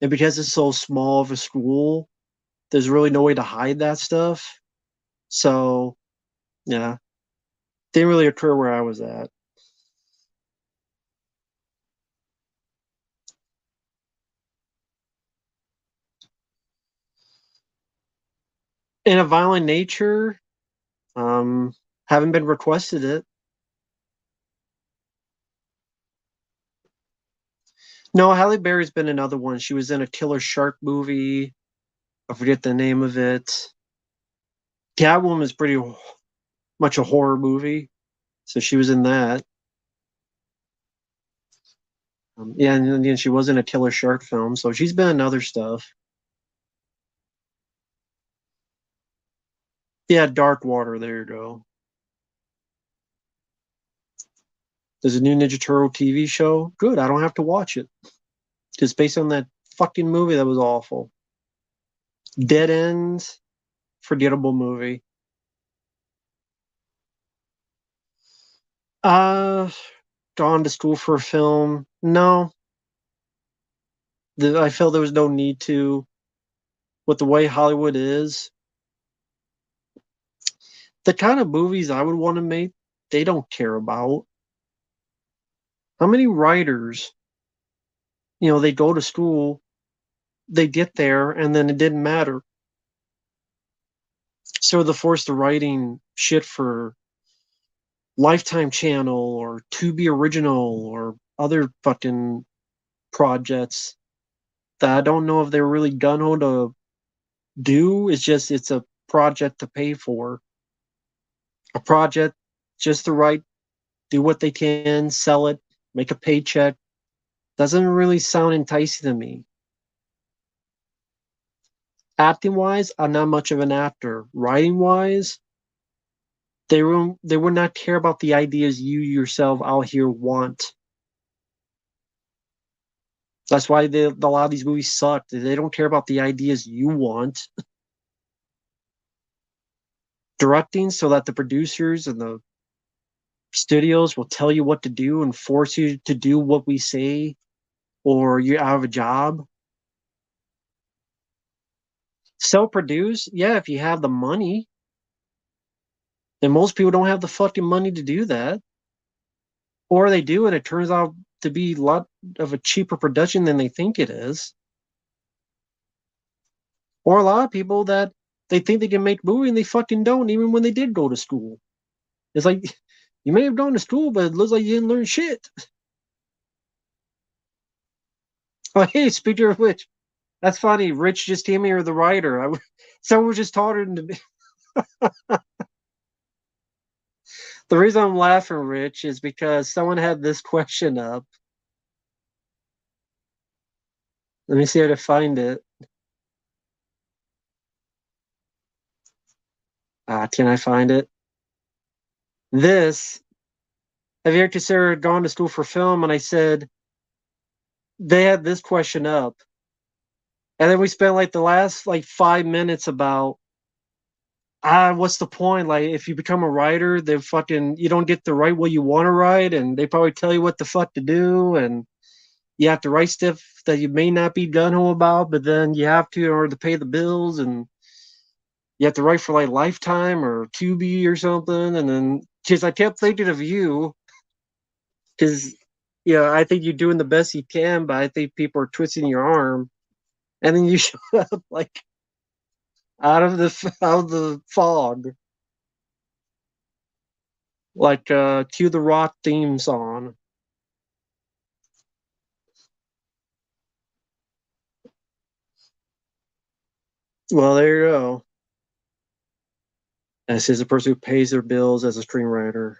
S1: and because it's so small of a school, there's really no way to hide that stuff. So yeah, didn't really occur where I was at. In a violent nature, um, haven't been requested it. No, Halle Berry's been another one. She was in a killer shark movie. I forget the name of it. Catwoman is pretty much a horror movie, so she was in that. Yeah, and then she was in a killer shark film, so she's been in other stuff. Yeah, Dark Water. There you go. There's a new Ninja Turtle TV show. Good. I don't have to watch it. Just based on that fucking movie that was awful. Dead ends. Forgettable movie. Uh, Gone to school for a film. No, I felt there was no need to. With the way Hollywood is, the kind of movies I would want to make, they don't care about. How many writers, they go to school, they get there, and then it didn't matter. So they're forced to writing shit for Lifetime Channel or To Be Original or other fucking projects that I don't know if they're really gun ho to do. It's a project to pay for, a project just to write, do what they can, sell it, make a paycheck. Doesn't really sound enticing to me. Acting wise, I'm not much of an actor. Writing wise, they would not care about the ideas you yourself out here want. That's why a lot of these movies suck. They don't care about the ideas you want. Directing so that the producers and the studios will tell you what to do and force you to do what we say, or you're out of a job. Self produce, yeah, if you have the money. And most people don't have the fucking money to do that. Or they do, and it turns out to be a lot of a cheaper production than they think it is. Or a lot of people that they think they can make movie and they fucking don't, even when they did go to school. It's like you may have gone to school, but it looks like you didn't learn shit. Oh, hey, speaking of which, that's funny. Rich just came here, the writer. Someone was just talking to me. The reason I'm laughing, Rich, is because someone had this question up. Let me see how to find it. Can I find it? This, have you ever considered gone to school for film? And I said, they had this question up. And then we spent like the last like 5 minutes about what's the point? Like if you become a writer, they fucking you don't get to write what you want to write, and they probably tell you what the fuck to do, and you have to write stuff that you may not be gun ho about, but then you have to in order to pay the bills, and you have to write for like Lifetime or Tubi or something, and then because I kept thinking of you, because I think you're doing the best you can, but I think people are twisting your arm, and then you show up like out of the fog, like cue the rock theme song. Well, there you go. This is a person who pays their bills as a screenwriter.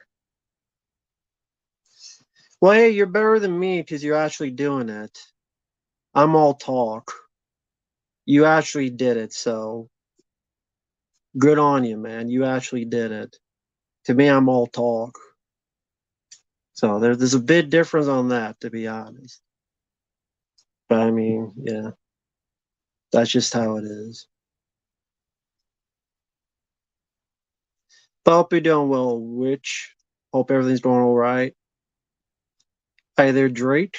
S1: Well, hey, you're better than me because you're actually doing it. I'm all talk. You actually did it, so good on you, man. You actually did it. To me, I'm all talk. So there's a big difference on that, to be honest. But I mean, yeah, that's just how it is. But hope you're doing well, Rich. Hope everything's going all right. Hey there, Drake.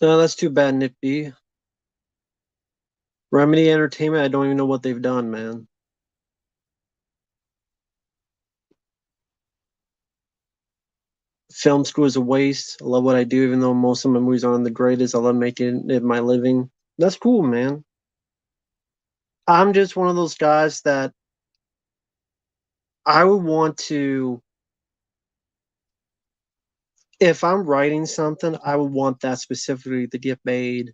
S1: No, that's too bad, Nippy. Remedy Entertainment, I don't even know what they've done, man. Film school is a waste. I love what I do, even though most of my movies aren't the greatest. I love making it my living. That's cool, man. I'm just one of those guys that I would want to, if I'm writing something, I would want that specifically to get made.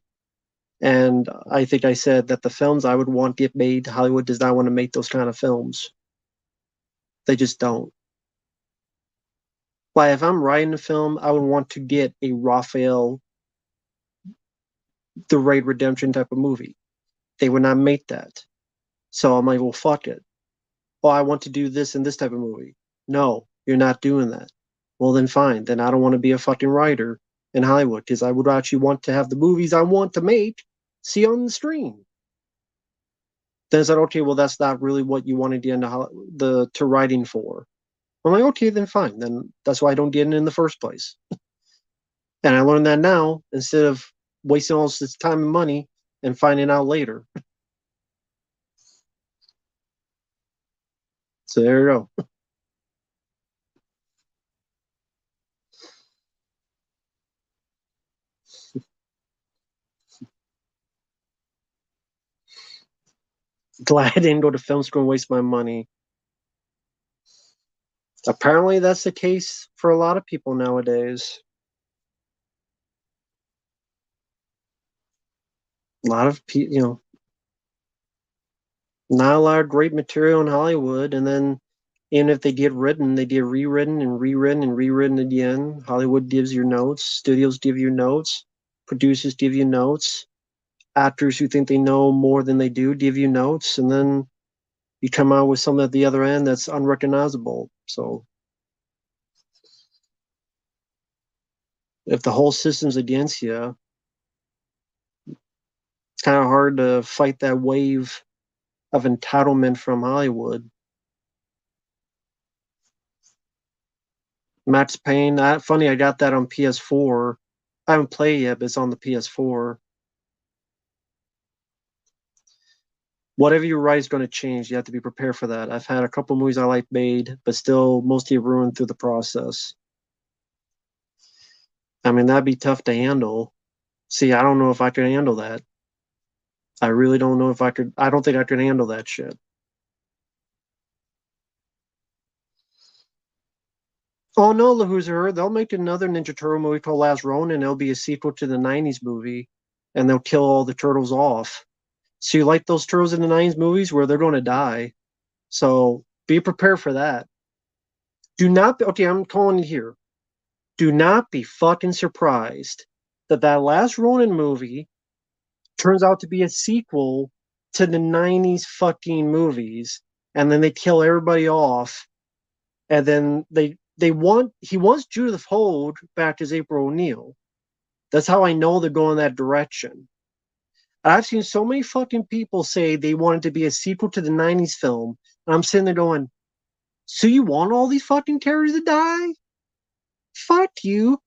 S1: And I think I said that the films I would want get made, Hollywood does not want to make those kind of films. They just don't. Like if I'm writing a film, I would want to get a Raphael, the Raid Redemption type of movie. They would not make that. So I'm like, well, fuck it. Oh, I want to do this in this type of movie. No, you're not doing that. Well, then fine. Then I don't want to be a fucking writer in Hollywood because I would actually want to have the movies I want to make see on the screen. Then I said, okay, well, that's not really what you want to get into to writing for. I'm like, okay, then fine. Then that's why I don't get in the first place. And I learned that now instead of wasting all this time and money and finding out later. So there you go. Glad I didn't go to film school and waste my money. Apparently, that's the case for a lot of people nowadays. A lot of people, not a lot of great material in Hollywood. And then, even if they get written, they get rewritten and rewritten and rewritten again. Hollywood gives you notes, studios give you notes, producers give you notes, actors who think they know more than they do give you notes. And then you come out with something at the other end that's unrecognizable. So, if the whole system's against you, it's kind of hard to fight that wave of entitlement from Hollywood. Max Payne, funny, I got that on PS4. I haven't played it yet, but it's on the PS4. Whatever you write is going to change. You have to be prepared for that. I've had a couple movies I like made, but still mostly ruined through the process. I mean, that'd be tough to handle. See, I don't know if I could handle that. I really don't know if I could. I don't think I could handle that shit. Oh no, who's heard? They'll make another Ninja Turtle movie called Last Ronin. It'll be a sequel to the '90s movie, and they'll kill all the turtles off. So you like those turtles in the '90s movies where they're going to die? So be prepared for that. Do not be, okay, I'm calling it here. Do not be fucking surprised that that last Ronin movie turns out to be a sequel to the '90s fucking movies, and then they kill everybody off, and then they want he wants Judith Holt back as April O'Neil. That's how I know they're going that direction. I've seen so many fucking people say they want it to be a sequel to the '90s film, and I'm sitting there going, so you want all these fucking characters to die? Fuck you,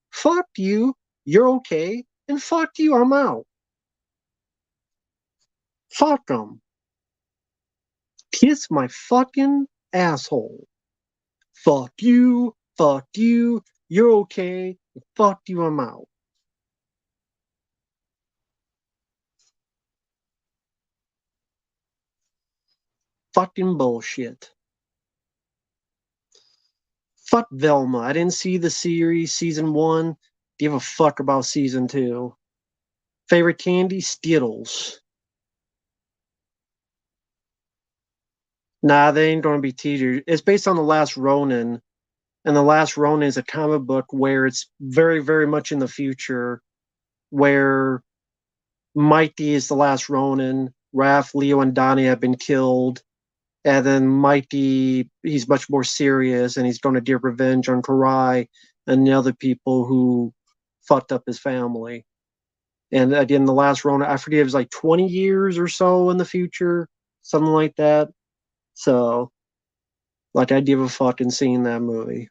S1: you're okay, and fuck you, I'm out. Fuck them. Kiss my fucking asshole. Fuck you, you're okay, fuck you, I'm out. Fucking bullshit. Fuck Velma. I didn't see the series season one. Give a fuck about season two. Favorite candy? Skittles. Nah, they ain't gonna be teasers. It's based on The Last Ronin, and The Last Ronin is a comic book where it's very, very much in the future, where Mighty is the last Ronin. Raph, Leo, and Donnie have been killed, and then Mighty, he's much more serious, and he's going to get revenge on Karai and the other people who fucked up his family. And again, the last Ronin, I forget, it was like 20 years or so in the future, something like that. So, like, I'd give a fuck in seeing that movie.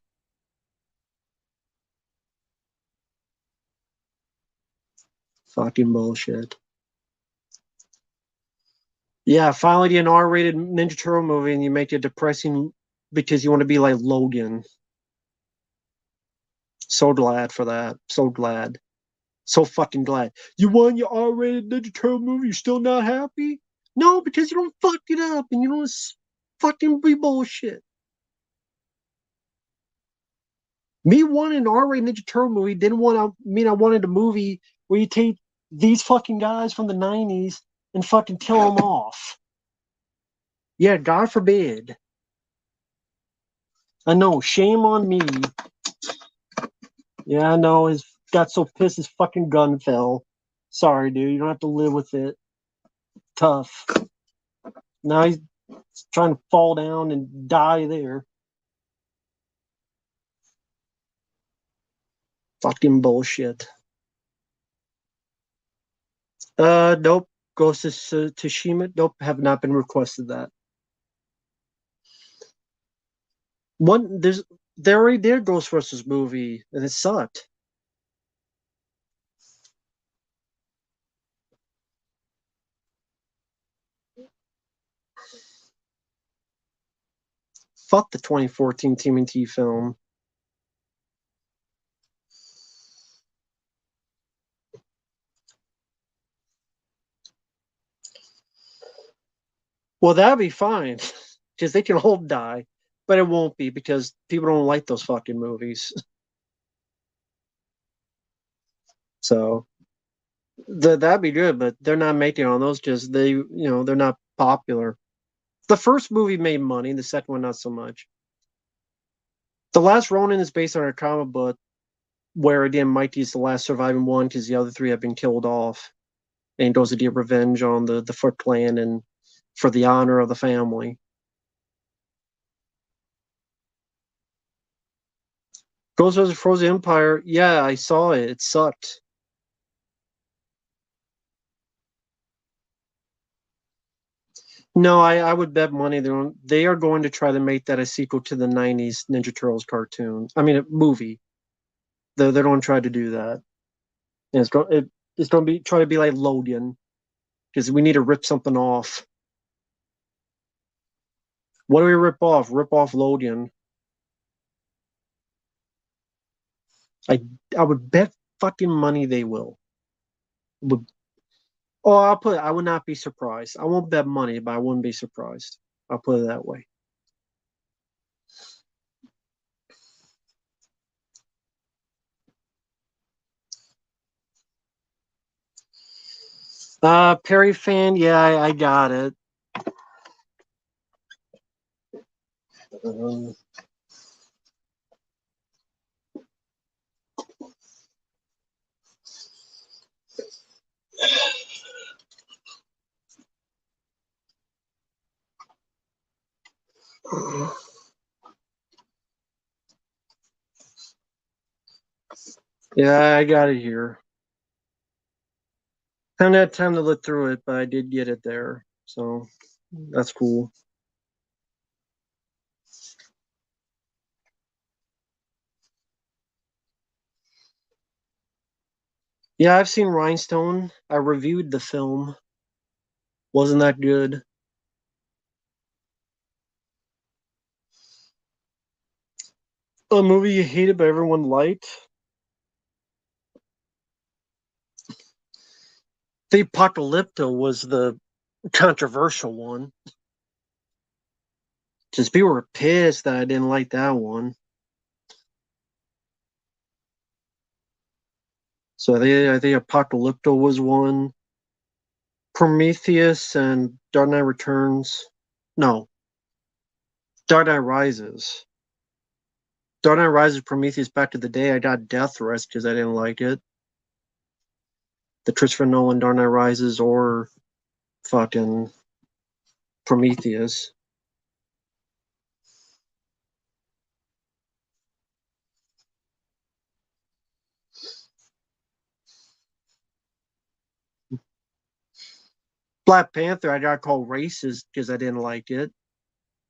S1: Fucking bullshit. Yeah, finally get an R-rated Ninja Turtle movie, and you make it depressing because you want to be like Logan. So glad for that. So glad. So fucking glad. You won your R-rated Ninja Turtle movie. You're still not happy? No, because you don't fuck it up, and you don't fucking be bullshit. Me wanting an R-rated Ninja Turtle movie didn't want to mean I wanted a movie where you take these fucking guys from the '90s and fucking kill them off. Yeah, God forbid. I know. Shame on me. Yeah, I know. His got so pissed his fucking gun fell. Sorry, dude. You don't have to live with it. Tough. Now he's trying to fall down and die there. Fucking bullshit. Nope. Ghost of Tsushima. Nope. Have not been requested that. One there's they already did Ghostbusters movie and it sucked. Fuck the 2014 TMNT film. Well, that'd be fine because they can all die, but it won't be because people don't like those fucking movies. So that'd be good, but they're not making on those because they're not popular. The first movie made money, the second one not so much. The Last Ronin is based on a comic book where again Mikey's the last surviving one because the other three have been killed off, and he goes to get revenge on the Foot Clan and for the honor of the family. Ghostbusters Frozen Empire, yeah, I saw it. It sucked. No, I would bet money they are going to try to make that a sequel to the '90s Ninja Turtles cartoon. I mean, a movie. They're going to try to do that. And it's going to be try to be like Logan because we need to rip something off. What do we rip off? Rip off Logan. I I would bet fucking money they will. Would Oh, I'll put it, I would not be surprised. I won't bet money, but I wouldn't be surprised. I'll put it that way. Perry fan, yeah, I got it. Um, yeah, I got it here. I haven't had time to look through it, but I did get it there, so that's cool. Yeah, I've seen Rhinestone. I reviewed the film. Wasn't that good? A movie you hated but everyone liked. The Apocalypto was the controversial one. Just people were pissed that I didn't like that one. So I think Apocalypto was one. Prometheus and Dark Knight Returns. No, Dark Knight Rises. Dark Knight Rises, Prometheus, back to the day. I got death threats because I didn't like it. The Christopher Nolan Dark Knight Rises or fucking Prometheus. Black Panther, I got called racist because I didn't like it.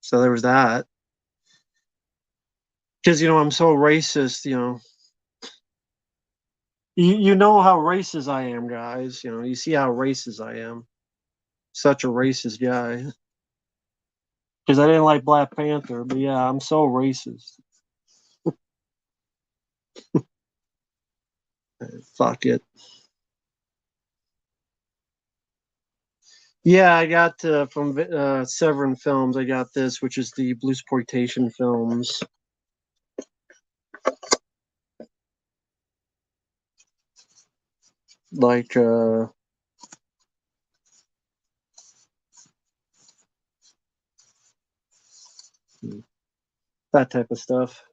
S1: So there was that. Because, I'm so racist, You know how racist I am, guys. You see how racist I am. Such a racist guy. Because I didn't like Black Panther, but yeah, I'm so racist. Fuck it. Yeah, I got from Severin Films. I got this, which is the Bluesploitation films, like that type of stuff.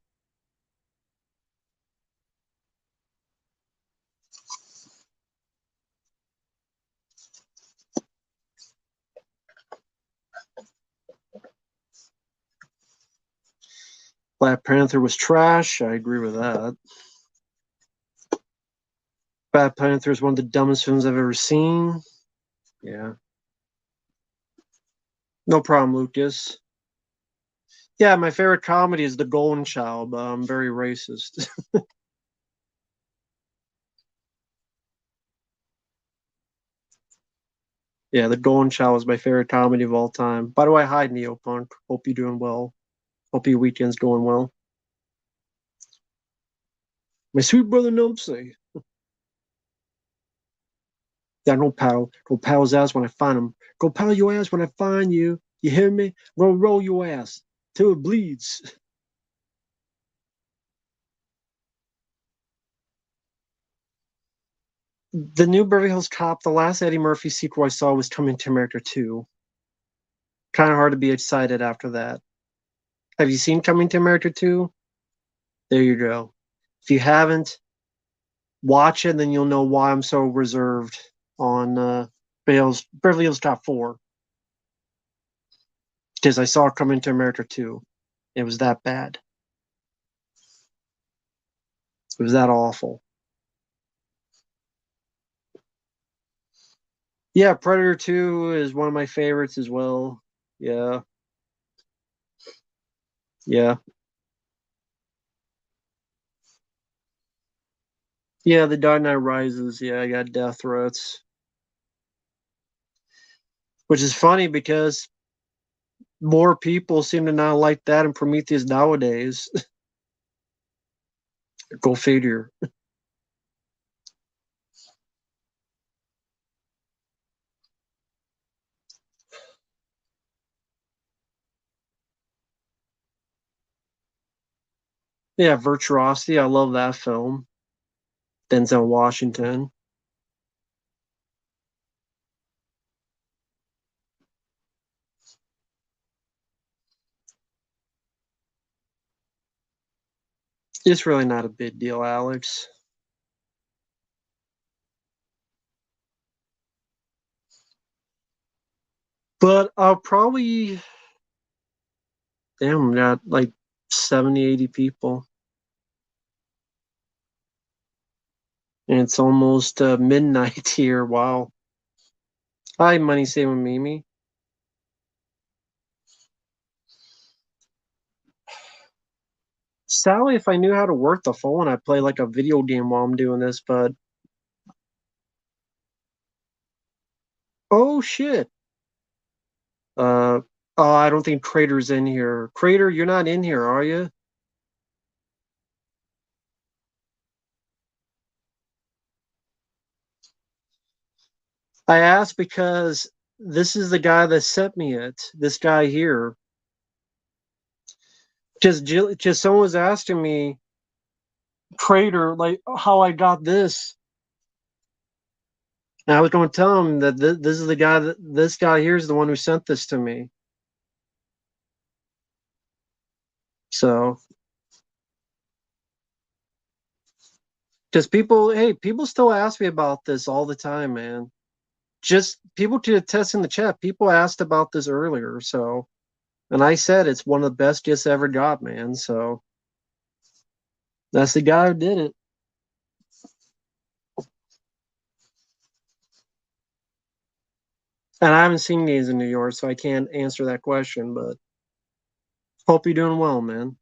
S1: Black Panther was trash. I agree with that. Black Panther is one of the dumbest films I've ever seen. Yeah, no problem, Lucas. Yeah, my favorite comedy is The Golden Child, but I'm very racist. Yeah, The Golden Child is my favorite comedy of all time. By the way, hi, Neopunk. Hope you're doing well. Hope your weekend's going well. My sweet brother Numpsy. Yeah, no paddle. Go paddle his ass when I find him. Go paddle your ass when I find you. You hear me? Roll your ass till it bleeds. The new Beverly Hills Cop, the last Eddie Murphy sequel I saw was Coming to America 2. Kind of hard to be excited after that. Have you seen Coming to America 2? There you go. If you haven't, watch it, then you'll know why I'm so reserved on Beverly Hills Cop 4. Because I saw Coming to America 2. It was that bad. It was that awful. Yeah, Predator 2 is one of my favorites as well. Yeah. Yeah. Yeah, The Dark Knight Rises. Yeah, I got death threats. Which is funny because more people seem to not like that in Prometheus nowadays. Go figure. Yeah, Virtuosity. I love that film. Denzel Washington. It's really not a big deal, Alex. But I'll probably, damn, got like 70, 80 people. And it's almost midnight here. Wow. Hi, Money Saving Mimi. Sally, if I knew how to work the phone, I'd play like a video game while I'm doing this, but oh shit. Uh oh, I don't think Crater's in here. Crater, you're not in here, are you? I asked because this is the guy that sent me it. This guy here. Just someone was asking me, Crater, like how I got this. And I was going to tell him that this is the guy that this guy here is the one who sent this to me. So, because people, hey, people still ask me about this all the time, man. Just people to attest in the chat. People asked about this earlier, so and I said it's one of the best gifts I ever got, man. So that's the guy who did it. And I haven't seen these in New York, so I can't answer that question. But hope you're doing well, man.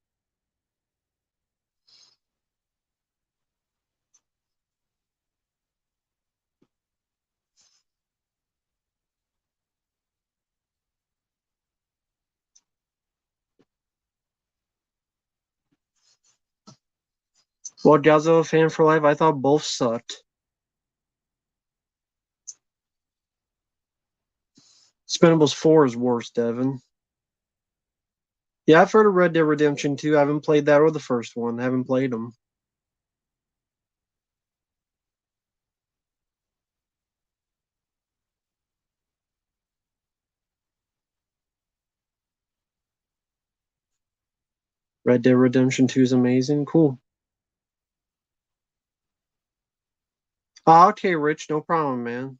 S1: Well, Godzilla fan for life. I thought both sucked. Expendables 4 is worse, Devin. Yeah, I've heard of Red Dead Redemption 2. I haven't played that or the first one. I haven't played them. Red Dead Redemption 2 is amazing. Cool. Okay, Rich, no problem, man.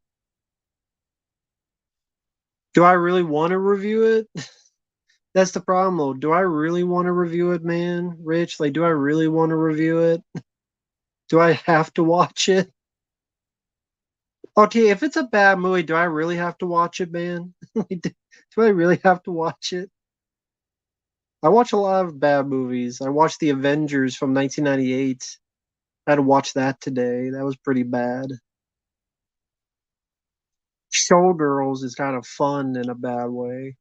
S1: Do I really want to review it? That's the problem, though. Do I really want to review it, man? Rich, like, do I really want to review it? Do I have to watch it? Okay, if it's a bad movie, do I really have to watch it, man? Like, do I really have to watch it? I watch a lot of bad movies. I watched The Avengers from 1998. I had to watch that today. That was pretty bad. Showgirls is kind of fun in a bad way.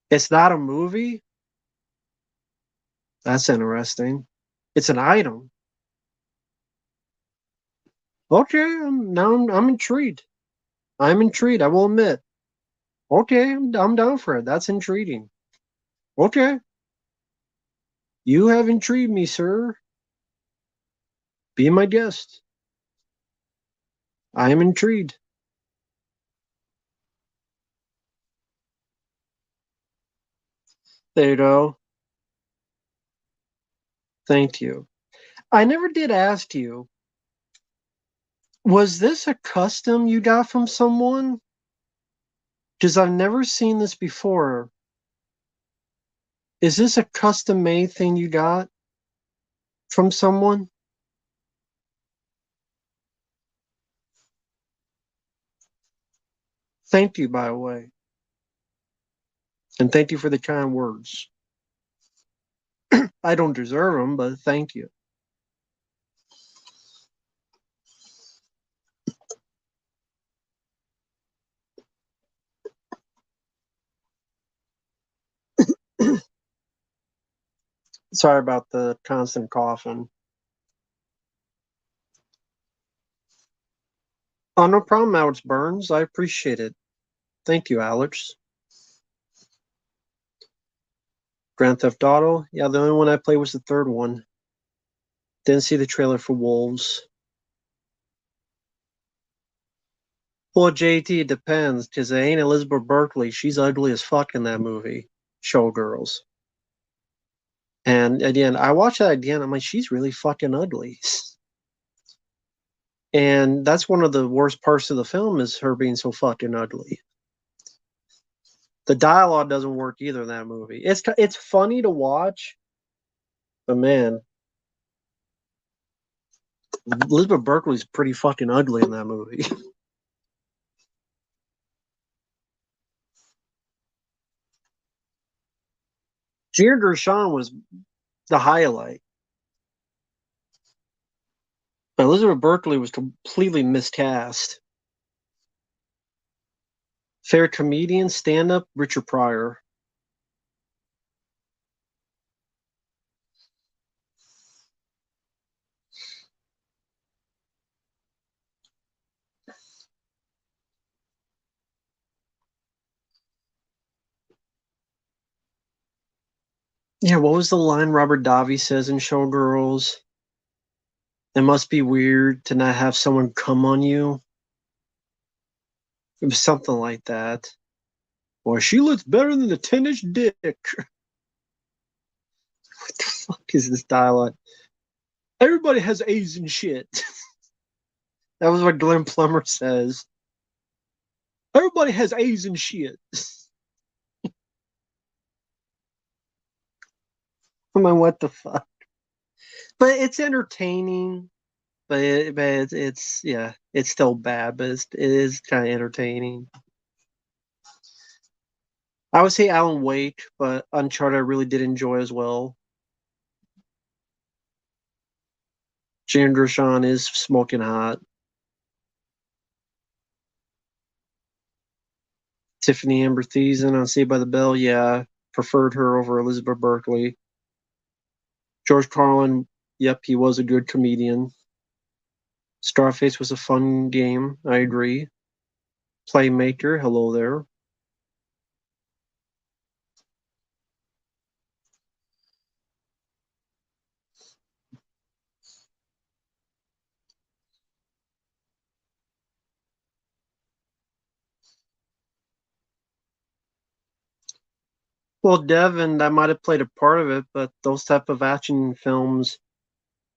S1: It's not a movie? That's interesting. It's an item. Okay, I'm intrigued. I'm intrigued, I will admit. Okay, I'm down for it. That's intriguing. Okay, you have intrigued me, sir. Be my guest. I am intrigued. There you go. Thank you. I never did ask you, was this a custom you got from someone? Because I've never seen this before. Is this a custom made thing you got from someone? Thank you, by the way. And thank you for the kind words. I don't deserve them, but thank you. Sorry about the constant coughing. Oh, no problem, Alex Burns. I appreciate it. Thank you, Alex. Grand Theft Auto. Yeah, the only one I played was the third one. Didn't see the trailer for Wolves. Well, JT, it depends, because it ain't Elizabeth Berkley. She's ugly as fuck in that movie, Showgirls. And again, I watched that again. I'm like, she's really fucking ugly. And that's one of the worst parts of the film is her being so fucking ugly. The dialogue doesn't work either in that movie. It's funny to watch, but man, Elizabeth Berkley's pretty fucking ugly in that movie. Gina Gershon was the highlight. Elizabeth Berkley was completely miscast. Favorite comedian, stand up, Richard Pryor. Yeah, what was the line Robert Davi says in Showgirls? It must be weird to not have someone come on you. It was something like that. Boy, she looks better than the 10-inch dick. What the fuck is this dialogue? Everybody has A's and shit. That was what Glenn Plummer says. Everybody has A's and shit. I'm like, what the fuck? But it's entertaining. But it's yeah, it's still bad, but it is kind of entertaining. I would say Alan Wake, but Uncharted I really did enjoy as well. Jan Gershon is smoking hot. Tiffany Amber Thiessen on Saved by the Bell, yeah, preferred her over Elizabeth Berkley. George Carlin, yep, he was a good comedian. Starface was a fun game, I agree. Playmaker, hello there. Well, Devin, that might have played a part of it, but those type of action films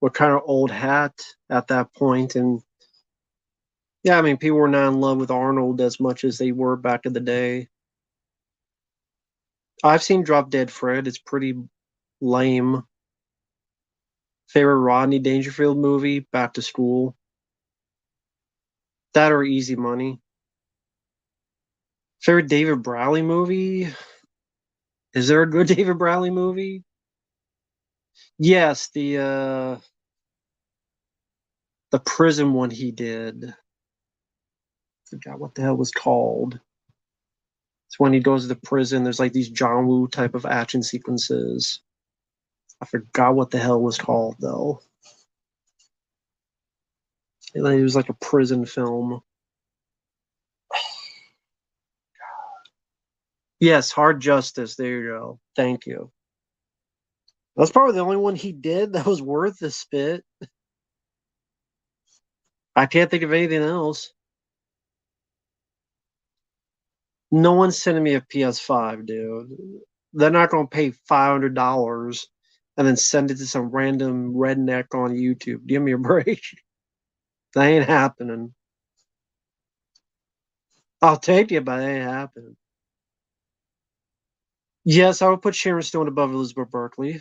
S1: were kind of old hat at that point, and yeah, I mean, people were not in love with Arnold as much as they were back in the day. I've seen Drop Dead Fred. It's pretty lame. Favorite Rodney Dangerfield movie? Back to School. That or Easy Money. Favorite David Bradley movie? Is there a good David Bradley movie? Yes, the prison one he did. I forgot what the hell it was called. It's when he goes to the prison. There's like these John Woo type of action sequences. I forgot what the hell it was called though. It was like a prison film. Yes, Hard Justice. There you go. Thank you. That's probably the only one he did that was worth the spit. I can't think of anything else. No one's sending me a PS5, dude. They're not going to pay $500 and then send it to some random redneck on YouTube. Give me a break. That ain't happening. I'll take it, but it ain't happening. Yes, I would put Sharon Stone above Elizabeth Berkley.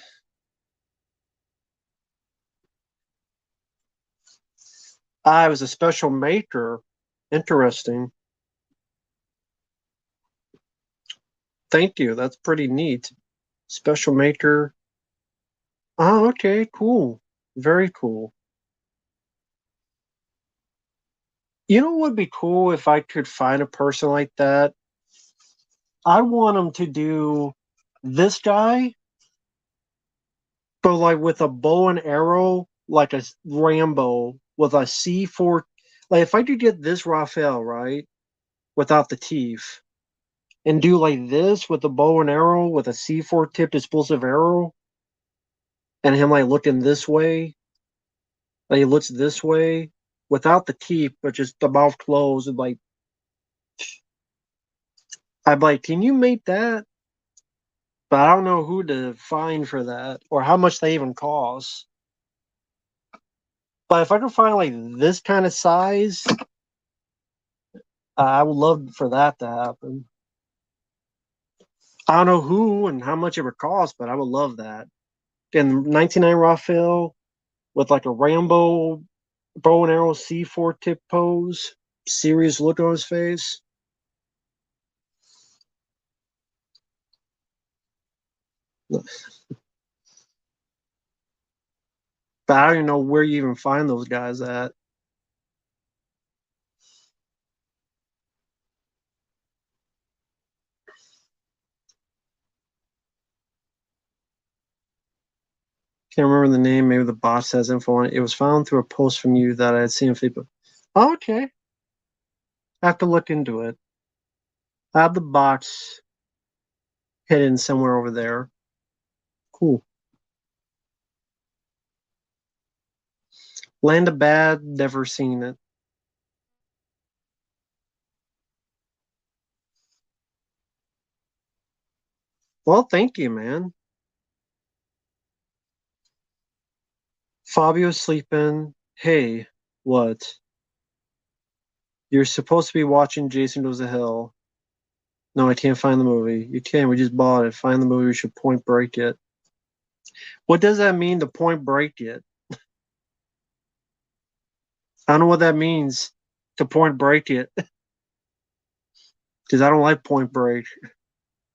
S1: I was a special maker. Interesting. Thank you. That's pretty neat. Special maker. Oh, okay, cool. Very cool. You know what would be cool if I could find a person like that? I want them to do this guy, but like with a bow and arrow, like a Rambo with a C4. Like if I could get this Raphael, right, without the teeth, and do like this with a bow and arrow with a C4 tipped explosive arrow, and him like looking this way, like he looks this way without the teeth, but just the mouth closed, and like I'm like, can you make that? But I don't know who to find for that or how much they even cost. But if I could find like this kind of size, I would love for that to happen. I don't know who and how much it would cost, but I would love that. And 99 Raphael with like a Rambo bow and arrow C4 tip pose, serious look on his face. But I don't even know where you even find those guys at. Can't remember the name. Maybe the boss has info on it. It was found through a post from you that I had seen on Facebook. Oh, okay. I have to look into it. I have the box hidden somewhere over there. Cool. Land of Bad, never seen it. Well, thank you, man. Fabio's sleeping. Hey, what? You're supposed to be watching Jason Goes to Hell. No, I can't find the movie. You can. We just bought it. Find the movie. We should point break it. What does that mean to point break it? I don't know what that means to point break it because I don't like Point Break.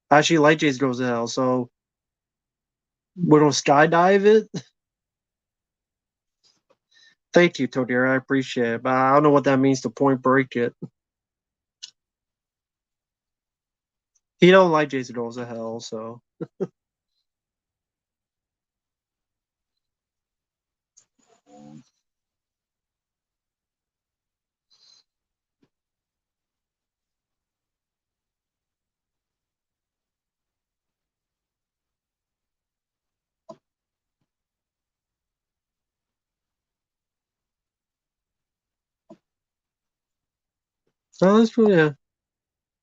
S1: I actually like Jason Goes to Hell, so we don't skydive it. Thank you, Todira. I appreciate it, but I don't know what that means to point break it. He don't like Jason Goes to Hell, so that's cool. Yeah.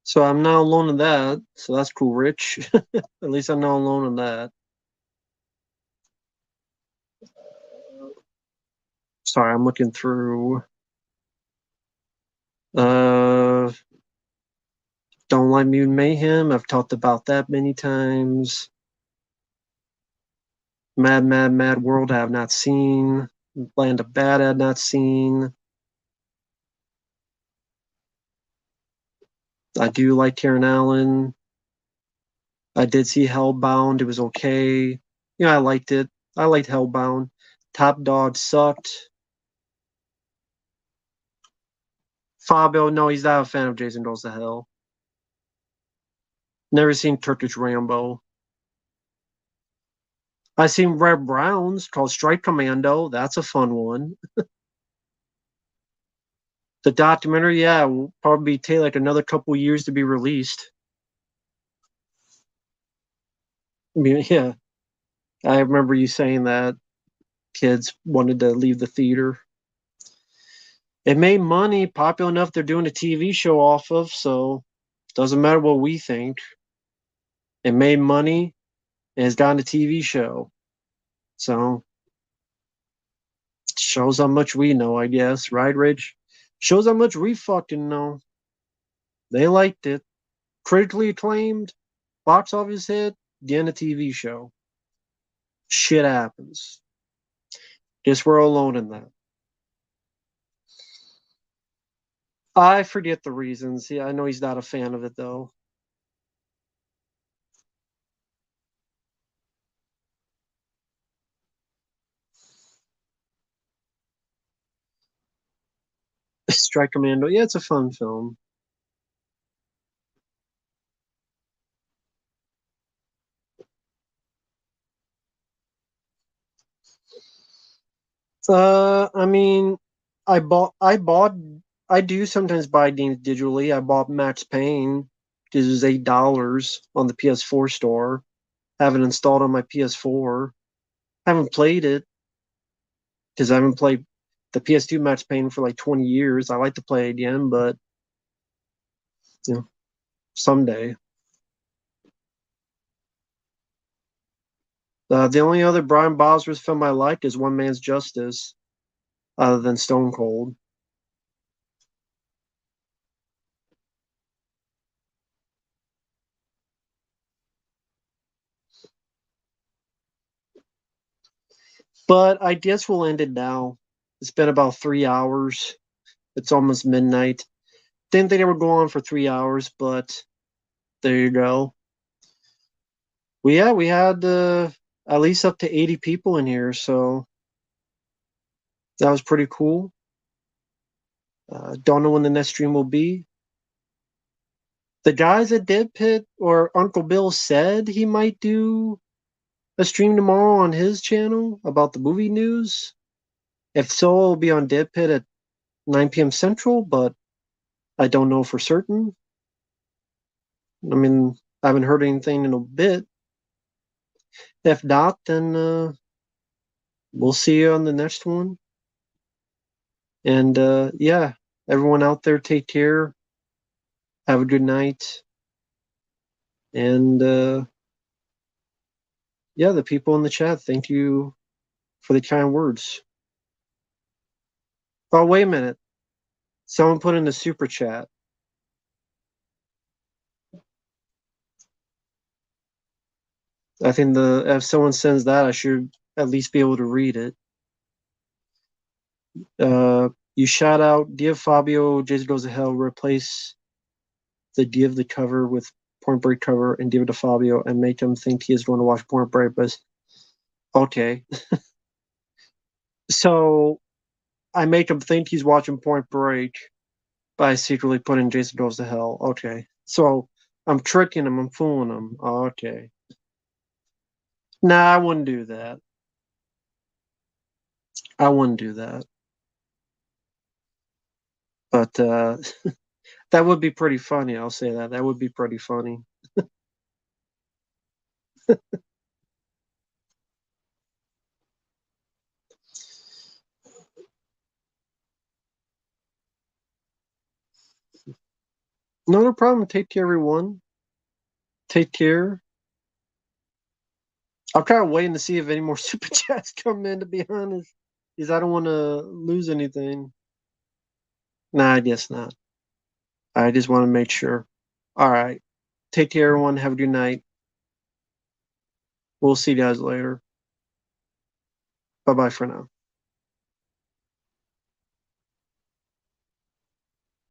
S1: So I'm now alone in that. So that's cool, Rich. At least I'm now alone in that. Sorry, I'm looking through. Uh, don't like Mutant Mayhem. I've talked about that many times. Mad, Mad, Mad World. I have not seen. Land of Bad. I have not seen. I do like Karen Allen. I did see Hellbound. It was okay. Yeah, I liked it. I liked Hellbound. Top Dog sucked. Fabio, no, he's not a fan of Jason Goes to Hell. Never seen Turkish Rambo. I seen Red Browns called Strike Commando. That's a fun one. The documentary, yeah, will probably take like another couple years to be released. I mean, yeah, I remember you saying that kids wanted to leave the theater. It made money, popular enough they're doing a TV show off of, so doesn't matter what we think. It made money and it's gotten a TV show. So shows how much we know, I guess, right, Rich? Shows how much we fucking know. They liked it. Critically acclaimed, box office hit, again a TV show. Shit happens. Guess we're alone in that. I forget the reasons. Yeah, I know he's not a fan of it though. Strike Commando. Yeah, it's a fun film. I mean, I bought I do sometimes buy games digitally. I bought Max Payne because it was $8 on the PS4 store. Have it installed on my PS4. Haven't played it because I haven't played the PS2 Max Payne for like 20 years. I like to play again, but you know, someday. The only other Brian Bosworth film I like is One Man's Justice, other than Stone Cold. But I guess we'll end it now. It's been about 3 hours. It's almost midnight. Didn't think it would go on for 3 hours, but there you go. We had at least up to 80 people in here, so that was pretty cool. Don't know when the next stream will be. The guys at Dead Pit or Uncle Bill said he might do a stream tomorrow on his channel about the movie news. If so, it'll be on Dead Pit at 9 p.m. Central, but I don't know for certain. I mean, I haven't heard anything in a bit. If not, then we'll see you on the next one. And yeah, everyone out there, take care. Have a good night. And yeah, the people in the chat, thank you for the kind words. Oh, wait a minute. Someone put in the super chat. I think if someone sends that, I should at least be able to read it. You shout out, "Give Fabio Jason Goes to Hell, replace the Give the cover with Point Break cover and give it to Fabio and make him think he is going to watch Point Break." But okay. So I make him think he's watching Point Break by secretly putting Jason Goes to Hell. Okay. So I'm tricking him, I'm fooling him. Okay. Nah, I wouldn't do that. I wouldn't do that. But that would be pretty funny, I'll say that. That would be pretty funny. No problem. Take care, everyone. Take care. I'm kind of waiting to see if any more super chats come in, to be honest, because I don't want to lose anything. Nah, I guess not. I just want to make sure. All right. Take care, everyone. Have a good night. We'll see you guys later. Bye bye for now.